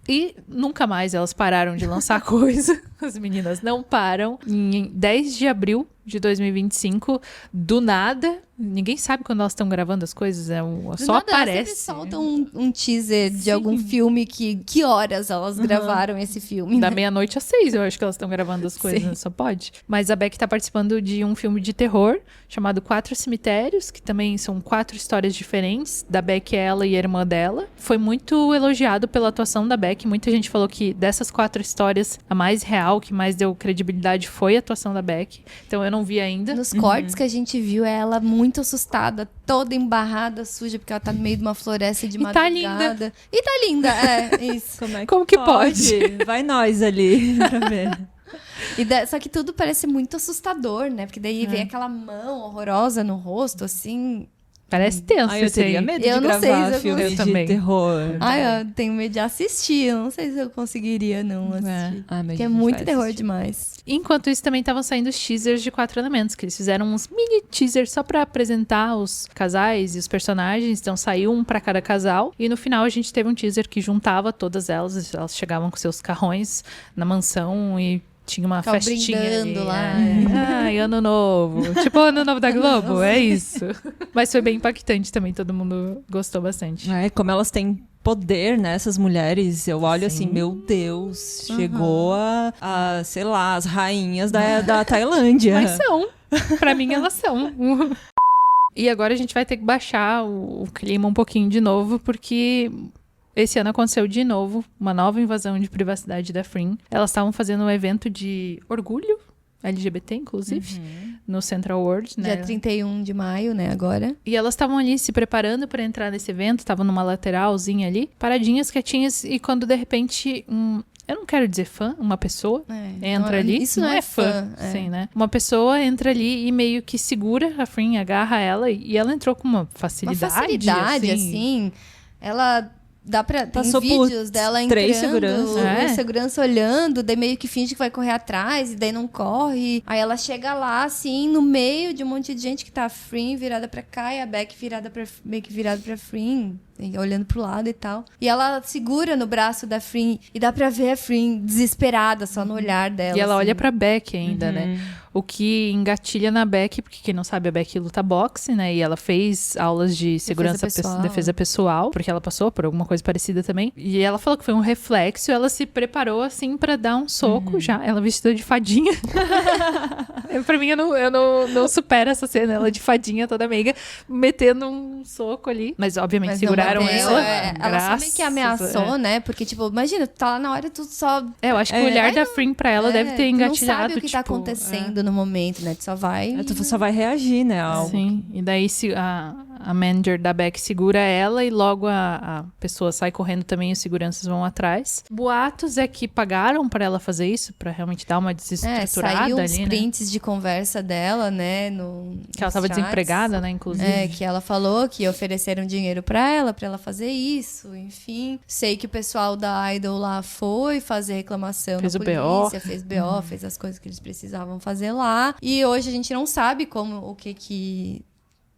E nunca mais elas pararam de lançar coisa. As meninas não param. Em 10 de abril de 2025, do nada, ninguém sabe quando elas estão gravando as coisas, só aparece. Eles soltam um teaser de algum filme que horas elas gravaram esse filme. Da meia-noite às 6, eu acho que elas estão gravando as coisas, né? Só pode. Mas a Beck tá participando de um filme de terror chamado 4 Cemitérios, que também são 4 histórias diferentes, da Beck, ela e a irmã dela. Foi muito elogiado pela atuação da Beck. Muita gente falou que dessas 4 histórias, a mais real, que mais deu credibilidade foi a atuação da Beck. Então eu não vi ainda. Nos cortes que a gente viu, ela muito assustada, toda embarrada, suja, porque ela tá no meio de uma floresta de madrugada. E tá linda, isso. Como que pode? Vai nós ali pra ver. Só que tudo parece muito assustador, né? Porque daí vem aquela mão horrorosa no rosto, assim... Parece tenso Eu esse aí. teria medo Eu de não sei gravar se eu filme consigo. de também. terror. Eu tenho medo de assistir. Eu não sei se eu conseguiria, não, assistir. Mas Porque a é gente muito vai terror assistir. demais. Enquanto isso, também estavam saindo os teasers de 4 Elementos, que eles fizeram uns mini teasers só pra apresentar os casais e os personagens. Então, saiu um pra cada casal. E no final, a gente teve um teaser que juntava todas elas. Elas chegavam com seus carrões na mansão e tinha uma Ficavam festinha brindando ali. lá. Ai, ano novo. Tipo o ano novo da Globo, é isso. Mas foi bem impactante também, todo mundo gostou bastante. Como elas têm poder, né, essas mulheres, eu olho assim, meu Deus, chegou sei lá, as rainhas da Tailândia. Mas são. Pra mim, elas são. E agora a gente vai ter que baixar o clima um pouquinho de novo, porque esse ano aconteceu de novo uma nova invasão de privacidade da Free. Elas estavam fazendo um evento de orgulho LGBT, inclusive, no Central World, né? Dia 31 de maio, né, agora. E elas estavam ali se preparando para entrar nesse evento, estavam numa lateralzinha ali, paradinhas, quietinhas, e quando de repente eu não quero dizer fã, uma pessoa entra ali. Isso não é fã. Sim, né? Uma pessoa entra ali e meio que segura a Free, agarra ela, e ela entrou com uma facilidade. Uma facilidade, assim. Ela dá pra... Passou tem por vídeos dela 3 entrando, seguranças. segurança olhando, daí meio que finge que vai correr atrás, e daí não corre. Aí ela chega lá, assim, no meio de um monte de gente que tá Free virada pra cá, e a Beck meio que virada pra Free, olhando pro lado e tal. E ela segura no braço da Free, e dá pra ver a Free desesperada, só no olhar dela. E ela assim. olha pra Beck ainda, né? O que engatilha na Beck, porque quem não sabe, a Beck luta boxe, né? E ela fez aulas de segurança, defesa pessoal, porque ela passou por alguma coisa parecida também. E ela falou que foi um reflexo, ela se preparou, assim, pra dar um soco já. Ela vestida de fadinha. Pra mim, eu não supero essa cena. Ela de fadinha, toda meiga, metendo um soco ali. Mas, obviamente, seguraram ela. Ela só meio que ameaçou, né? Porque, tipo, imagina, tu tá lá na hora e tu só... eu acho que o olhar da Free pra ela deve ter engatilhado, tu não sabe o que tá tipo, acontecendo no momento, né? Tu só vai... Tu só vai reagir, né? Sim, e daí a manager da Beck segura ela e logo a pessoa sai correndo também e os seguranças vão atrás. Boatos é que pagaram pra ela fazer isso, pra realmente dar uma desestruturada saiu uns ali, prints de conversa dela, né? Que ela tava desempregada, né, inclusive. Que ela falou que ofereceram dinheiro pra ela fazer isso, enfim. Sei que o pessoal da Idol lá foi fazer reclamação Fez na o polícia, BO. fez BO, fez as coisas que eles precisavam fazer lá. E hoje a gente não sabe o que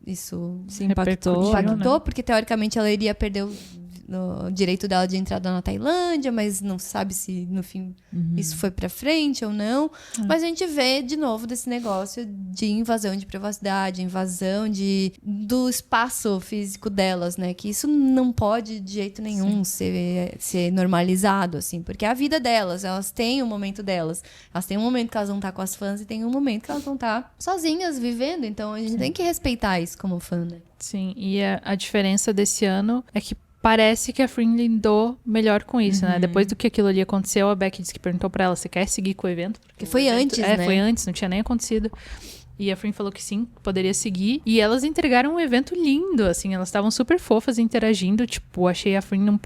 isso se impactou, impactou, porque teoricamente ela iria perder o direito dela de entrada na Tailândia, mas não sabe se no fim isso foi pra frente ou não. Mas a gente vê de novo desse negócio de invasão de privacidade, invasão do espaço físico delas, né? Que isso não pode de jeito nenhum ser normalizado, assim, porque é a vida delas, elas têm o momento delas. Elas têm um momento que elas vão estar com as fãs e tem um momento que elas vão estar sozinhas vivendo, então a gente tem que respeitar isso como fã, né? Sim, e a diferença desse ano é que parece que a Free lidou melhor com isso, né? Depois do que aquilo ali aconteceu, a Beck disse que perguntou pra ela, você quer seguir com o evento? Porque foi antes, né? Foi antes, não tinha nem acontecido. E a Free falou que sim, poderia seguir. E elas entregaram um evento lindo, assim, elas estavam super fofas interagindo, tipo, achei a Free num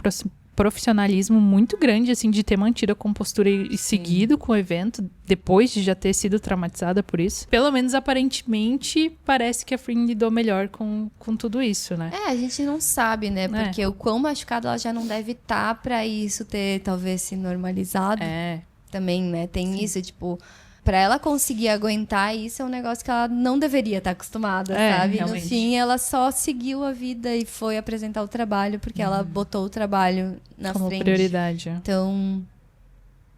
profissionalismo muito grande, assim, de ter mantido a compostura e seguido com o evento, depois de já ter sido traumatizada por isso. Pelo menos, aparentemente, parece que a Free lidou melhor com tudo isso, né? A gente não sabe, né? Porque o quão machucada ela já não deve estar pra isso ter, talvez, se normalizado. Também, né? Tem isso, tipo... Pra ela conseguir aguentar isso é um negócio que ela não deveria estar acostumada, sabe? Realmente. No fim, ela só seguiu a vida e foi apresentar o trabalho, porque ela botou o trabalho na como frente. prioridade. Então...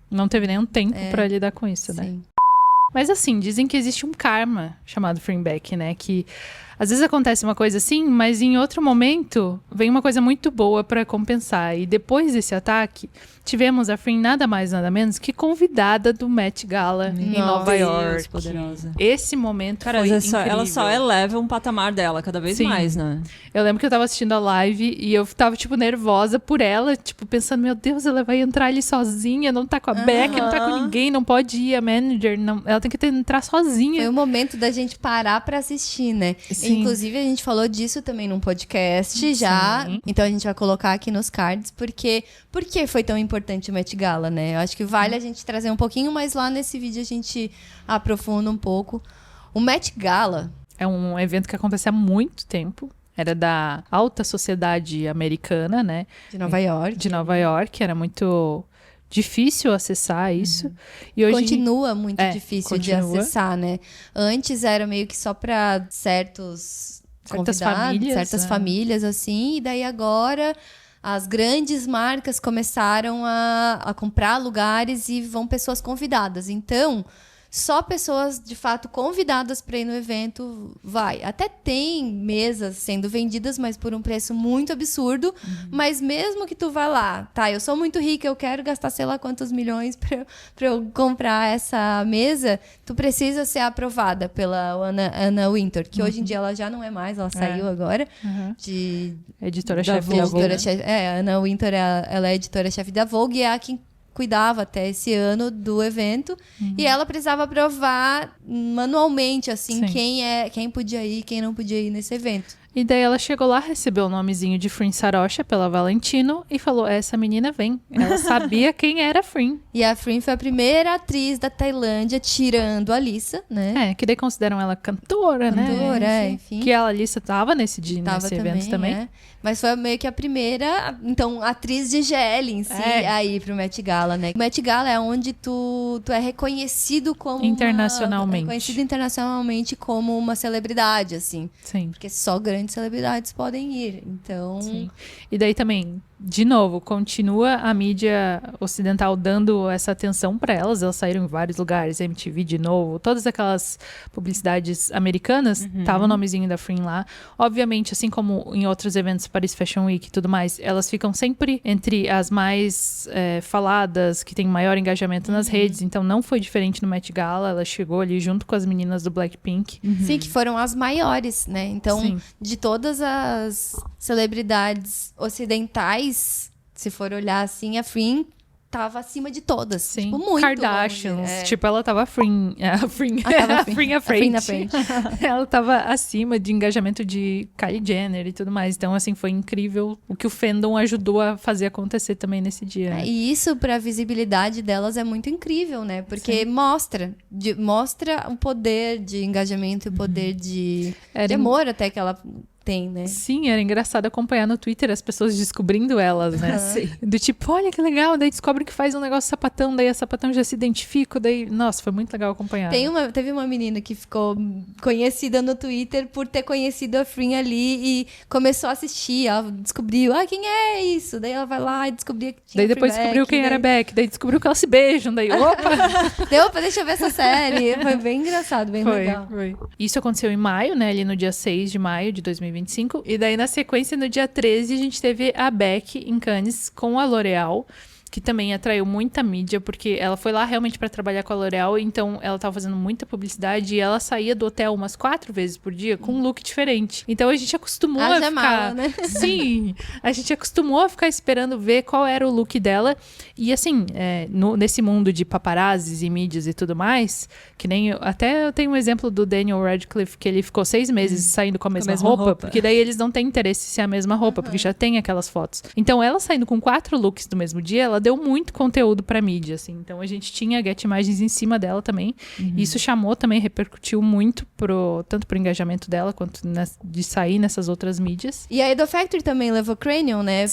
Não teve nenhum tempo pra lidar com isso, né? Sim. Mas assim, dizem que existe um karma chamado Freeback, né? Que às vezes acontece uma coisa assim, mas em outro momento vem uma coisa muito boa pra compensar. E depois desse ataque, tivemos a Free nada mais nada menos que convidada do Met Gala em Nova York. Poderosa. Esse momento foi incrível. Ela só eleva um patamar dela cada vez mais, né? Eu lembro que eu tava assistindo a live e eu tava, tipo, nervosa por ela, tipo, pensando, meu Deus, ela vai entrar ali sozinha, não tá com a Beck, não tá com ninguém, não pode ir, a manager, não, ela tem que entrar sozinha. Foi o momento da gente parar pra assistir, né? Sim. Inclusive, a gente falou disso também num podcast já. Então, a gente vai colocar aqui nos cards, porque... Por que foi tão importante o Met Gala, né? Eu acho que vale a gente trazer um pouquinho, mas lá nesse vídeo a gente aprofunda um pouco. O Met Gala... É um evento que acontece há muito tempo. era da alta sociedade americana, né? De Nova York. De Nova York, era muito difícil acessar isso. E hoje continua muito difícil de acessar, né? Antes era meio que só para certas famílias, assim, e daí agora as grandes marcas começaram a comprar lugares e vão pessoas convidadas. Então, só pessoas, de fato, convidadas para ir no evento vai. Até tem mesas sendo vendidas, mas por um preço muito absurdo. Mas mesmo que tu vá lá, tá, eu sou muito rica, eu quero gastar sei lá quantos milhões para eu comprar essa mesa, tu precisa ser aprovada pela Anna Wintour, que hoje em dia ela já não é mais, ela saiu agora. De editora-chefe da Vogue. A Anna Wintour, ela é editora-chefe da Vogue e é a que cuidava até esse ano do evento, e ela precisava provar manualmente, assim, quem podia ir, quem não podia ir nesse evento. E daí ela chegou lá, recebeu o nomezinho de Frin Sarocha pela Valentino e falou, essa menina vem. Ela sabia quem era a Frin. E a Frin foi a primeira atriz da Tailândia, tirando a Alissa, né? Que daí consideram ela cantora, né? Enfim. Que a Alissa tava nesse evento também. Mas foi meio que a primeira, então, atriz de GL em si, a ir pro Met Gala, né? O Met Gala é onde tu é reconhecido como internacionalmente como uma celebridade, assim. Sim. Porque só grandes celebridades podem ir, então... Sim. E daí também, de novo, continua a mídia ocidental dando essa atenção para elas. Elas saíram em vários lugares, MTV de novo, todas aquelas publicidades americanas, tava o nomezinho da Frin lá. Obviamente, assim como em outros eventos, Paris Fashion Week e tudo mais, elas ficam sempre entre as mais faladas, que tem maior engajamento nas redes. Então não foi diferente no Met Gala, ela chegou ali junto com as meninas do Blackpink. Sim, que foram as maiores, né? Então, de todas as celebridades ocidentais, se for olhar assim, a Frin tava acima de todas. Sim. Tipo, muito Kardashians. Tipo, ela tava Frin à frente. Ela tava acima de engajamento de Kylie Jenner e tudo mais. Então, assim, foi incrível o que o fandom ajudou a fazer acontecer também nesse dia. E isso, pra visibilidade delas, é muito incrível, né? Porque mostra o poder de engajamento e o poder de amor até que ela tem, né? Sim, era engraçado acompanhar no Twitter as pessoas descobrindo elas, né? Do tipo, olha que legal, daí descobrem que faz um negócio sapatão, daí a sapatão já se identifica, daí... Nossa, foi muito legal acompanhar. Teve uma menina que ficou conhecida no Twitter por ter conhecido a Frin ali e começou a assistir, ela descobriu, quem é isso? Daí ela vai lá e descobriu que tinha daí depois descobriu quem era Beck, daí descobriu que elas se beijam, daí, opa! Deixa eu ver essa série. Foi bem engraçado, bem legal. Foi. Isso aconteceu em maio, né? Ali no dia 6 de maio de 2025. E daí, na sequência, no dia 13, a gente teve a Beck em Cannes com a L'Oréal, que também atraiu muita mídia, porque ela foi lá realmente para trabalhar com a L'Oréal, então ela tava fazendo muita publicidade e ela saía do hotel umas 4 vezes por dia com um look diferente. Então a gente acostumou a ficar... mala, né? Sim, a gente acostumou a ficar esperando ver qual era o look dela. E assim, nesse mundo de paparazzis e mídias e tudo mais, que nem... Até eu tenho um exemplo do Daniel Radcliffe, que ele ficou 6 meses saindo com a mesma roupa, porque daí eles não têm interesse se é a mesma roupa, porque já tem aquelas fotos. Então ela saindo com 4 looks do mesmo dia, ela deu muito conteúdo pra mídia, assim. Então a gente tinha Get Imagens em cima dela também. E isso chamou também, repercutiu muito tanto pro engajamento dela, quanto de sair nessas outras mídias. E a Edo Factory também levou Cranion, né,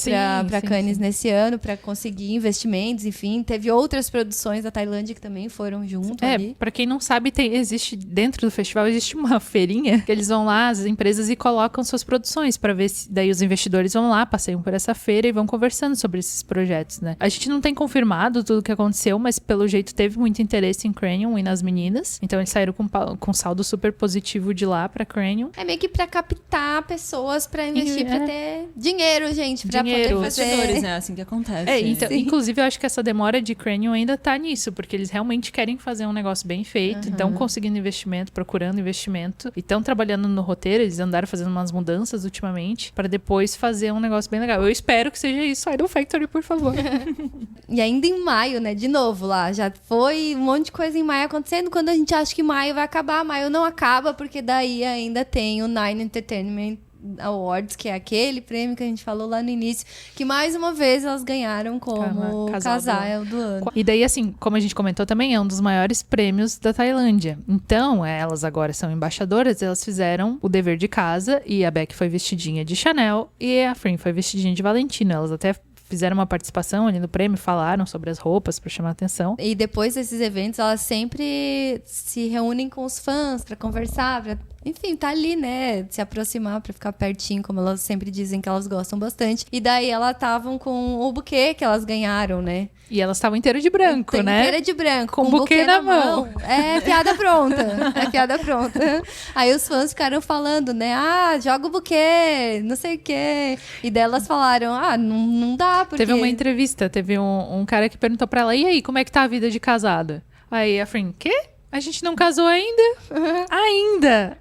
pra Cannes nesse ano, pra conseguir investimentos, enfim. Teve outras produções da Tailândia que também foram junto ali. Pra quem não sabe, existe dentro do festival, existe uma feirinha que eles vão lá, as empresas, e colocam suas produções pra ver se daí os investidores vão lá, passeiam por essa feira e vão conversando sobre esses projetos, né? A gente não tem confirmado tudo o que aconteceu, mas pelo jeito teve muito interesse em Cranion e nas meninas. Então eles saíram com saldo super positivo de lá pra Cranion. É meio que pra captar pessoas pra investir, pra ter dinheiro, gente, pra poder fazer. Investidores, né? Assim que acontece. Então, inclusive, eu acho que essa demora de Cranion ainda tá nisso, porque eles realmente querem fazer um negócio bem feito, estão conseguindo investimento, procurando investimento, e estão trabalhando no roteiro, eles andaram fazendo umas mudanças ultimamente, pra depois fazer um negócio bem legal. Eu espero que seja isso, Idol Factory, por favor. E ainda em maio, né? De novo lá. Já foi um monte de coisa em maio acontecendo. Quando a gente acha que maio vai acabar, maio não acaba, porque daí ainda tem o Nine Awards, que é aquele prêmio que a gente falou lá no início, que mais uma vez elas ganharam como casal do ano. E daí, assim, como a gente comentou também, é um dos maiores prêmios da Tailândia. Então, elas agora são embaixadoras, elas fizeram o dever de casa, e a Beck foi vestidinha de Chanel, e a Frin foi vestidinha de Valentino. Elas até fizeram uma participação ali no prêmio, falaram sobre as roupas pra chamar a atenção. E depois desses eventos, elas sempre se reúnem com os fãs pra conversar, pra, enfim, tá ali, né? Se aproximar pra ficar pertinho, como elas sempre dizem que elas gostam bastante. E daí elas estavam com o buquê que elas ganharam, né? E elas estavam inteiras de branco, né? Inteira de branco, com o buquê na mão. É piada pronta. É piada pronta. Aí os fãs ficaram falando, né? Ah, joga o buquê, não sei o quê. E daí elas falaram, não dá, porque... Teve uma entrevista, teve um cara que perguntou pra ela, e aí, como é que tá a vida de casada? Aí a Frin, quê? A gente não casou ainda?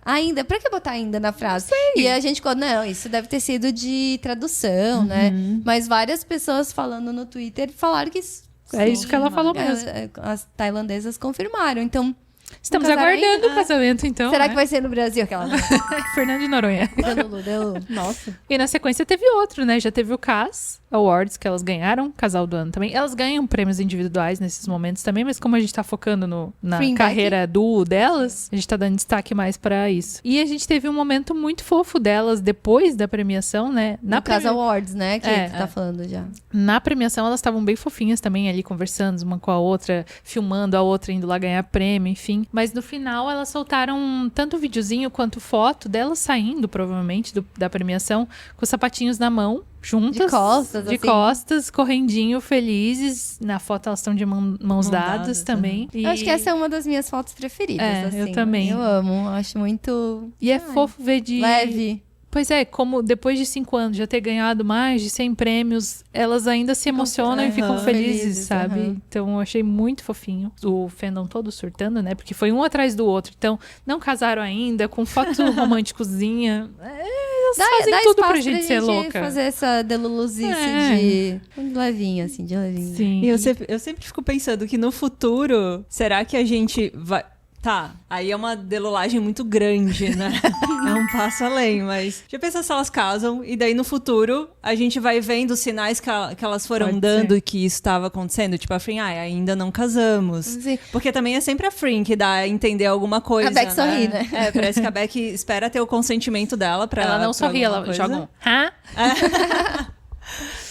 Ainda? Pra que botar ainda na frase? E a gente ficou, não, isso deve ter sido de tradução, né? Mas várias pessoas falando no Twitter falaram que isso... É isso que ela falou mesmo. As tailandesas confirmaram, então... Estamos aguardando o casamento, então. Será né? que vai ser no Brasil? Aquela... Fernando de Noronha. Delulu. Nossa. E na sequência teve outro, né? Já teve o CAS Awards, que elas ganharam, casal do ano também. Elas ganham prêmios individuais nesses momentos também, mas como a gente tá focando na carreira duo delas, a gente tá dando destaque mais pra isso. E a gente teve um momento muito fofo delas depois da premiação, né? No CAS Awards, né? Que tu tá falando já. Na premiação, elas estavam bem fofinhas também ali, conversando uma com a outra, filmando a outra indo lá ganhar prêmio, enfim. Mas no final, elas soltaram tanto videozinho quanto foto delas saindo, provavelmente, da premiação, com os sapatinhos na mão, juntas. De costas, correndinho, felizes. Na foto elas estão de mãos dadas também. Eu acho que essa é uma das minhas fotos preferidas, assim. Eu também. Eu amo, acho muito... E é fofo ver de... Leve. Pois é, como depois de 5 anos já ter ganhado mais de 100 prêmios, elas ainda se emocionam e ficam felizes, sabe? Então eu achei muito fofinho. O fandom todo surtando, né? Porque foi um atrás do outro. Então, não casaram ainda, com foto românticozinha. Elas fazem tudo pra gente ser louca. Fazer essa deluluzice de levinho, assim, de levinho. Sim. E eu sempre fico pensando que no futuro, será que a gente vai... Tá, aí é uma delulagem muito grande, né? É um passo além, mas... Já pensa se elas casam e daí no futuro a gente vai vendo os sinais que elas foram dando que isso estava acontecendo. Tipo, a Frin, ainda não casamos. Sim. Porque também é sempre a Frin que dá a entender alguma coisa, A Beck sorri, né? É, parece que a Beck espera ter o consentimento dela pra... Ela não sorri, ela coisa. joga um... Hã?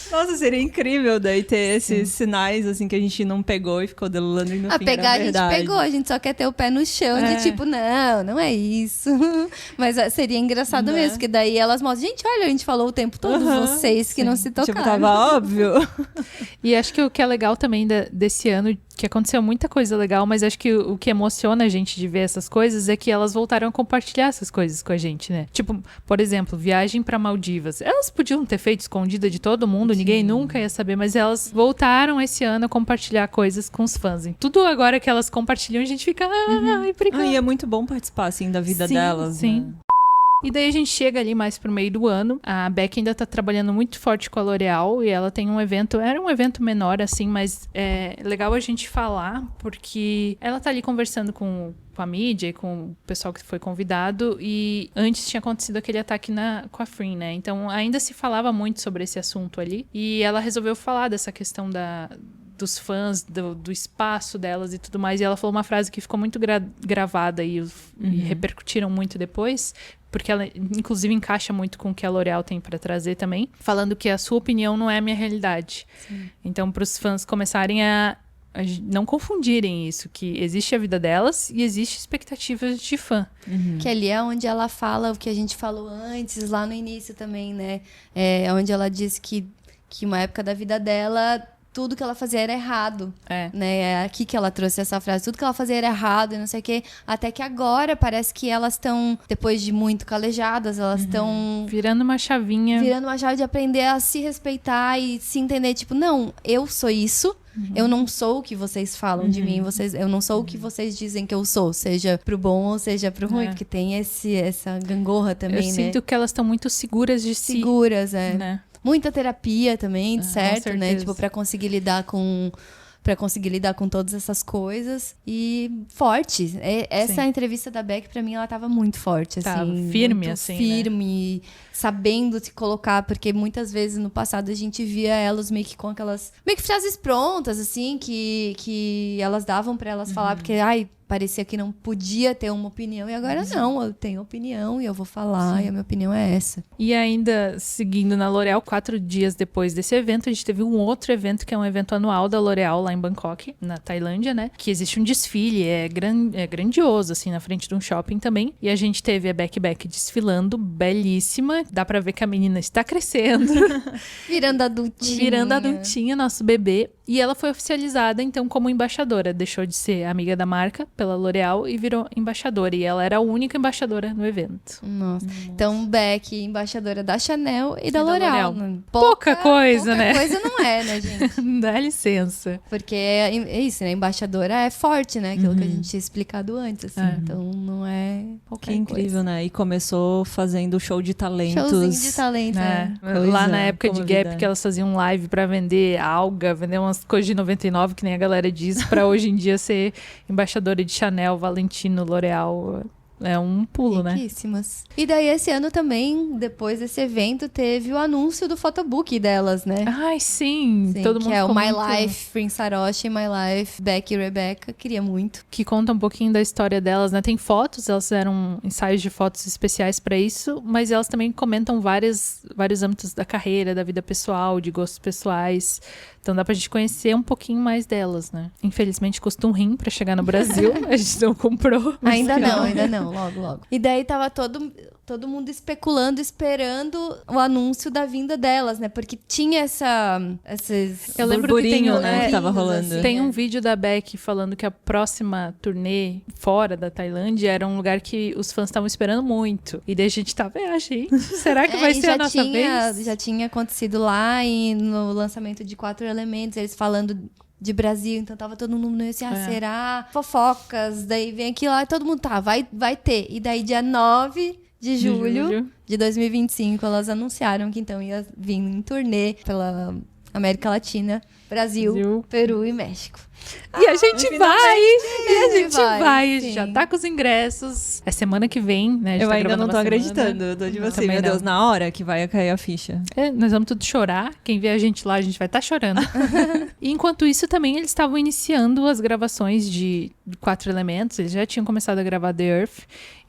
Nossa, seria incrível daí ter esses sinais, assim, que a gente não pegou e ficou delulando e no fim pegar era verdade. A gente pegou, a gente só quer ter o pé no chão de tipo, não é isso. Mas seria engraçado mesmo, porque daí elas mostram, gente, olha, a gente falou o tempo todo, vocês que não se tocaram. Tipo, tava óbvio. E acho que o que é legal também desse ano, que aconteceu muita coisa legal, mas acho que o que emociona a gente de ver essas coisas é que elas voltaram a compartilhar essas coisas com a gente, né? Tipo, por exemplo, viagem pra Maldivas. Elas podiam ter feito escondida de todo mundo, ninguém nunca ia saber, mas elas voltaram esse ano a compartilhar coisas com os fãs. E tudo agora que elas compartilham, a gente fica, obrigada. E é muito bom participar, assim, da vida delas, Sim. né? E daí a gente chega ali mais pro meio do ano. A Beck ainda tá trabalhando muito forte com a L'Oréal e ela tem um evento, era um evento menor assim, mas é legal a gente falar porque ela tá ali conversando com a mídia e com o pessoal que foi convidado e antes tinha acontecido aquele ataque com a Frin, né? Então ainda se falava muito sobre esse assunto ali e ela resolveu falar dessa questão dos fãs, do espaço delas e tudo mais. E ela falou uma frase que ficou muito gravada e repercutiram muito depois, porque ela, inclusive, encaixa muito com o que a L'Oréal tem para trazer também, falando que a sua opinião não é a minha realidade. Sim. Então, para os fãs começarem a não confundirem isso, que existe a vida delas e existe expectativas de fã. Que ali é onde ela fala o que a gente falou antes, lá no início também, né? É onde ela disse que uma época da vida dela... tudo que ela fazia era errado, né? É aqui que ela trouxe essa frase. Tudo que ela fazia era errado e não sei o quê. Até que agora parece que elas estão, depois de muito calejadas, elas estão... virando uma chavinha. Virando uma chave de aprender a se respeitar e se entender. Tipo, não, eu sou isso. Eu não sou o que vocês falam de mim. Eu não sou o que vocês dizem que eu sou. Seja pro bom ou seja pro ruim. Porque tem essa gangorra também, né? Eu sinto que elas estão muito seguras de si. Seguras, né? Muita terapia também, certo, né? Tipo, pra conseguir lidar com pra conseguir lidar com todas essas coisas. E forte. Essa entrevista da Beck, pra mim, ela tava muito forte, assim. Tava firme, muito assim, firme, sabendo se colocar, porque muitas vezes no passado a gente via elas meio que com aquelas... meio que frases prontas, assim, que elas davam pra elas falar, porque, parecia que não podia ter uma opinião. E agora não, eu tenho opinião e eu vou falar. E a minha opinião é essa. E ainda, seguindo na L'Oréal, 4 dias depois desse evento, a gente teve um outro evento, que é um evento anual da L'Oréal lá em Bangkok, na Tailândia, né? Que existe um desfile, é grandioso, assim, na frente de um shopping também. E a gente teve a Beck desfilando, belíssima. Dá pra ver que a menina está crescendo. Virando adultinha. Virando adultinha, nosso bebê. E ela foi oficializada, então, como embaixadora. Deixou de ser amiga da marca pela L'Oréal e virou embaixadora. E ela era a única embaixadora no evento. Nossa. Então, Beck, embaixadora da Chanel e da L'Oréal. L'Oréal. Pouca coisa, né? Pouca coisa não é, né, gente? Dá licença. Porque é isso, né? Embaixadora é forte, né? Aquilo que a gente tinha explicado antes, assim. Então, não é qualquer Que incrível, coisa. né? E começou fazendo show de talentos. Showzinho de talento, Lá na época de Gap, convidada. que elas faziam live pra vender alga, vender umas coisas de 99, que nem a galera diz, pra hoje em dia ser embaixadora de Chanel, Valentino, L'Oréal. É um pulo, né? Riquíssimas. E daí, esse ano também, depois desse evento, teve o anúncio do photobook delas, né? Ai, sim. Sim, Todo que mundo é o ficou My muito... Life, Prince Aroshi, My Life, Beck e Rebecca. Queria muito. Que conta um pouquinho da história delas, né? Tem fotos, elas fizeram ensaios de fotos especiais pra isso, mas elas também comentam vários âmbitos da carreira, da vida pessoal, de gostos pessoais. Então dá pra gente conhecer um pouquinho mais delas, né? Infelizmente custa um rim pra chegar no Brasil, a gente não comprou. Ainda não, logo. E daí tava todo mundo especulando, esperando o anúncio da vinda delas, né? Porque tinha esses... Eu lembro que tem burburinho, um, né, que tava rolando. assim, Tem um vídeo da Beck falando que a próxima turnê fora da Tailândia era um lugar que os fãs estavam esperando muito. E daí a gente tava, gente, será que vai e ser a nossa vez? Já tinha acontecido lá no lançamento de 4 Elementos, eles falando de Brasil, então tava todo mundo assim, será? Fofocas, daí vem aqui lá e todo mundo, vai ter. E daí dia 9 de julho de 2025, elas anunciaram que então ia vir em turnê pela América Latina, Brasil, Peru e México. E a gente vai! A gente sim. já tá com os ingressos. É semana que vem, né? A gente Eu tá ainda gravando não tô uma acreditando. semana. Eu tô de você, Também meu Deus, não. na hora que vai cair a ficha. Nós vamos tudo chorar. Quem vê a gente lá, a gente vai estar chorando. E enquanto isso, também eles estavam iniciando as gravações de 4 Elementos. Eles já tinham começado a gravar The Earth.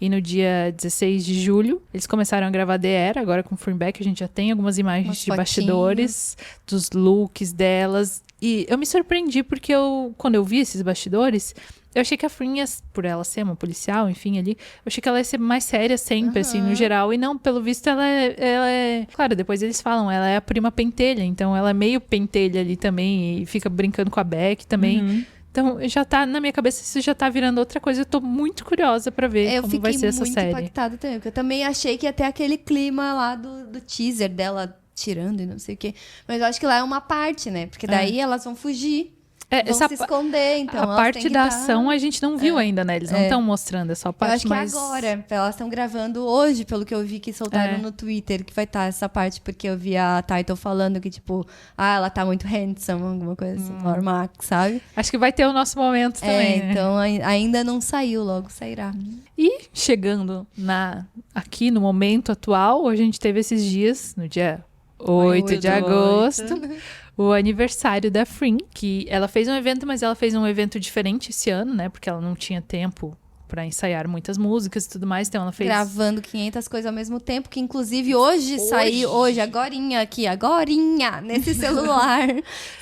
E no dia 16 de julho, eles começaram a gravar The Air. Agora com o Furback, a gente já tem algumas imagens Umas de fotinhas. bastidores, dos looks delas. E eu me surpreendi porque quando eu vi esses bastidores, eu achei que a Frin, por ela ser uma policial, enfim, ali, eu achei que ela ia ser mais séria sempre, assim, no geral. E não, pelo visto, ela é... Claro, depois eles falam, ela é a prima pentelha, então ela é meio pentelha ali também e fica brincando com a Beck também. Então, já tá, na minha cabeça, isso já tá virando outra coisa. Eu tô muito curiosa pra ver como vai ser essa série. Eu fiquei muito impactada também, porque eu também achei que ia ter aquele clima lá do teaser dela tirando e não sei o quê. Mas eu acho que lá é uma parte, né? Porque daí elas vão fugir. Vão se esconder, então. A elas parte têm que da tá- ação a gente não viu ainda, né? Eles não estão mostrando, é só a Eu parte acho que mais... agora. Elas estão gravando hoje, pelo que eu vi que soltaram no Twitter, que vai estar essa parte, porque eu vi a Title falando que, tipo, ela tá muito handsome, alguma coisa assim, Laura Max, sabe? Acho que vai ter o nosso momento também, né? Então ainda não saiu, logo sairá. E chegando aqui no momento atual, a gente teve esses dias, no dia 8 de agosto, o aniversário da Frin, que ela fez um evento, mas ela fez um evento diferente esse ano, né? Porque ela não tinha tempo pra ensaiar muitas músicas e tudo mais, então ela fez... Gravando 500 coisas ao mesmo tempo, que inclusive hoje saiu, agorinha, nesse celular,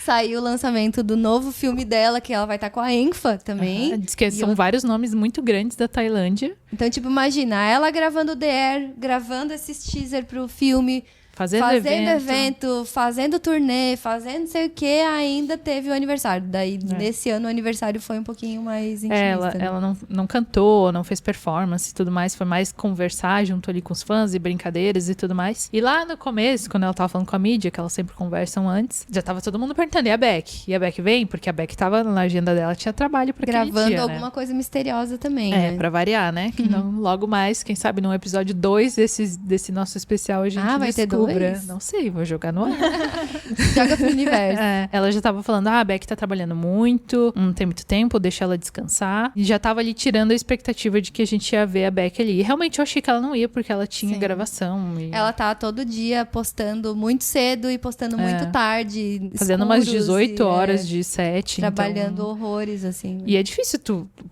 saiu o lançamento do novo filme dela, que ela vai estar com a Enfa também. Diz que são vários nomes muito grandes da Tailândia. Então, tipo, imagina, ela gravando The Air, gravando esses teaser pro filme... Fazendo evento, fazendo turnê, fazendo não sei o que, ainda teve o aniversário. Daí, nesse ano, o aniversário foi um pouquinho mais intimista. Ela não cantou, não fez performance e tudo mais. Foi mais conversar junto ali com os fãs e brincadeiras e tudo mais. E lá no começo, quando ela tava falando com a mídia, que elas sempre conversam antes, já tava todo mundo perguntando, e a Beck? E a Beck vem? Porque a Beck tava na agenda dela, tinha trabalho pra aquele Gravando dia, alguma coisa misteriosa também, né? Pra variar, né? Que não, logo mais, quem sabe num episódio 2 desse nosso especial a gente vai ter descubra descubra. Talvez. Não sei, vou jogar no ar. Joga pro universo. Ela já tava falando, a Beck tá trabalhando muito, não tem muito tempo, deixa ela descansar. E já tava ali tirando a expectativa de que a gente ia ver a Beck ali. E realmente eu achei que ela não ia, porque ela tinha gravação. E... Ela tá todo dia postando muito cedo e postando muito tarde. Fazendo umas escuros 18 e, horas de set. trabalhando então... horrores, assim. E é difícil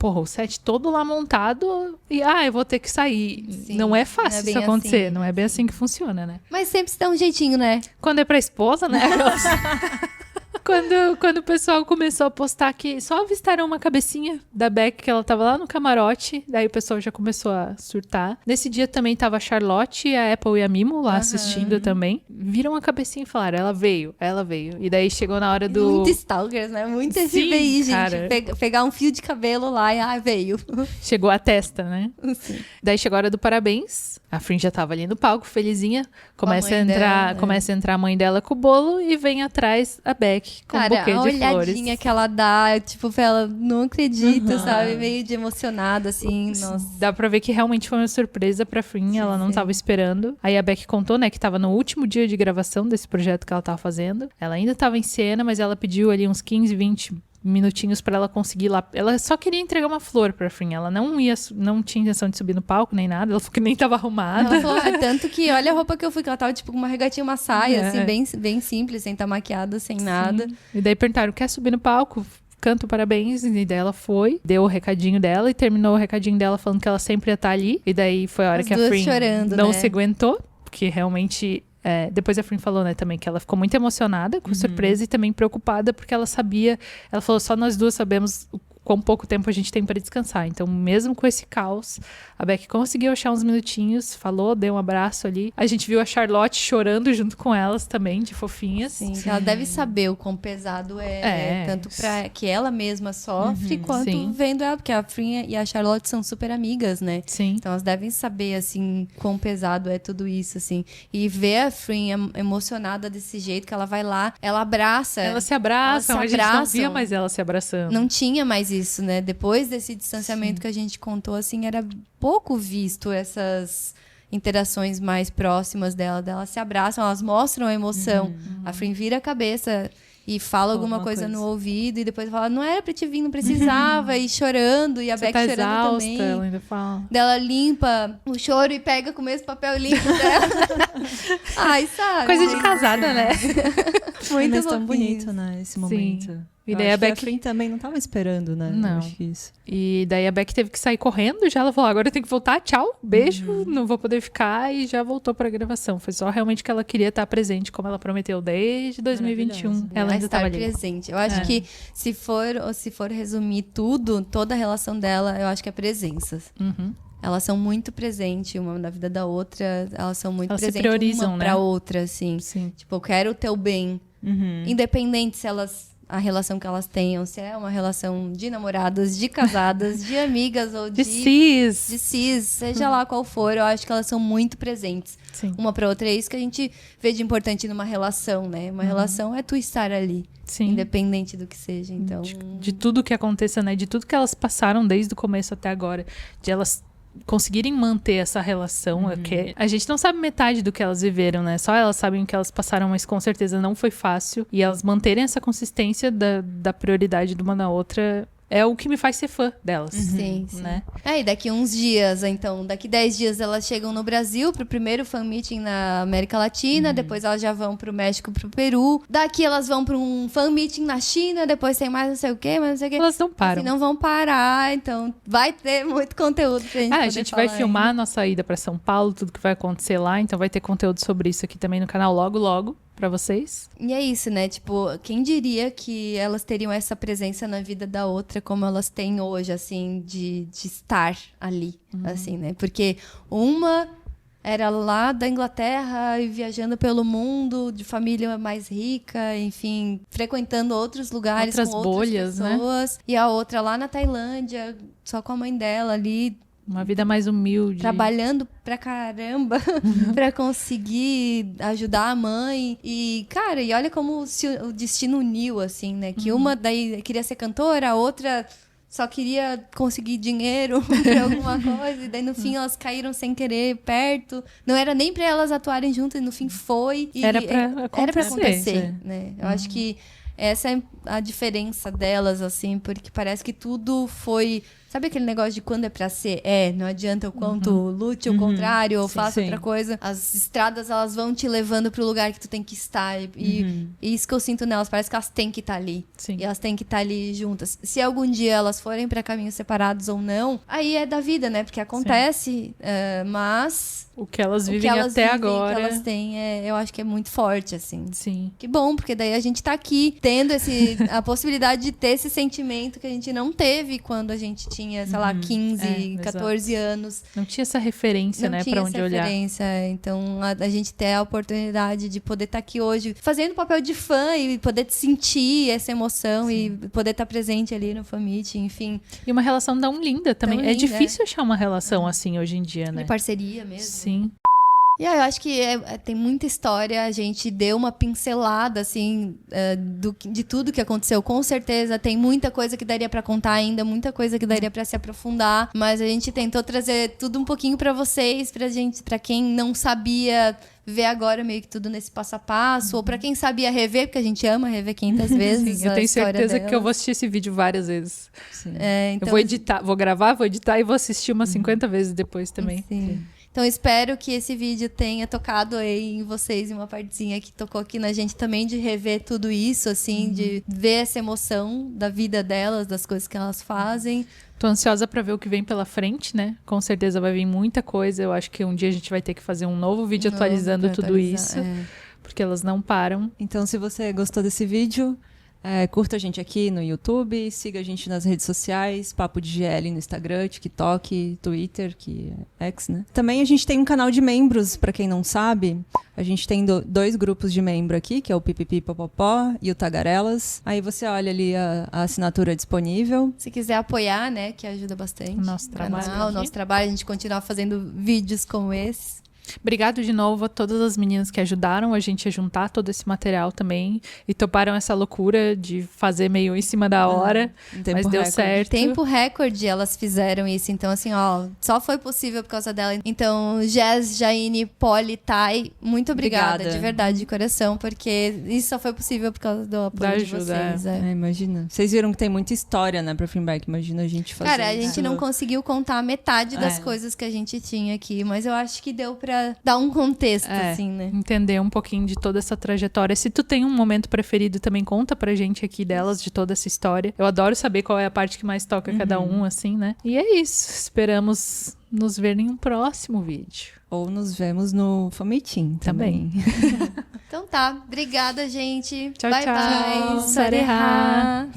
o set todo lá montado e, eu vou ter que sair. Sim, não é fácil não é bem isso acontecer, assim, não é bem assim que funciona, né? Mas sempre se dá um jeitinho, né? Quando é pra esposa, né? Quando o pessoal começou a postar que só avistaram uma cabecinha da Beck, que ela tava lá no camarote, daí o pessoal já começou a surtar. Nesse dia também tava a Charlotte, a Apple e a Mimo lá assistindo também. Viram a cabecinha e falaram, ela veio. E daí chegou na hora do... Muito stalkers, né? Muito Sim, FBI, gente. cara. Pegar um fio de cabelo lá e, veio. Chegou a testa, né? Sim. Daí chegou a hora do parabéns. A Frin já tava ali no palco, felizinha. Começa a entrar a mãe dela com o bolo e vem atrás a Beck com um buquê de flores. A olhadinha que ela dá, tipo, pra ela, não acredito, sabe? Meio de emocionada, assim, nossa. Dá pra ver que realmente foi uma surpresa pra Frin, ela não tava esperando. Aí a Beck contou, né, que tava no último dia de gravação desse projeto que ela tava fazendo. Ela ainda tava em cena, mas ela pediu ali uns 15, 20 minutinhos pra ela conseguir lá. Ela só queria entregar uma flor pra Frin. Ela não tinha intenção de subir no palco nem nada. Ela falou que nem tava arrumada. Ela falou, tanto que olha a roupa que eu fui, que ela tava tipo com uma regatinha, uma saia, assim, bem simples, sem estar maquiada, sem nada. E daí perguntaram, quer subir no palco? Canta o parabéns, e daí ela foi, deu o recadinho dela e terminou o recadinho dela falando que ela sempre ia estar ali. E daí foi a hora As que a duas Frin chorando, não né? se aguentou, porque realmente... depois a Frin falou, né, também que ela ficou muito emocionada com a surpresa e também preocupada porque ela sabia, ela falou, só nós duas sabemos quão pouco tempo a gente tem para descansar. Então, mesmo com esse caos, a Beck conseguiu achar uns minutinhos, falou, deu um abraço ali. A gente viu a Charlotte chorando junto com elas também, de fofinhas. Sim, ela deve saber o quão pesado tanto pra que ela mesma sofre, quanto vendo ela, porque a Frin e a Charlotte são super amigas, né? Sim. Então elas devem saber, assim, quão pesado é tudo isso, assim. E ver a Frin emocionada desse jeito, que ela vai lá, ela abraça. Elas se abraçam, Elas se a gente não abraçam. via mais elas se abraçando. Não tinha mais isso, né? Depois desse distanciamento que a gente contou, assim, era pouco visto essas interações mais próximas dela. Elas se abraçam, elas mostram a emoção. A Frin vira a cabeça e fala alguma coisa no ouvido e depois fala, não era pra te vir, não precisava, e chorando, e a Você Beck tá chorando exausta, também. ela ainda fala. Dela limpa o choro e pega com o mesmo papel limpo dela. Ai, sabe? Coisa de casada, né? Muito Mas tão fofinho. bonito, né, esse momento. E Eu daí acho a que Beck... Frin também não tava esperando, né? Não. Eu acho que isso. E daí a Beck teve que sair correndo já. Ela falou, agora eu tenho que voltar, tchau, beijo, não vou poder ficar. E já voltou pra gravação. Foi só realmente que ela queria estar presente, como ela prometeu desde 2021. Maravilhoso. Ela ainda estar estava ali. presente. Eu acho que se for resumir tudo, toda a relação dela, eu acho que é presenças. Uhum. Elas são muito presentes uma na vida da outra. Elas são muito Elas se presentes priorizam, uma né? pra outra, assim. Sim. Tipo, eu quero o teu bem. Independente se a relação que elas tenham, se é uma relação de namoradas, de casadas, de amigas ou De cis. seja lá qual for, eu acho que elas são muito presentes. Sim. Uma pra outra. É isso que a gente vê de importante numa relação, né? Uma relação é tu estar ali. Sim. Independente do que seja. Então, De tudo que aconteça, né? De tudo que elas passaram desde o começo até agora. De elas conseguirem manter essa relação. Que a gente não sabe metade do que elas viveram, né? Só elas sabem o que elas passaram, mas com certeza não foi fácil. E elas manterem essa consistência da prioridade de uma na outra é o que me faz ser fã delas. sim, sim. Né? E daqui uns dias, então, daqui 10 dias elas chegam no Brasil pro primeiro fan meeting na América Latina, depois elas já vão pro México, pro Peru. Daqui elas vão pra um fan meeting na China, depois tem mais não sei o quê, mas não sei o quê. Elas não param. Assim, não vão parar, então vai ter muito conteúdo pra gente poder A gente vai falar filmar ainda. a nossa ida pra São Paulo, tudo que vai acontecer lá, então vai ter conteúdo sobre isso aqui também no canal logo pra vocês. E é isso, né? Tipo, quem diria que elas teriam essa presença na vida da outra como elas têm hoje, assim, de estar ali, assim, né? Porque uma era lá da Inglaterra e viajando pelo mundo, de família mais rica, enfim, frequentando outros lugares Outras com outras bolhas, né? pessoas. E a outra lá na Tailândia, só com a mãe dela ali, Uma vida mais humilde. trabalhando pra caramba pra conseguir ajudar a mãe. E, cara, olha como o destino uniu, assim, né? Que uma daí queria ser cantora, a outra só queria conseguir dinheiro pra alguma coisa, e daí no fim elas caíram sem querer perto. Não era nem pra elas atuarem juntas, e no fim foi. E Era pra acontecer, né? Eu acho que essa é a diferença delas, assim, porque parece que tudo foi... Sabe aquele negócio de quando é pra ser? Não adianta o quanto lute o contrário ou faça outra coisa. As estradas, elas vão te levando pro lugar que tu tem que estar. E isso que eu sinto nelas, parece que elas têm que estar ali. Sim. E elas têm que estar ali juntas. Se algum dia elas forem pra caminhos separados ou não, aí é da vida, né? Porque acontece, mas... O que elas vivem o que elas até vivem, agora. O que elas têm, eu acho que é muito forte, assim. Sim. Que bom, porque daí a gente tá aqui tendo a possibilidade de ter esse sentimento que a gente não teve quando a gente tinha, sei lá, 15, 14 anos. Não tinha essa referência, né, pra onde olhar. Então, a gente ter a oportunidade de poder estar aqui hoje fazendo o papel de fã e poder sentir essa emoção e poder estar presente ali no Fan-Meet, enfim. E uma relação tão linda também. Tão é linda, difícil achar uma relação assim hoje em dia, né? De parceria mesmo. Sim. E aí, eu acho que tem muita história, a gente deu uma pincelada, assim, de tudo que aconteceu. Com certeza, tem muita coisa que daria pra contar ainda, muita coisa que daria pra se aprofundar, mas a gente tentou trazer tudo um pouquinho pra vocês, pra quem não sabia ver agora meio que tudo nesse passo a passo, ou pra quem sabia rever, porque a gente ama rever 500 vezes. Sim, eu tenho certeza que eu vou assistir esse vídeo várias vezes. Então, eu vou editar, vou gravar, vou editar e vou assistir umas 50 vezes depois também. Sim. Então, espero que esse vídeo tenha tocado aí em vocês, em uma partezinha que tocou aqui na gente também, de rever tudo isso, assim, de ver essa emoção da vida delas, das coisas que elas fazem. Tô ansiosa pra ver o que vem pela frente, né? Com certeza vai vir muita coisa. Eu acho que um dia a gente vai ter que fazer um novo vídeo atualizando tudo isso. Porque elas não param. Então, se você gostou desse vídeo... curta a gente aqui no YouTube, siga a gente nas redes sociais, Papo de GL no Instagram, TikTok, Twitter, que é X, né? Também a gente tem um canal de membros, pra quem não sabe. A gente tem 2 grupos de membro aqui, que é o Pipipi Popopó e o Tagarelas. Aí você olha ali a assinatura disponível. Se quiser apoiar, né, que ajuda bastante. O nosso trabalho. O nosso trabalho, a gente continuar fazendo vídeos como esses. Obrigado de novo a todas as meninas que ajudaram a gente a juntar todo esse material também e toparam essa loucura de fazer meio em cima da hora, mas deu certo. Tempo recorde elas fizeram isso, então assim, só foi possível por causa dela. Então, Jess, Jaine, Polly, Thay, muito obrigada, de verdade, de coração, porque isso só foi possível por causa do apoio de vocês. Imagina. Vocês viram que tem muita história, né, pra Feedback. Imagina a gente fazer. Cara, a gente não conseguiu contar metade das coisas que a gente tinha aqui, mas eu acho que deu pra dar um contexto, assim, né? Entender um pouquinho de toda essa trajetória. Se tu tem um momento preferido, também conta pra gente aqui delas, de toda essa história. Eu adoro saber qual é a parte que mais toca cada um, assim, né? E é isso. Esperamos nos ver em um próximo vídeo. Ou nos vemos no Fan-Meeting também. Então tá. Obrigada, gente. Tchau, bye, tchau. bye. Sareha.